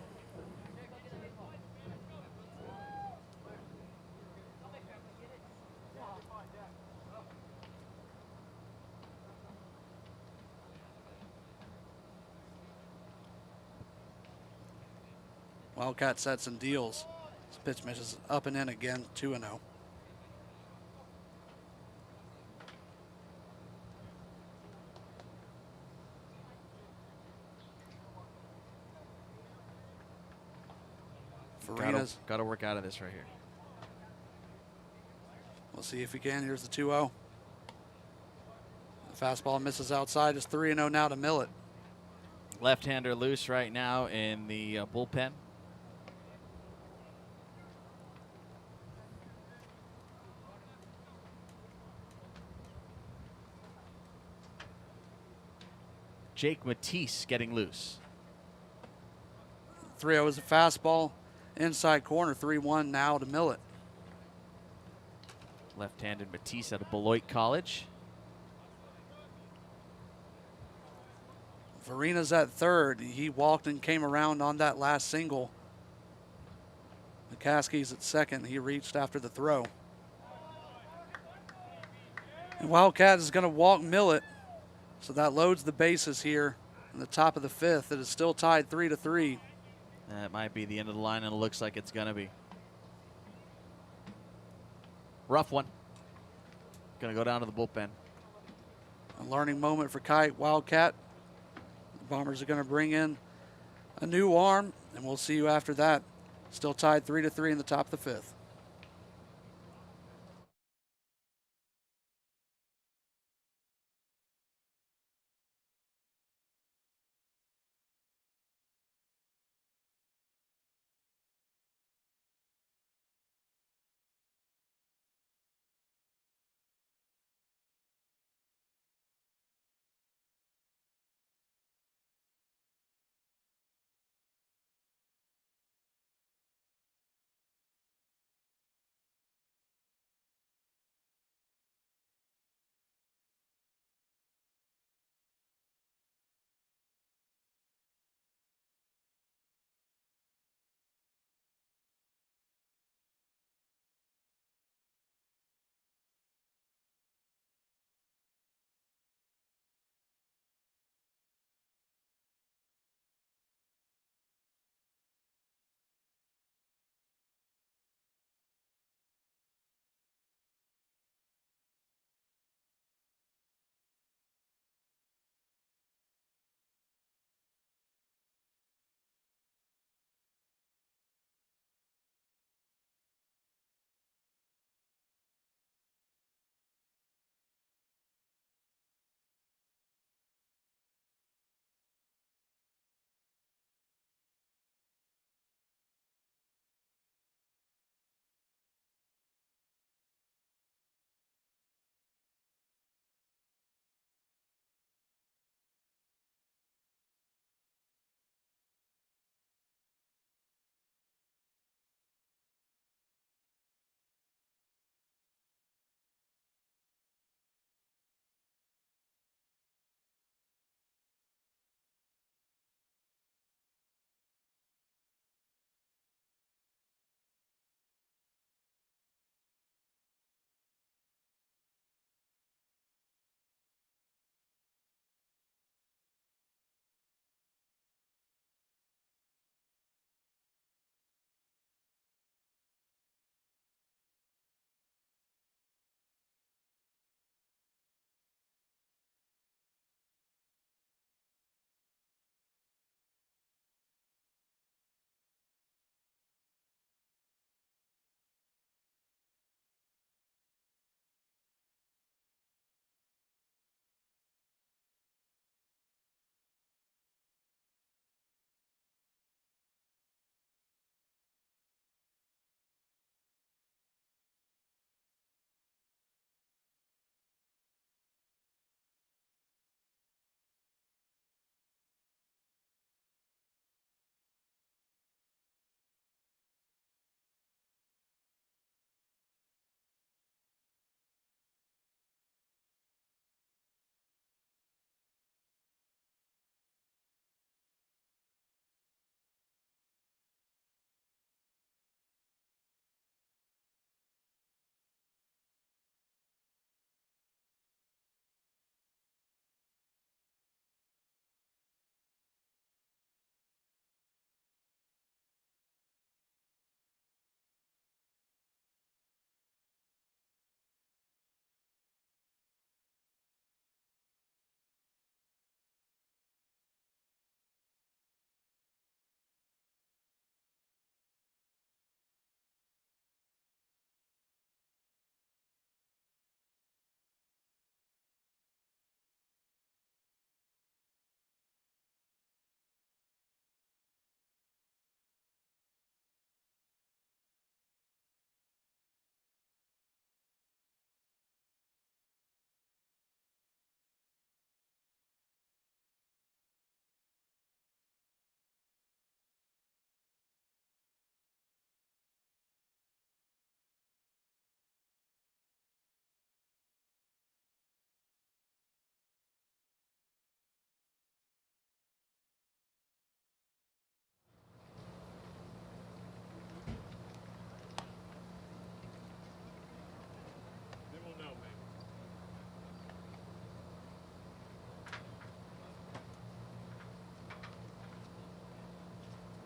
Wildcat sets and deals. This pitch misses up and in again, 2-0. Farina's got to work out of this right here. We'll see if he can. Here's the 2-0. The fastball misses outside. It's 3-0 now to Millett. Left-hander loose right now in the bullpen. Jake Matisse getting loose. 3-0 is a fastball. Inside corner, 3-1 now to Millett. Left-handed Matisse out of Beloit College. Farina's at third. He walked and came around on that last single. McCaskey's at second. He reached after the throw. And Wildcat is going to walk Millett. So that loads the bases here in the top of the 5th. It is still tied 3-3. That might be the end of the line, and it looks like it's going to be. Rough one. Going to go down to the bullpen. A learning moment for Kite Wildcat. The Bombers are going to bring in a new arm, and we'll see you after that. Still tied 3-3 in the top of the fifth.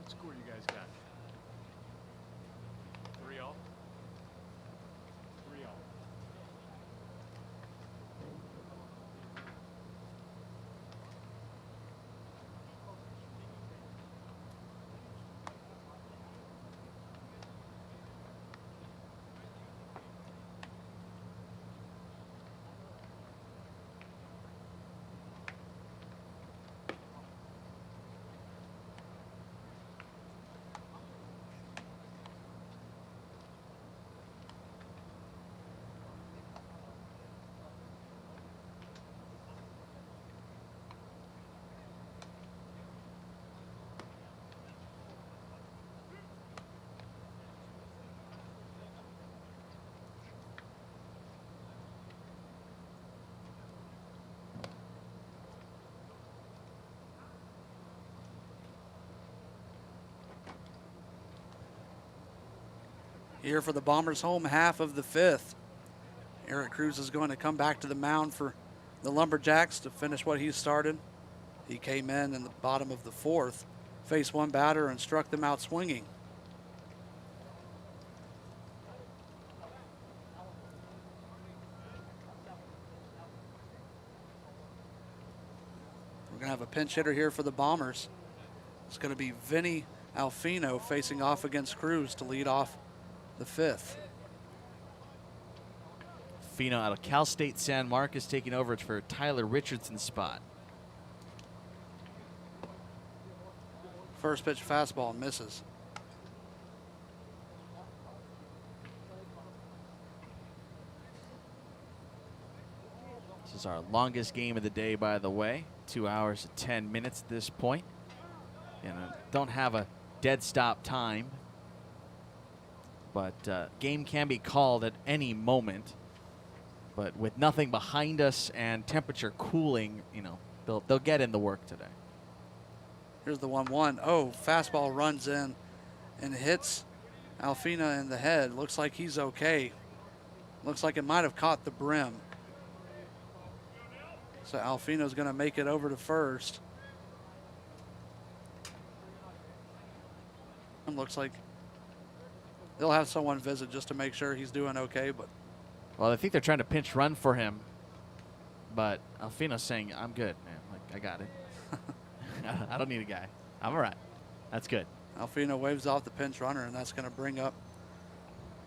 Score you guys got? 3-all? 3-all. here for the Bombers' home half of the 5th. Eric Cruz is going to come back to the mound for the LumberJacks to finish what he started. He came in the bottom of the 4th, faced one batter and struck them out swinging. We're going to have a pinch hitter here for the Bombers. It's going to be Vinny Alfino facing off against Cruz to lead off the 5th. Fino out of Cal State San Marcos taking over for Tyler Richardson's spot. First pitch fastball misses. This is our longest game of the day, by the way. 2 hours and 10 minutes at this point. Don't have a dead stop time, but game can be called at any moment. But with nothing behind us and temperature cooling, they'll get in the work today. Here's the 1-1. Oh, fastball runs in and hits Alfina in the head. Looks like he's okay. Looks like it might have caught the brim. So Alfino's going to make it over to first. And looks like they'll have someone visit just to make sure he's doing okay. But well, I think they're trying to pinch run for him, but Alfino's saying, "I'm good, man. Like, I got it. I don't need a guy. I'm all right. That's good." Alfino waves off the pinch runner, and that's going to bring up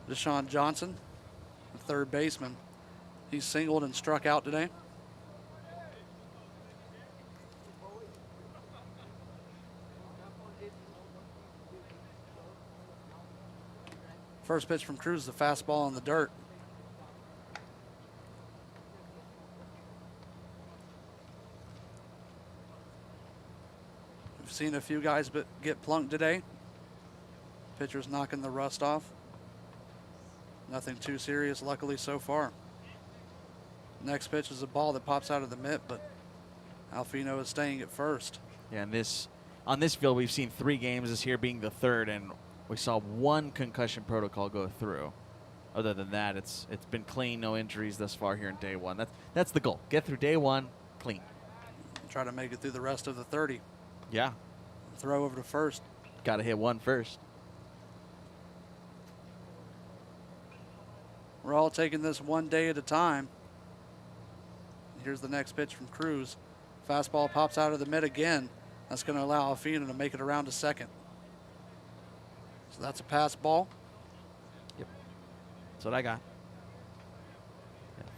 Deshaun Johnson, the third baseman. He's singled and struck out today. First pitch from Cruz, the fastball in the dirt. We've seen a few guys get plunked today. Pitcher's knocking the rust off. Nothing too serious, luckily, so far. Next pitch is a ball that pops out of the mitt, but Alfino is staying at first. Yeah, and on this field, we've seen 3 games, this here being the 3rd, and we saw 1 concussion protocol go through. Other than that, it's been clean, no injuries thus far here in day 1. That's the goal. Get through day 1 clean. Try to make it through the rest of the 30. Yeah. Throw over to first. Got to hit 1 first. We're all taking this one day at a time. Here's the next pitch from Cruz. Fastball pops out of the mitt again. That's going to allow Alfino to make it around to second. So that's a pass ball. Yep. That's what I got.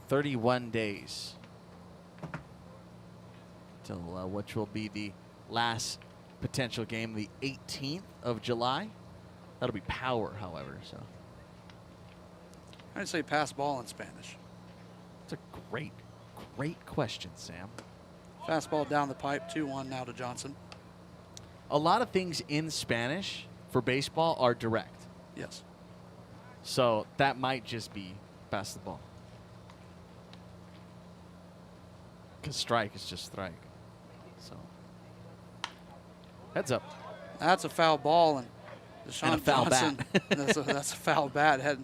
31 days till which will be the last potential game, the 18th of July. That'll be power, however. So I'd say pass ball in Spanish. it's a great question, Sam. Fastball down the pipe, 2-1 now to Johnson. A lot of things in Spanish for baseball are direct. Yes. So that might just be pass the ball. Because strike is just strike. So heads up. That's a foul ball, and Deshaun And a foul Johnson. bat. that's a foul bat.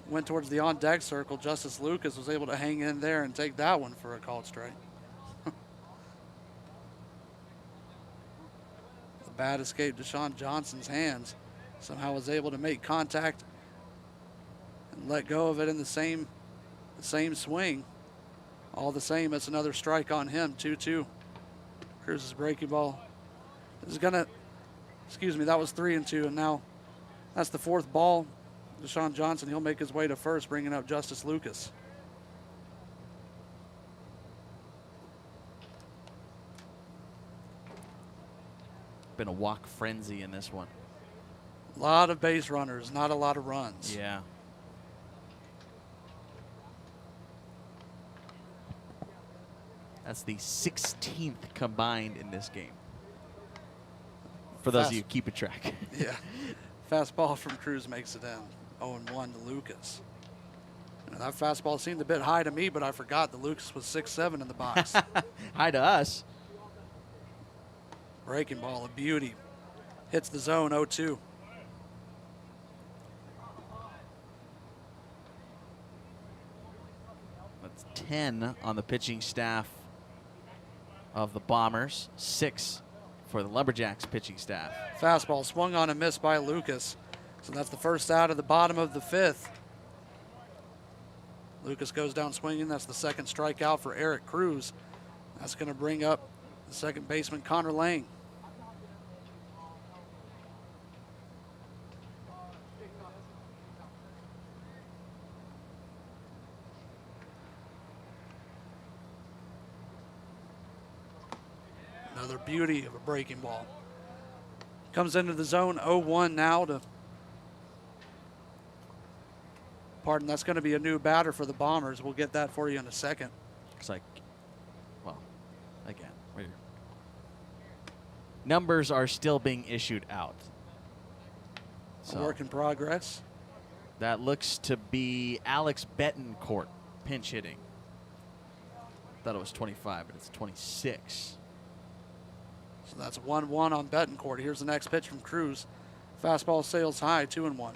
Went towards the on-deck circle. Justice Lucas was able to hang in there and take that one for a called strike. The bat escaped Deshaun Johnson's hands. Somehow was able to make contact and let go of it in the same swing. All the same, it's another strike on him, 2-2. Cruz's breaking ball is gonna, that was 3-2, and now that's the 4th ball. Deshaun Johnson, he'll make his way to first, bringing up Justice Lucas. Been a walk frenzy in this one. A lot of base runners, not a lot of runs. Yeah. That's the 16th combined in this game. For those of you keeping track. Yeah. Fastball from Cruz makes it in. 0-1 to Lucas. That fastball seemed a bit high to me, but I forgot that Lucas was 6'7" in the box. Hi to us. Breaking ball, a beauty. Hits the zone, 0-2. 10 on the pitching staff of the Bombers, 6 for the LumberJacks pitching staff. Fastball swung on and missed by Lucas. So that's the first out of the bottom of the 5th. Lucas goes down swinging. That's the second strikeout for Eric Cruz. That's going to bring up the second baseman, Connor Lang. Another beauty of a breaking ball. Comes into the zone, 0-1 now to, pardon, that's going to be a new batter for the Bombers. We'll get that for you in a second. Looks like, well, again, numbers are still being issued out. So work in progress. That looks to be Alex Betancourt pinch hitting. Thought it was 25, but it's 26. So that's 1-1 on Betancourt. Here's the next pitch from Cruz. Fastball sails high, 2-1.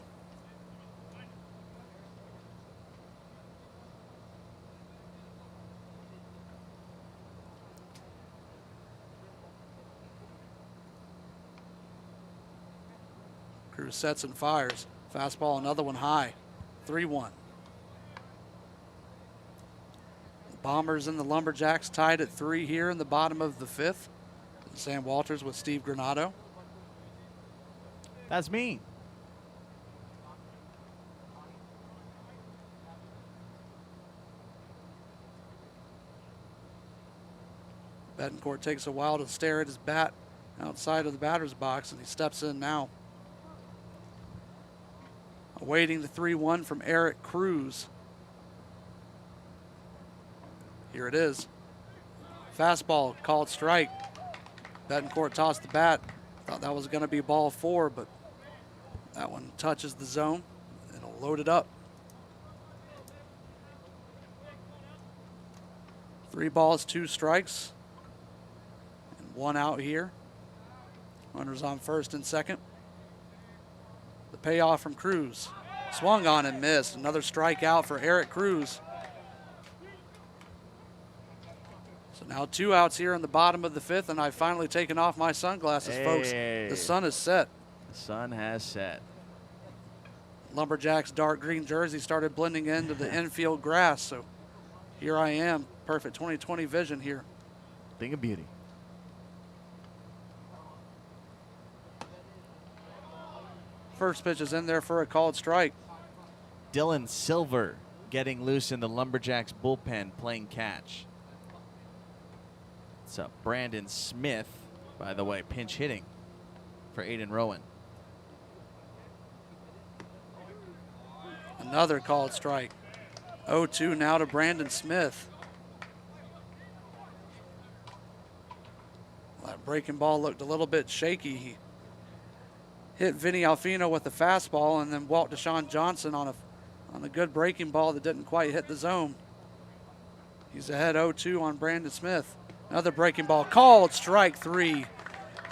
Cruz sets and fires. Fastball, another one high, 3-1. The Bombers and the LumberJacks tied at 3 here in the bottom of the 5th. Sam Walters with Steve Granado. That's me. Betancourt takes a while to stare at his bat outside of the batter's box, and he steps in now. Awaiting the 3-1 from Eric Cruz. Here it is. Fastball, called strike. Betancourt tossed the bat. Thought that was going to be ball 4, but that one touches the zone. It'll load it up. 3 balls, 2 strikes, and 1 out here. Runners on first and second. The payoff from Cruz. Swung on and missed. Another strikeout for Eric Cruz. So now 2 outs here in the bottom of the 5th, and I've finally taken off my sunglasses, folks. The sun is set. The sun has set. LumberJacks dark green jersey started blending into the infield grass, so here I am. Perfect 20/20 vision here. Thing of beauty. First pitch is in there for a called strike. Dylan Silver getting loose in the LumberJacks bullpen playing catch. So Brandon Smith, by the way, pinch hitting for Aiden Rowan. Another called strike. 0-2 now to Brandon Smith. That breaking ball looked a little bit shaky. He hit Vinny Alfino with the fastball, and then Walt Deshaun Johnson on a good breaking ball that didn't quite hit the zone. He's ahead 0-2 on Brandon Smith. Another breaking ball, called strike 3.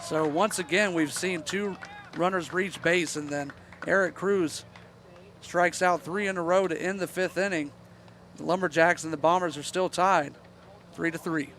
So once again, we've seen 2 runners reach base, and then Eric Cruz strikes out 3 in a row to end the 5th inning. The LumberJacks and the Bombers are still tied, 3-3.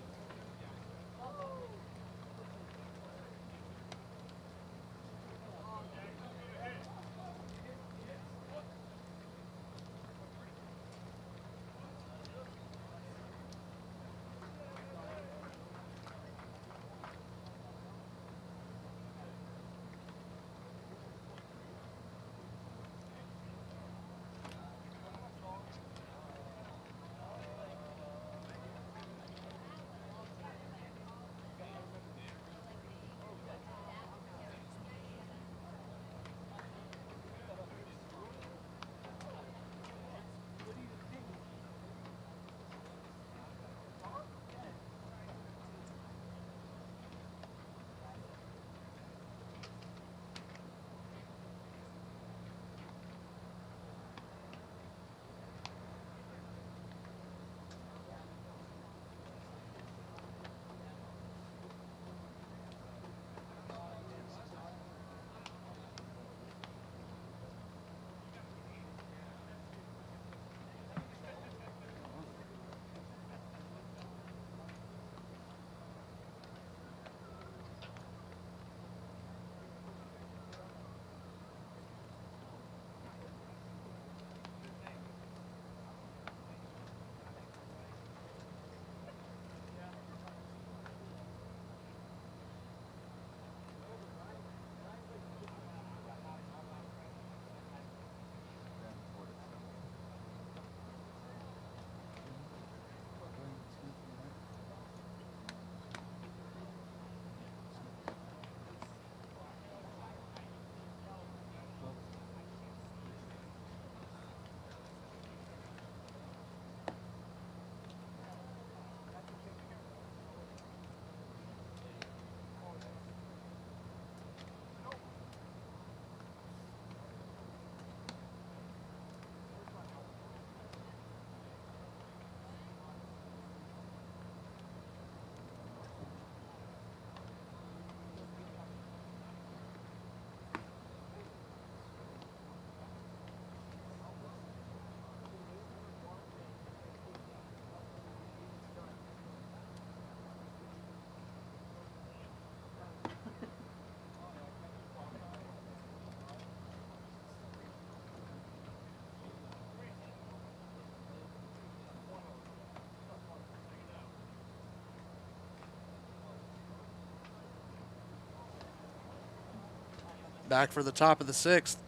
back for the top of the 6th.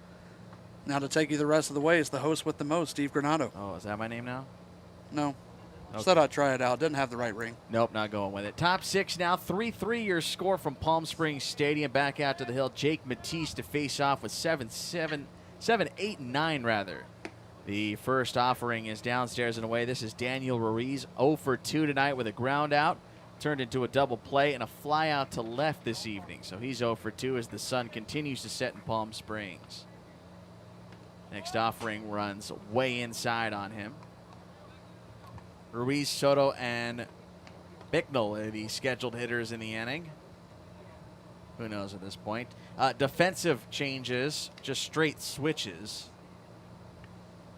Now to take you the rest of the way is the host with the most, Steve Granado. Oh, is that my name now? No. Okay. Said I'd try it out. Didn't have the right ring. Nope, not going with it. Top 6 now. 3-3 your score from Palm Springs Stadium. Back out to the hill. Jake Matisse to face off with 7, 8, and 9 rather. The first offering is downstairs and away. This is Daniel Ruiz, 0 for 2 tonight with a ground out. Turned into a double play and a fly out to left this evening. So he's 0 for 2 as the sun continues to set in Palm Springs. Next offering runs way inside on him. Ruiz, Soto, and Bicknell are the scheduled hitters in the inning. Who knows at this point? Defensive changes, just straight switches.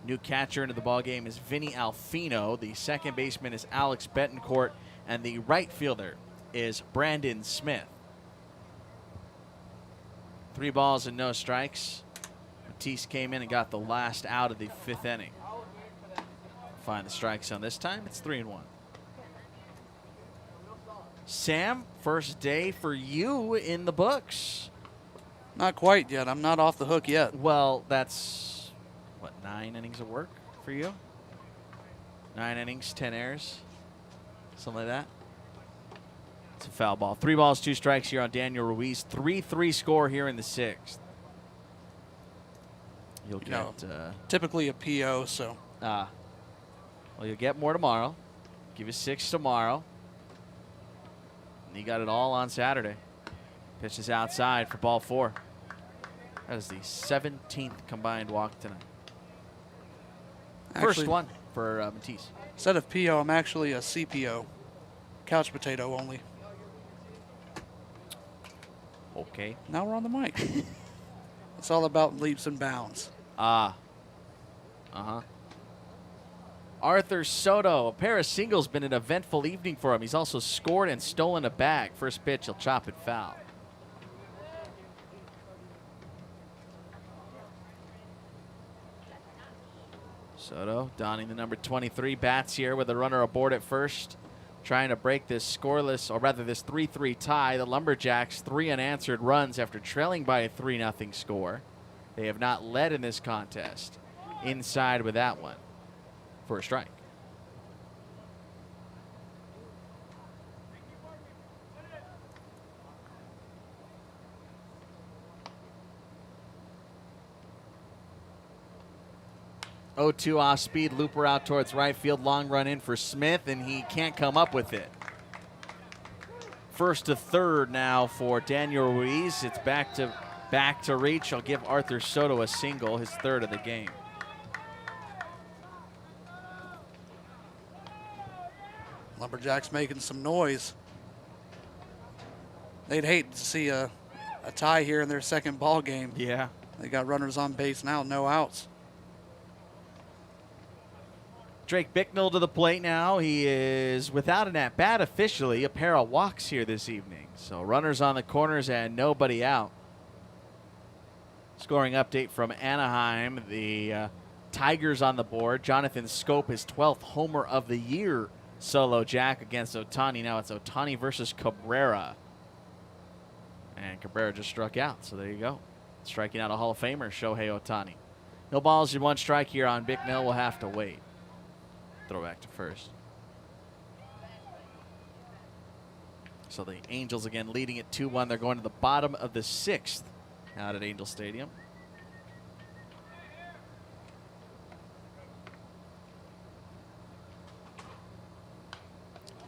New catcher into the ballgame is Vinny Alfino. The second baseman is Alex Betancourt. And the right fielder is Brandon Smith. 3 balls and no strikes. Matisse came in and got the last out of the 5th inning. Find the strike zone this time. It's 3-1. Sam, first day for you in the books. Not quite yet. I'm not off the hook yet. Well, that's, what, 9 innings of work for you? 9 innings, 10 errors, something like that. It's a foul ball. 3 balls, 2 strikes here on Daniel Ruiz. 3-3 score here in the 6th. You'll get typically a PO, so. Well, you'll get more tomorrow. Give you 6 tomorrow. And you got it all on Saturday. Pitches outside for ball 4. That is the 17th combined walk tonight. Actually, First one for Matisse. Instead of PO, I'm actually a CPO. Couch potato only. Okay. Now we're on the mic. It's all about leaps and bounds. Arthur Soto, a pair of singles, been an eventful evening for him. He's also scored and stolen a bag. First pitch, he'll chop it foul. Soto donning the number 23, bats here with a runner aboard at first, trying to break this scoreless, or rather this 3-3 tie. The LumberJacks 3 unanswered runs after trailing by a 3-0 score. They have not led in this contest. Inside with that one for a strike. Oh, 2 off speed, looper out towards right field, long run in for Smith, and he can't come up with it. First to third now for Daniel Ruiz. It's back to reach. I'll give Arthur Soto a single, his 3rd of the game. LumberJacks making some noise. They'd hate to see a tie here in their second ball game. Yeah. They got runners on base now, no outs. Drake Bicknell to the plate now. He is without an at-bat officially. A pair of walks here this evening. So runners on the corners and nobody out. Scoring update from Anaheim. The Tigers on the board. Jonathan Scope, his 12th homer of the year. Solo jack against Ohtani. Now it's Ohtani versus Cabrera. And Cabrera just struck out, so there you go. Striking out a Hall of Famer, Shohei Ohtani. No balls and 1 strike here on Bicknell. We'll have to wait. Throw back to first. So the Angels again leading at 2-1. They're going to the bottom of the 6th out at Angel Stadium.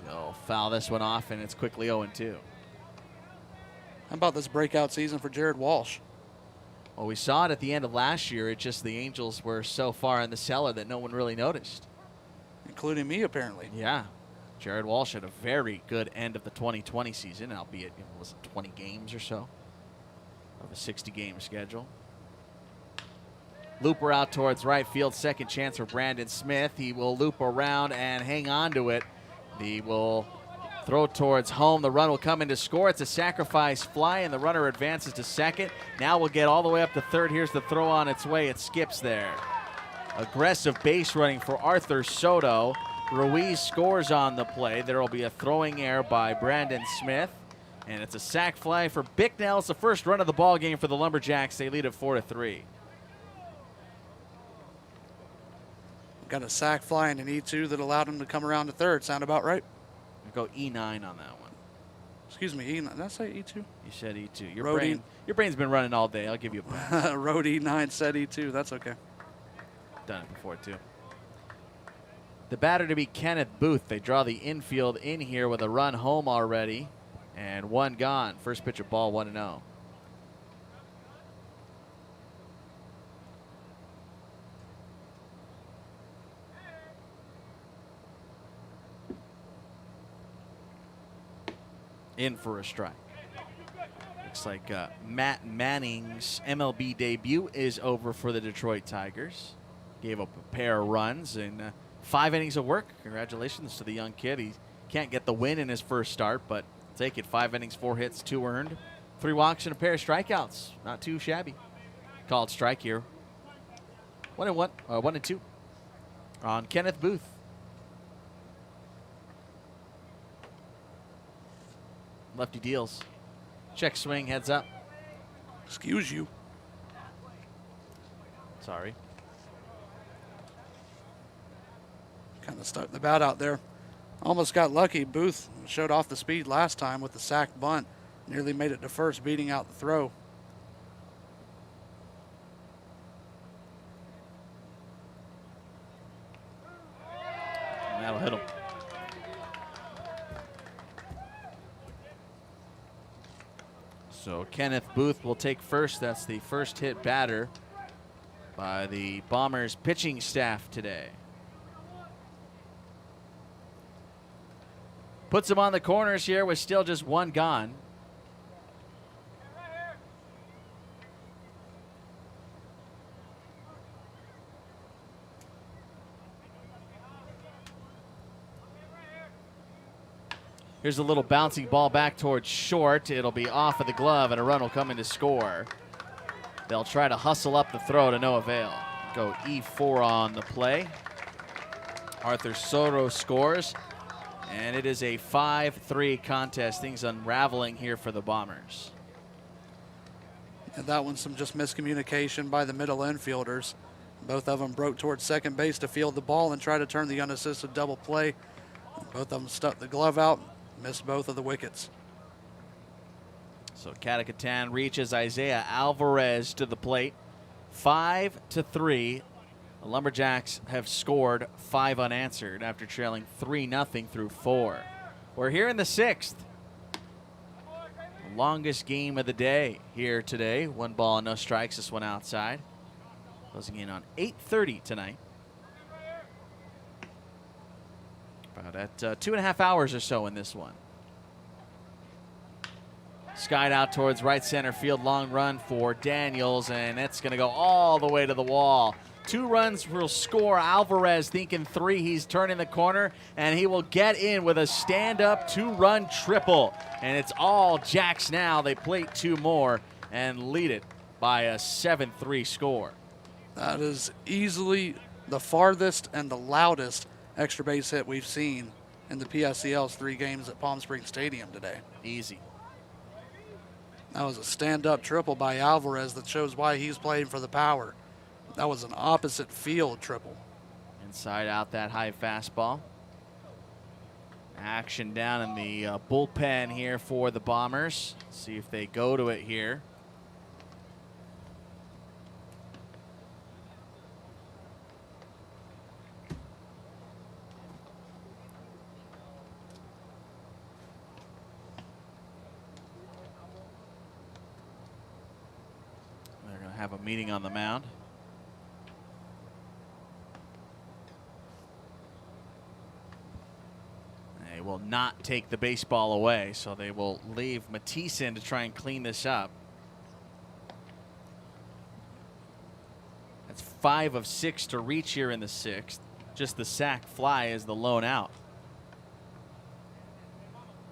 They'll foul this one off, and it's quickly 0-2. How about this breakout season for Jared Walsh? Well, we saw it at the end of last year. It's just the Angels were so far in the cellar that no one really noticed. Including me, apparently. Yeah. Jared Walsh had a very good end of the 2020 season, albeit it was 20 games or so of a 60-game schedule. Looper out towards right field. Second chance for Brandon Smith. He will loop around and hang on to it. He will throw towards home. The run will come in to score. It's a sacrifice fly, and the runner advances to second. Now we'll get all the way up to third. Here's the throw on its way. It skips there. Aggressive base running for Arthur Soto. Ruiz scores on the play. There will be a throwing error by Brandon Smith. And it's a sac fly for Bicknell. It's the first run of the ball game for the LumberJacks. They lead at 4-3. Got a sac fly and an E2 that allowed him to come around to third. Sound about right? We'll go E9 on that one. Excuse me, E9. Did I say E2? You said E2. Road Your brain's been running all day. I'll give you a pass. Road E9 said E2. That's okay. Done it before, too. The batter to be Kenneth Booth. They draw the infield in here with a run home already. And one gone. First pitch of ball, 1-0. In for a strike. Looks like Matt Manning's MLB debut is over for the Detroit Tigers. Gave up a pair of runs in 5 innings of work. Congratulations to the young kid. He can't get the win in his first start, but take it. 5 innings, 4 hits, 2 earned, 3 walks, and a pair of strikeouts. Not too shabby. Called strike here. 1-2 on Kenneth Booth. Lefty deals. Check swing, heads up. Excuse you. Sorry. Kind of stuck the bat out there. Almost got lucky. Booth showed off the speed last time with the sack bunt. Nearly made it to first, beating out the throw. And that'll hit him. So Kenneth Booth will take first. That's the first hit batter by the Bombers pitching staff today. Puts him on the corners here with still just 1 gone. Here's a little bouncing ball back towards short. It'll be off of the glove, and a run will come in to score. They'll try to hustle up the throw to no avail. Go E4 on the play. Arthur Soto scores, and it is a 5-3 contest. Things unraveling here for the Bombers. And that one's some just miscommunication by the middle infielders. Both of them broke towards second base to field the ball and try to turn the unassisted double play. Both of them stuck the glove out. Missed both of the wickets. So Catacatan reaches Isaiah Alvarez to the plate. 5-3. The LumberJacks have scored 5 unanswered after trailing 3-0 through 4. We're here in the 6th. The longest game of the day here today. 1 ball, no strikes. This one outside. Closing in on 8:30 tonight. About at 2.5 hours or so in this one. Skied out towards right center field. Long run for Daniels, and that's going to go all the way to the wall. 2 runs will score. Alvarez thinking 3. He's turning the corner, and he will get in with a stand-up 2-run triple. And it's all Jacks now. They plate 2 more and lead it by a 7-3 score. That is easily the farthest and the loudest extra base hit we've seen in the PSCL's 3 games at Palm Springs Stadium today. Easy. That was a stand-up triple by Alvarez that shows why he's playing for the Power. That was an opposite field triple. Inside out that high fastball. Action down in the bullpen here for the Bombers. See if they go to it here. They're going to have a meeting on the mound. They will not take the baseball away, so they will leave Matisse in to try and clean this up. That's 5 of 6 to reach here in the 6th. Just the sac fly is the lone out.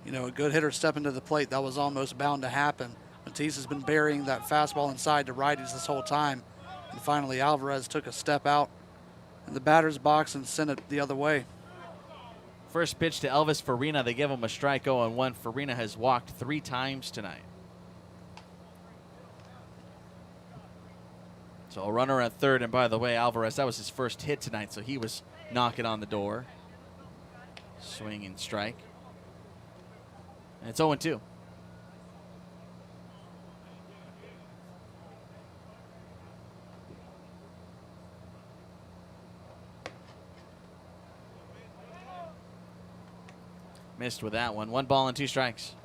You know, a good hitter stepping to the plate, that was almost bound to happen. Matisse has been burying that fastball inside to righties this whole time. And finally, Alvarez took a step out in the batter's box and sent it the other way. First pitch to Elvis Farina. They give him a strike 0-1. Farina has walked 3 times tonight. So a runner at third. And by the way, Alvarez, that was his first hit tonight, so he was knocking on the door. Swing and strike. And it's 0-2. Missed with that one. 1 ball and 2 strikes.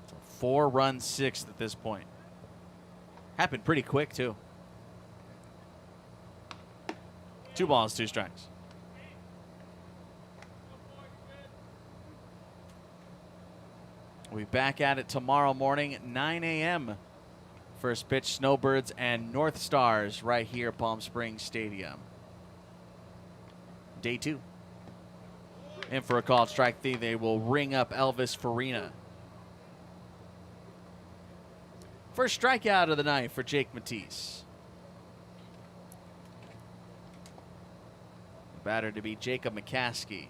So 4-run 6th at this point. Happened pretty quick, too. 2 balls, 2 strikes. We'll be back at it tomorrow morning, 9 a.m. First pitch, Snowbirds and North Stars right here at Palm Springs Stadium. Day 2. In for a called strike 3, they will ring up Elvis Farina. First strikeout of the night for Jake Matisse. The batter to be Jacob McCaskey.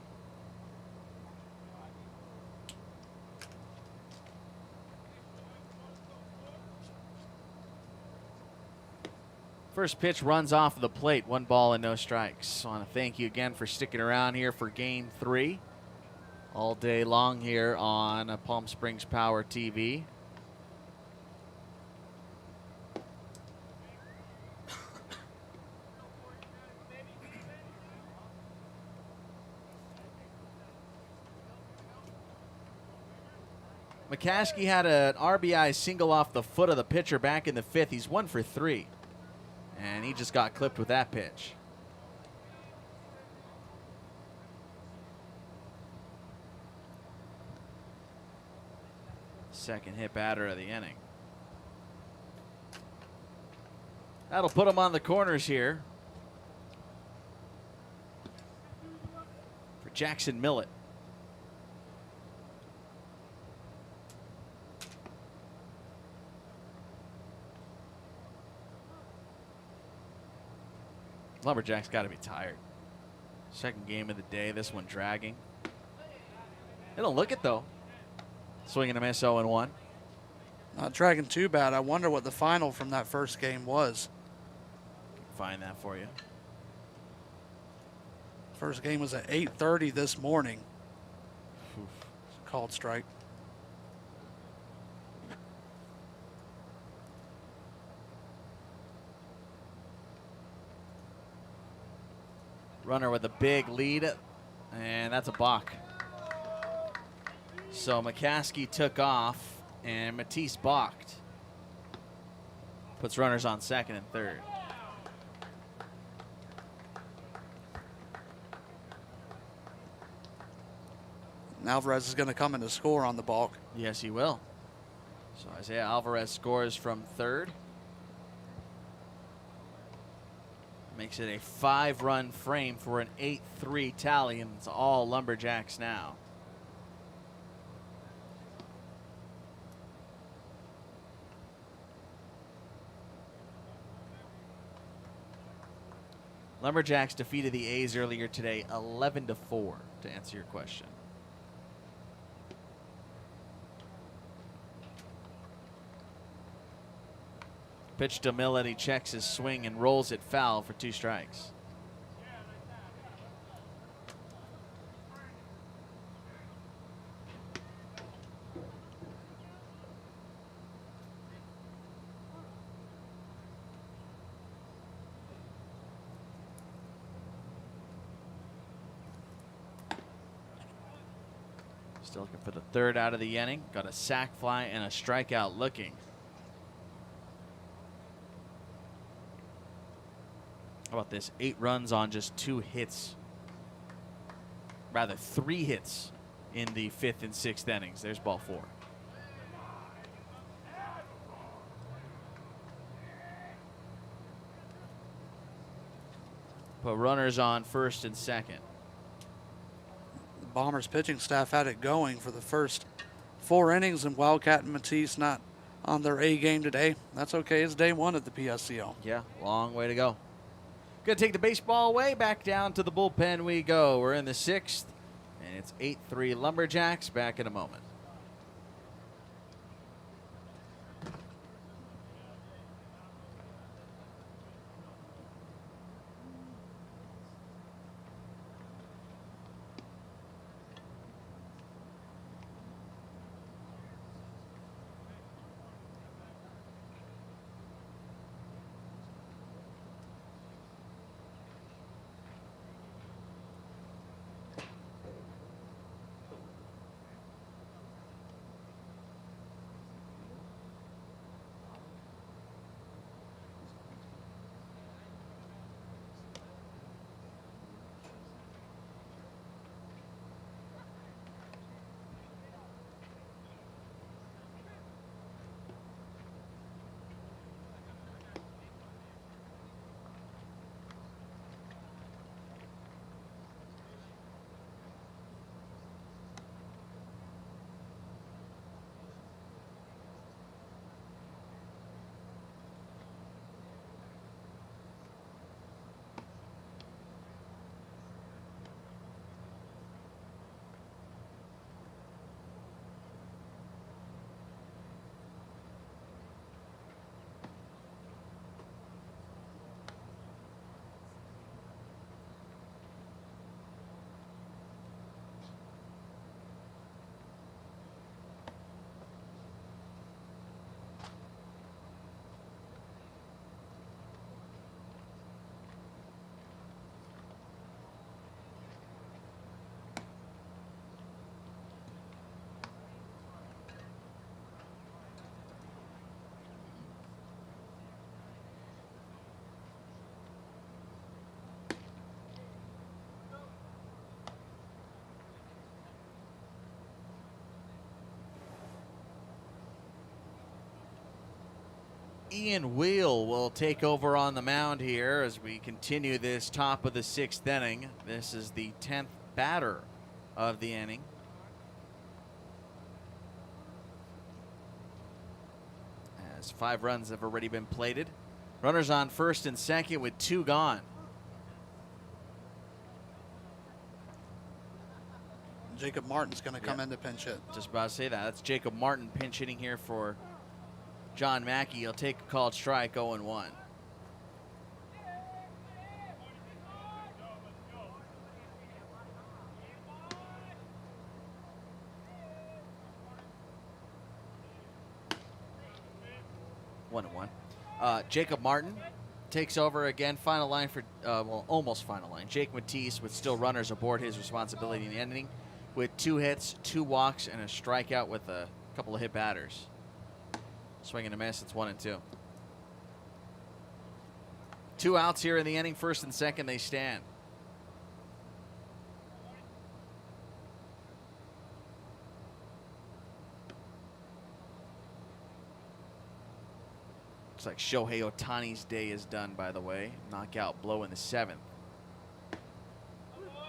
First pitch runs off the plate. 1 ball and no strikes. I want to thank you again for sticking around here for Game 3. All day long here on Palm Springs Power TV. McCaskey had an RBI single off the foot of the pitcher back in the 5th. He's 1 for 3. And he just got clipped with that pitch. Second hit batter of the inning. That'll put him on the corners here for Jackson Millett. LumberJacks got to be tired. Second game of the day, this one dragging. They don't look it, though. Swing and a miss, 0-1. Not dragging too bad. I wonder what the final from that first game was. Find that for you. First game was at 8:30 this morning. Oof. Called strike. Runner with a big lead, and that's a balk. So McCaskey took off, and Matisse balked. Puts runners on second and third. And Alvarez is going to come in to score on the balk. Yes, he will. So Isaiah Alvarez scores from third. Makes it a 5-run frame for an 8-3 tally, and it's all LumberJacks now. LumberJacks defeated the A's earlier today, 11-4, to answer your question. Pitch to Millett, he checks his swing and rolls it foul for 2 strikes. Still looking for the third out of the inning. Got a sac fly and a strikeout looking. How about this? 8 runs on just 2 hits. Rather, 3 hits in the 5th and 6th innings. There's ball 4. Put runners on first and second. The Bombers pitching staff had it going for the first 4 innings, and Wildcat and Matisse not on their A game today. That's okay. It's day 1 at the PSCL. Yeah, long way to go. Going to take the baseball away. Back down to the bullpen we go. We're in the 6th, and it's 8-3 LumberJacks. Back in a moment. Ian Wheel will take over on the mound here as we continue this top of the 6th inning. This is the 10th batter of the inning. As 5 runs have already been plated. Runners on first and second with 2 gone. Jacob Martin's going to come in to pinch hit. Just about to say that. That's Jacob Martin pinch hitting here for John Mackey. He'll take a called strike, 0-1. Jacob Martin takes over again. Final line for, well, almost final line. Jake Matisse with still runners aboard his responsibility in the inning with 2 hits, 2 walks, and a strikeout with a couple of hit batters. Swing and a miss. It's 1-2. 2 outs here in the inning. First and second, they stand. Looks like Shohei Ohtani's day is done, by the way. Knockout blow in the 7th.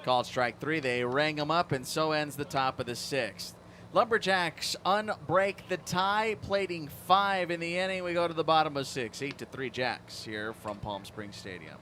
Called strike 3. They rang him up, and so ends the top of the 6th. LumberJacks unbreak the tie, plating 5 in the inning. We go to the bottom of 6, 8-3 Jacks here from Palm Springs Stadium.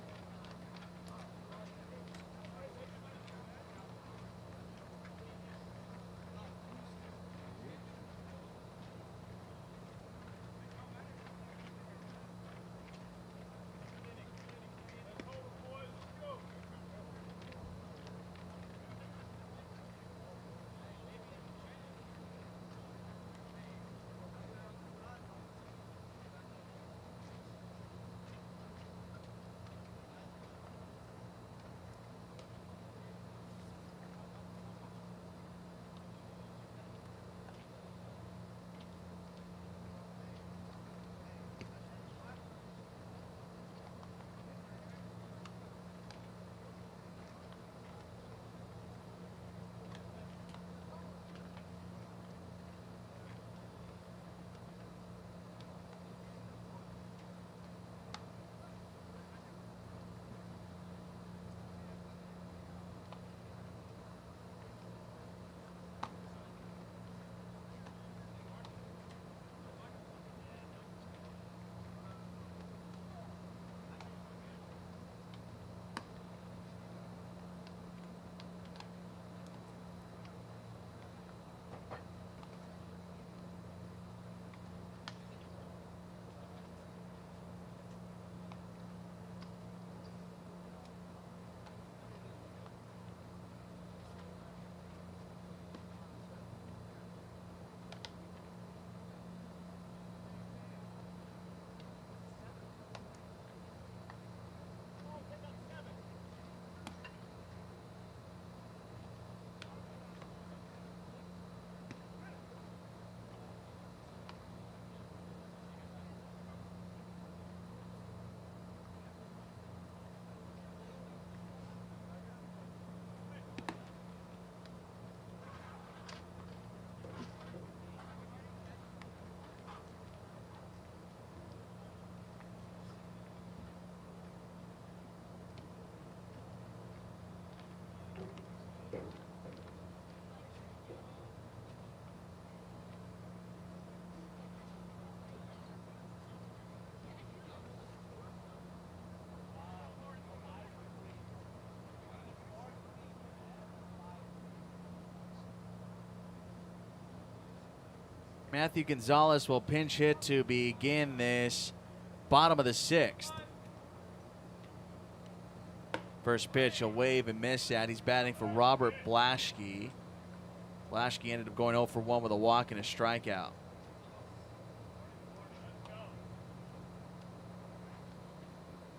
Matthew Gonzalez will pinch hit to begin this bottom of the 6th. First pitch, he'll wave and miss at. He's batting for Robert Blaschke. Blaschke ended up going 0 for 1 with a walk and a strikeout.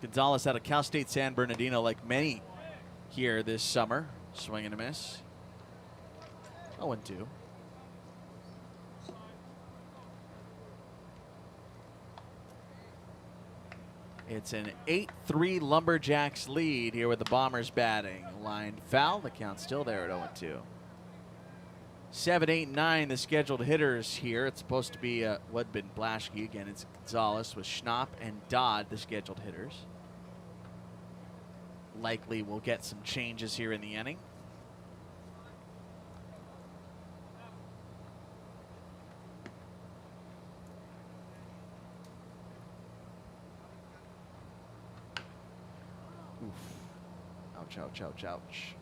Gonzalez out of Cal State San Bernardino, like many here this summer. Swing and a miss. 0-2. It's an 8-3 Lumberjacks lead here with the Bombers batting. Line foul, the count's still there at 0-2. 7, 8, 9, the scheduled hitters here. It's supposed to be what had been Blaschke. Again, it's Gonzalez with Schnapp and Dodd, the scheduled hitters. Likely we'll get some changes here in the inning. Oof. Ouch, ouch, ouch, ouch.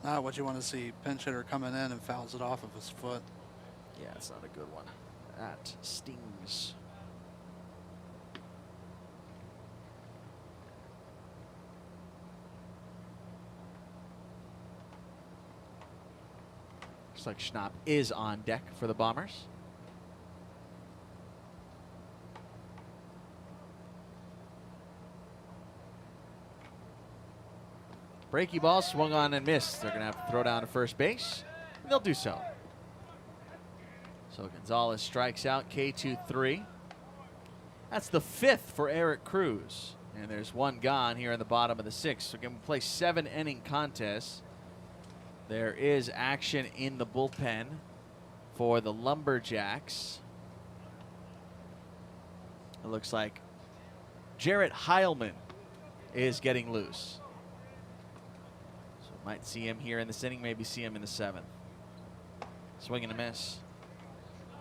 Not what you want to see. Pinch hitter coming in and fouls it off of his foot. Yeah, it's not a good one. That stings. Looks like Schnapp is on deck for the Bombers. Breaky ball swung on and missed. They're going to have to throw down to first base, and they'll do so. So Gonzalez strikes out, K2-3. That's the 5th for Eric Cruz. And there's one gone here in the bottom of the 6th. So again, we play 7-inning contests. There is action in the bullpen for the Lumberjacks. It looks like Jarrett Heilman is getting loose. So might see him here in this inning, maybe see him in the 7th. Swing and a miss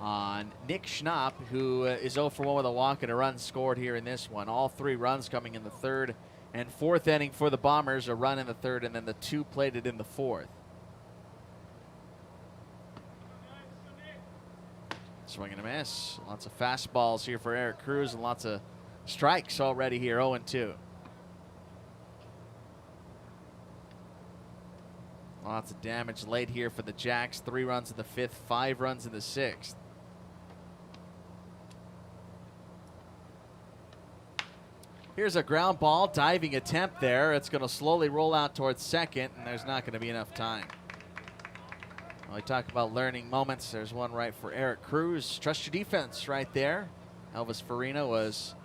on Nick Schnapp, who is 0 for 1 with a walk and a run scored here in this one. All 3 runs coming in the 3rd and 4th inning for the Bombers. A run in the 3rd and then the 2 plated in the 4th. Swing and a miss. Lots of fastballs here for Eric Cruz and lots of strikes already here, 0-2. Lots of damage late here for the Jacks. 3 runs in the 5th, 5 runs in the 6th. Here's a ground ball, diving attempt there. It's going to slowly roll out towards second, and there's not going to be enough time. We talk about learning moments. There's one right for Eric Cruz. Trust your defense right there. Elvis Farina was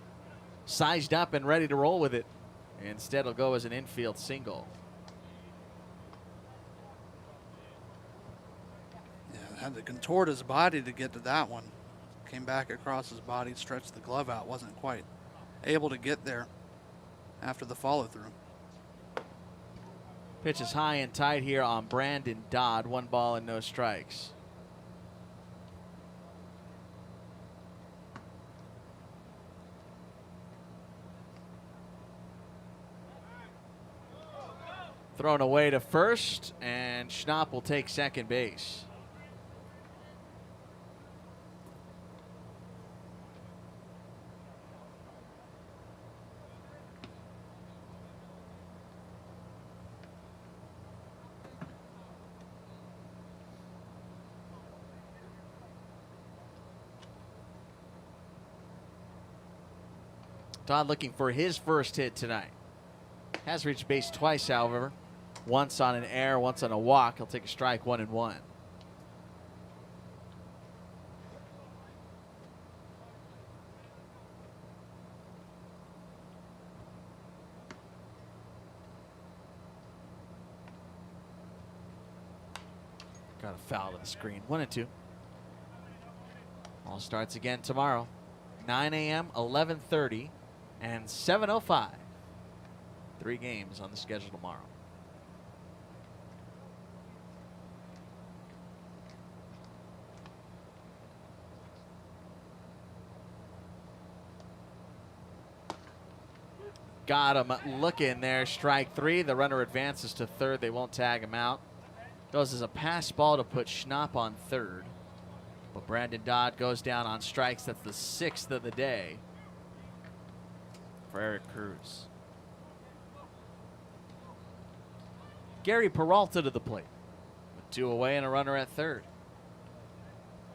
sized up and ready to roll with it. Instead, it'll go as an infield single. Yeah, had to contort his body to get to that one. Came back across his body, stretched the glove out. Wasn't quite able to get there after the follow-through. Pitch is high and tight here on Brandon Dodd. 1 ball and no strikes. Thrown away to first, and Schnapp will take second base. Dodd looking for his first hit tonight. Has reached base twice, however. Once on an error, once on a walk. He'll take a strike, 1-1. Got a foul to the screen. 1-2. All starts again tomorrow. 9 a.m., 11:30, and 7:05. 3 games on the schedule tomorrow. Got him looking there. Strike 3. The runner advances to third. They won't tag him out. Goes as a pass ball to put Schnapp on third But Brandon Dodd goes down on strikes. That's the 6th of the day for Eric Cruz. Gary Peralta to the plate with 2 away and a runner at third.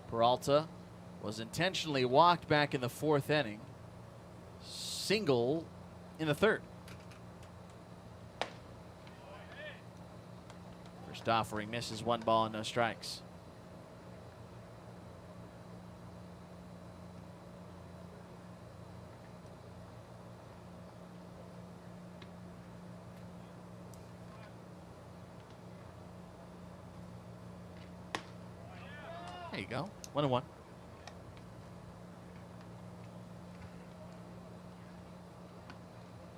Peralta was intentionally walked back in the 4th inning. Single in the 3rd. First offering misses, 1 ball and no strikes. There you go. 1-1.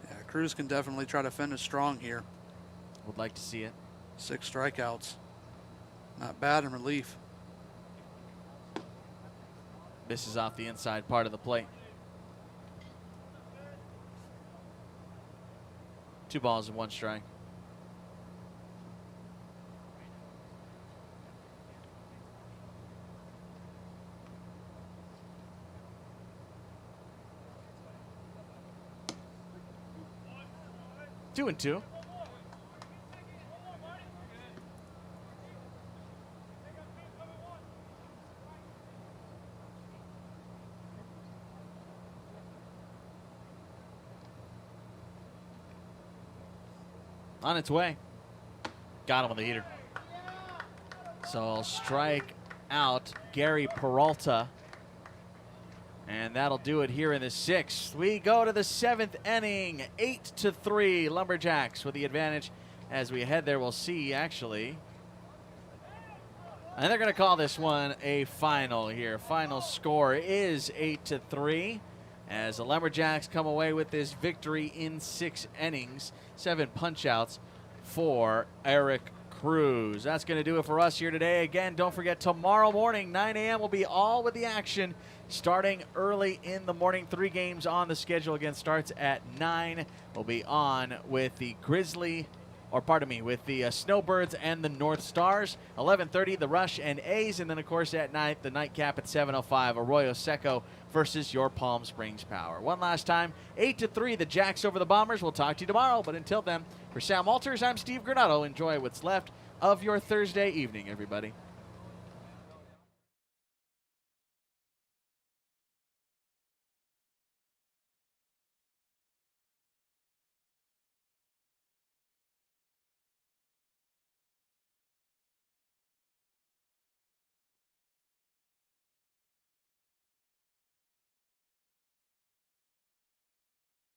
Yeah, Cruz can definitely try to finish strong here. Would like to see it. 6 strikeouts. Not bad in relief. Misses off the inside part of the plate. 2 balls and 1 strike. Two and 2. On its way. Got him on the heater. So I'll strike out Gary Peralta. And that'll do it here in the 6th. We go to the 7th inning, 8-3. LumberJacks with the advantage. As we head there, we'll see actually. And they're going to call this one a final here. Final score is 8-3. As the LumberJacks come away with this victory in 6 innings. 7 punch-outs for Eric Cruz. That's going to do it for us here today. Again, don't forget, tomorrow morning, 9 a.m. will be all with the action starting early in the morning. 3 games on the schedule. Again, starts at 9. We'll be on with the with the Snowbirds and the North Stars. 11:30, the Rush and A's. And then, of course, at night, the nightcap at 7:05, Arroyo Seco versus your Palm Springs Power. One last time, 8-3, the Jacks over the Bombers. We'll talk to you tomorrow. But until then, for Sam Walters, I'm Steve Granado. Enjoy what's left of your Thursday evening, everybody.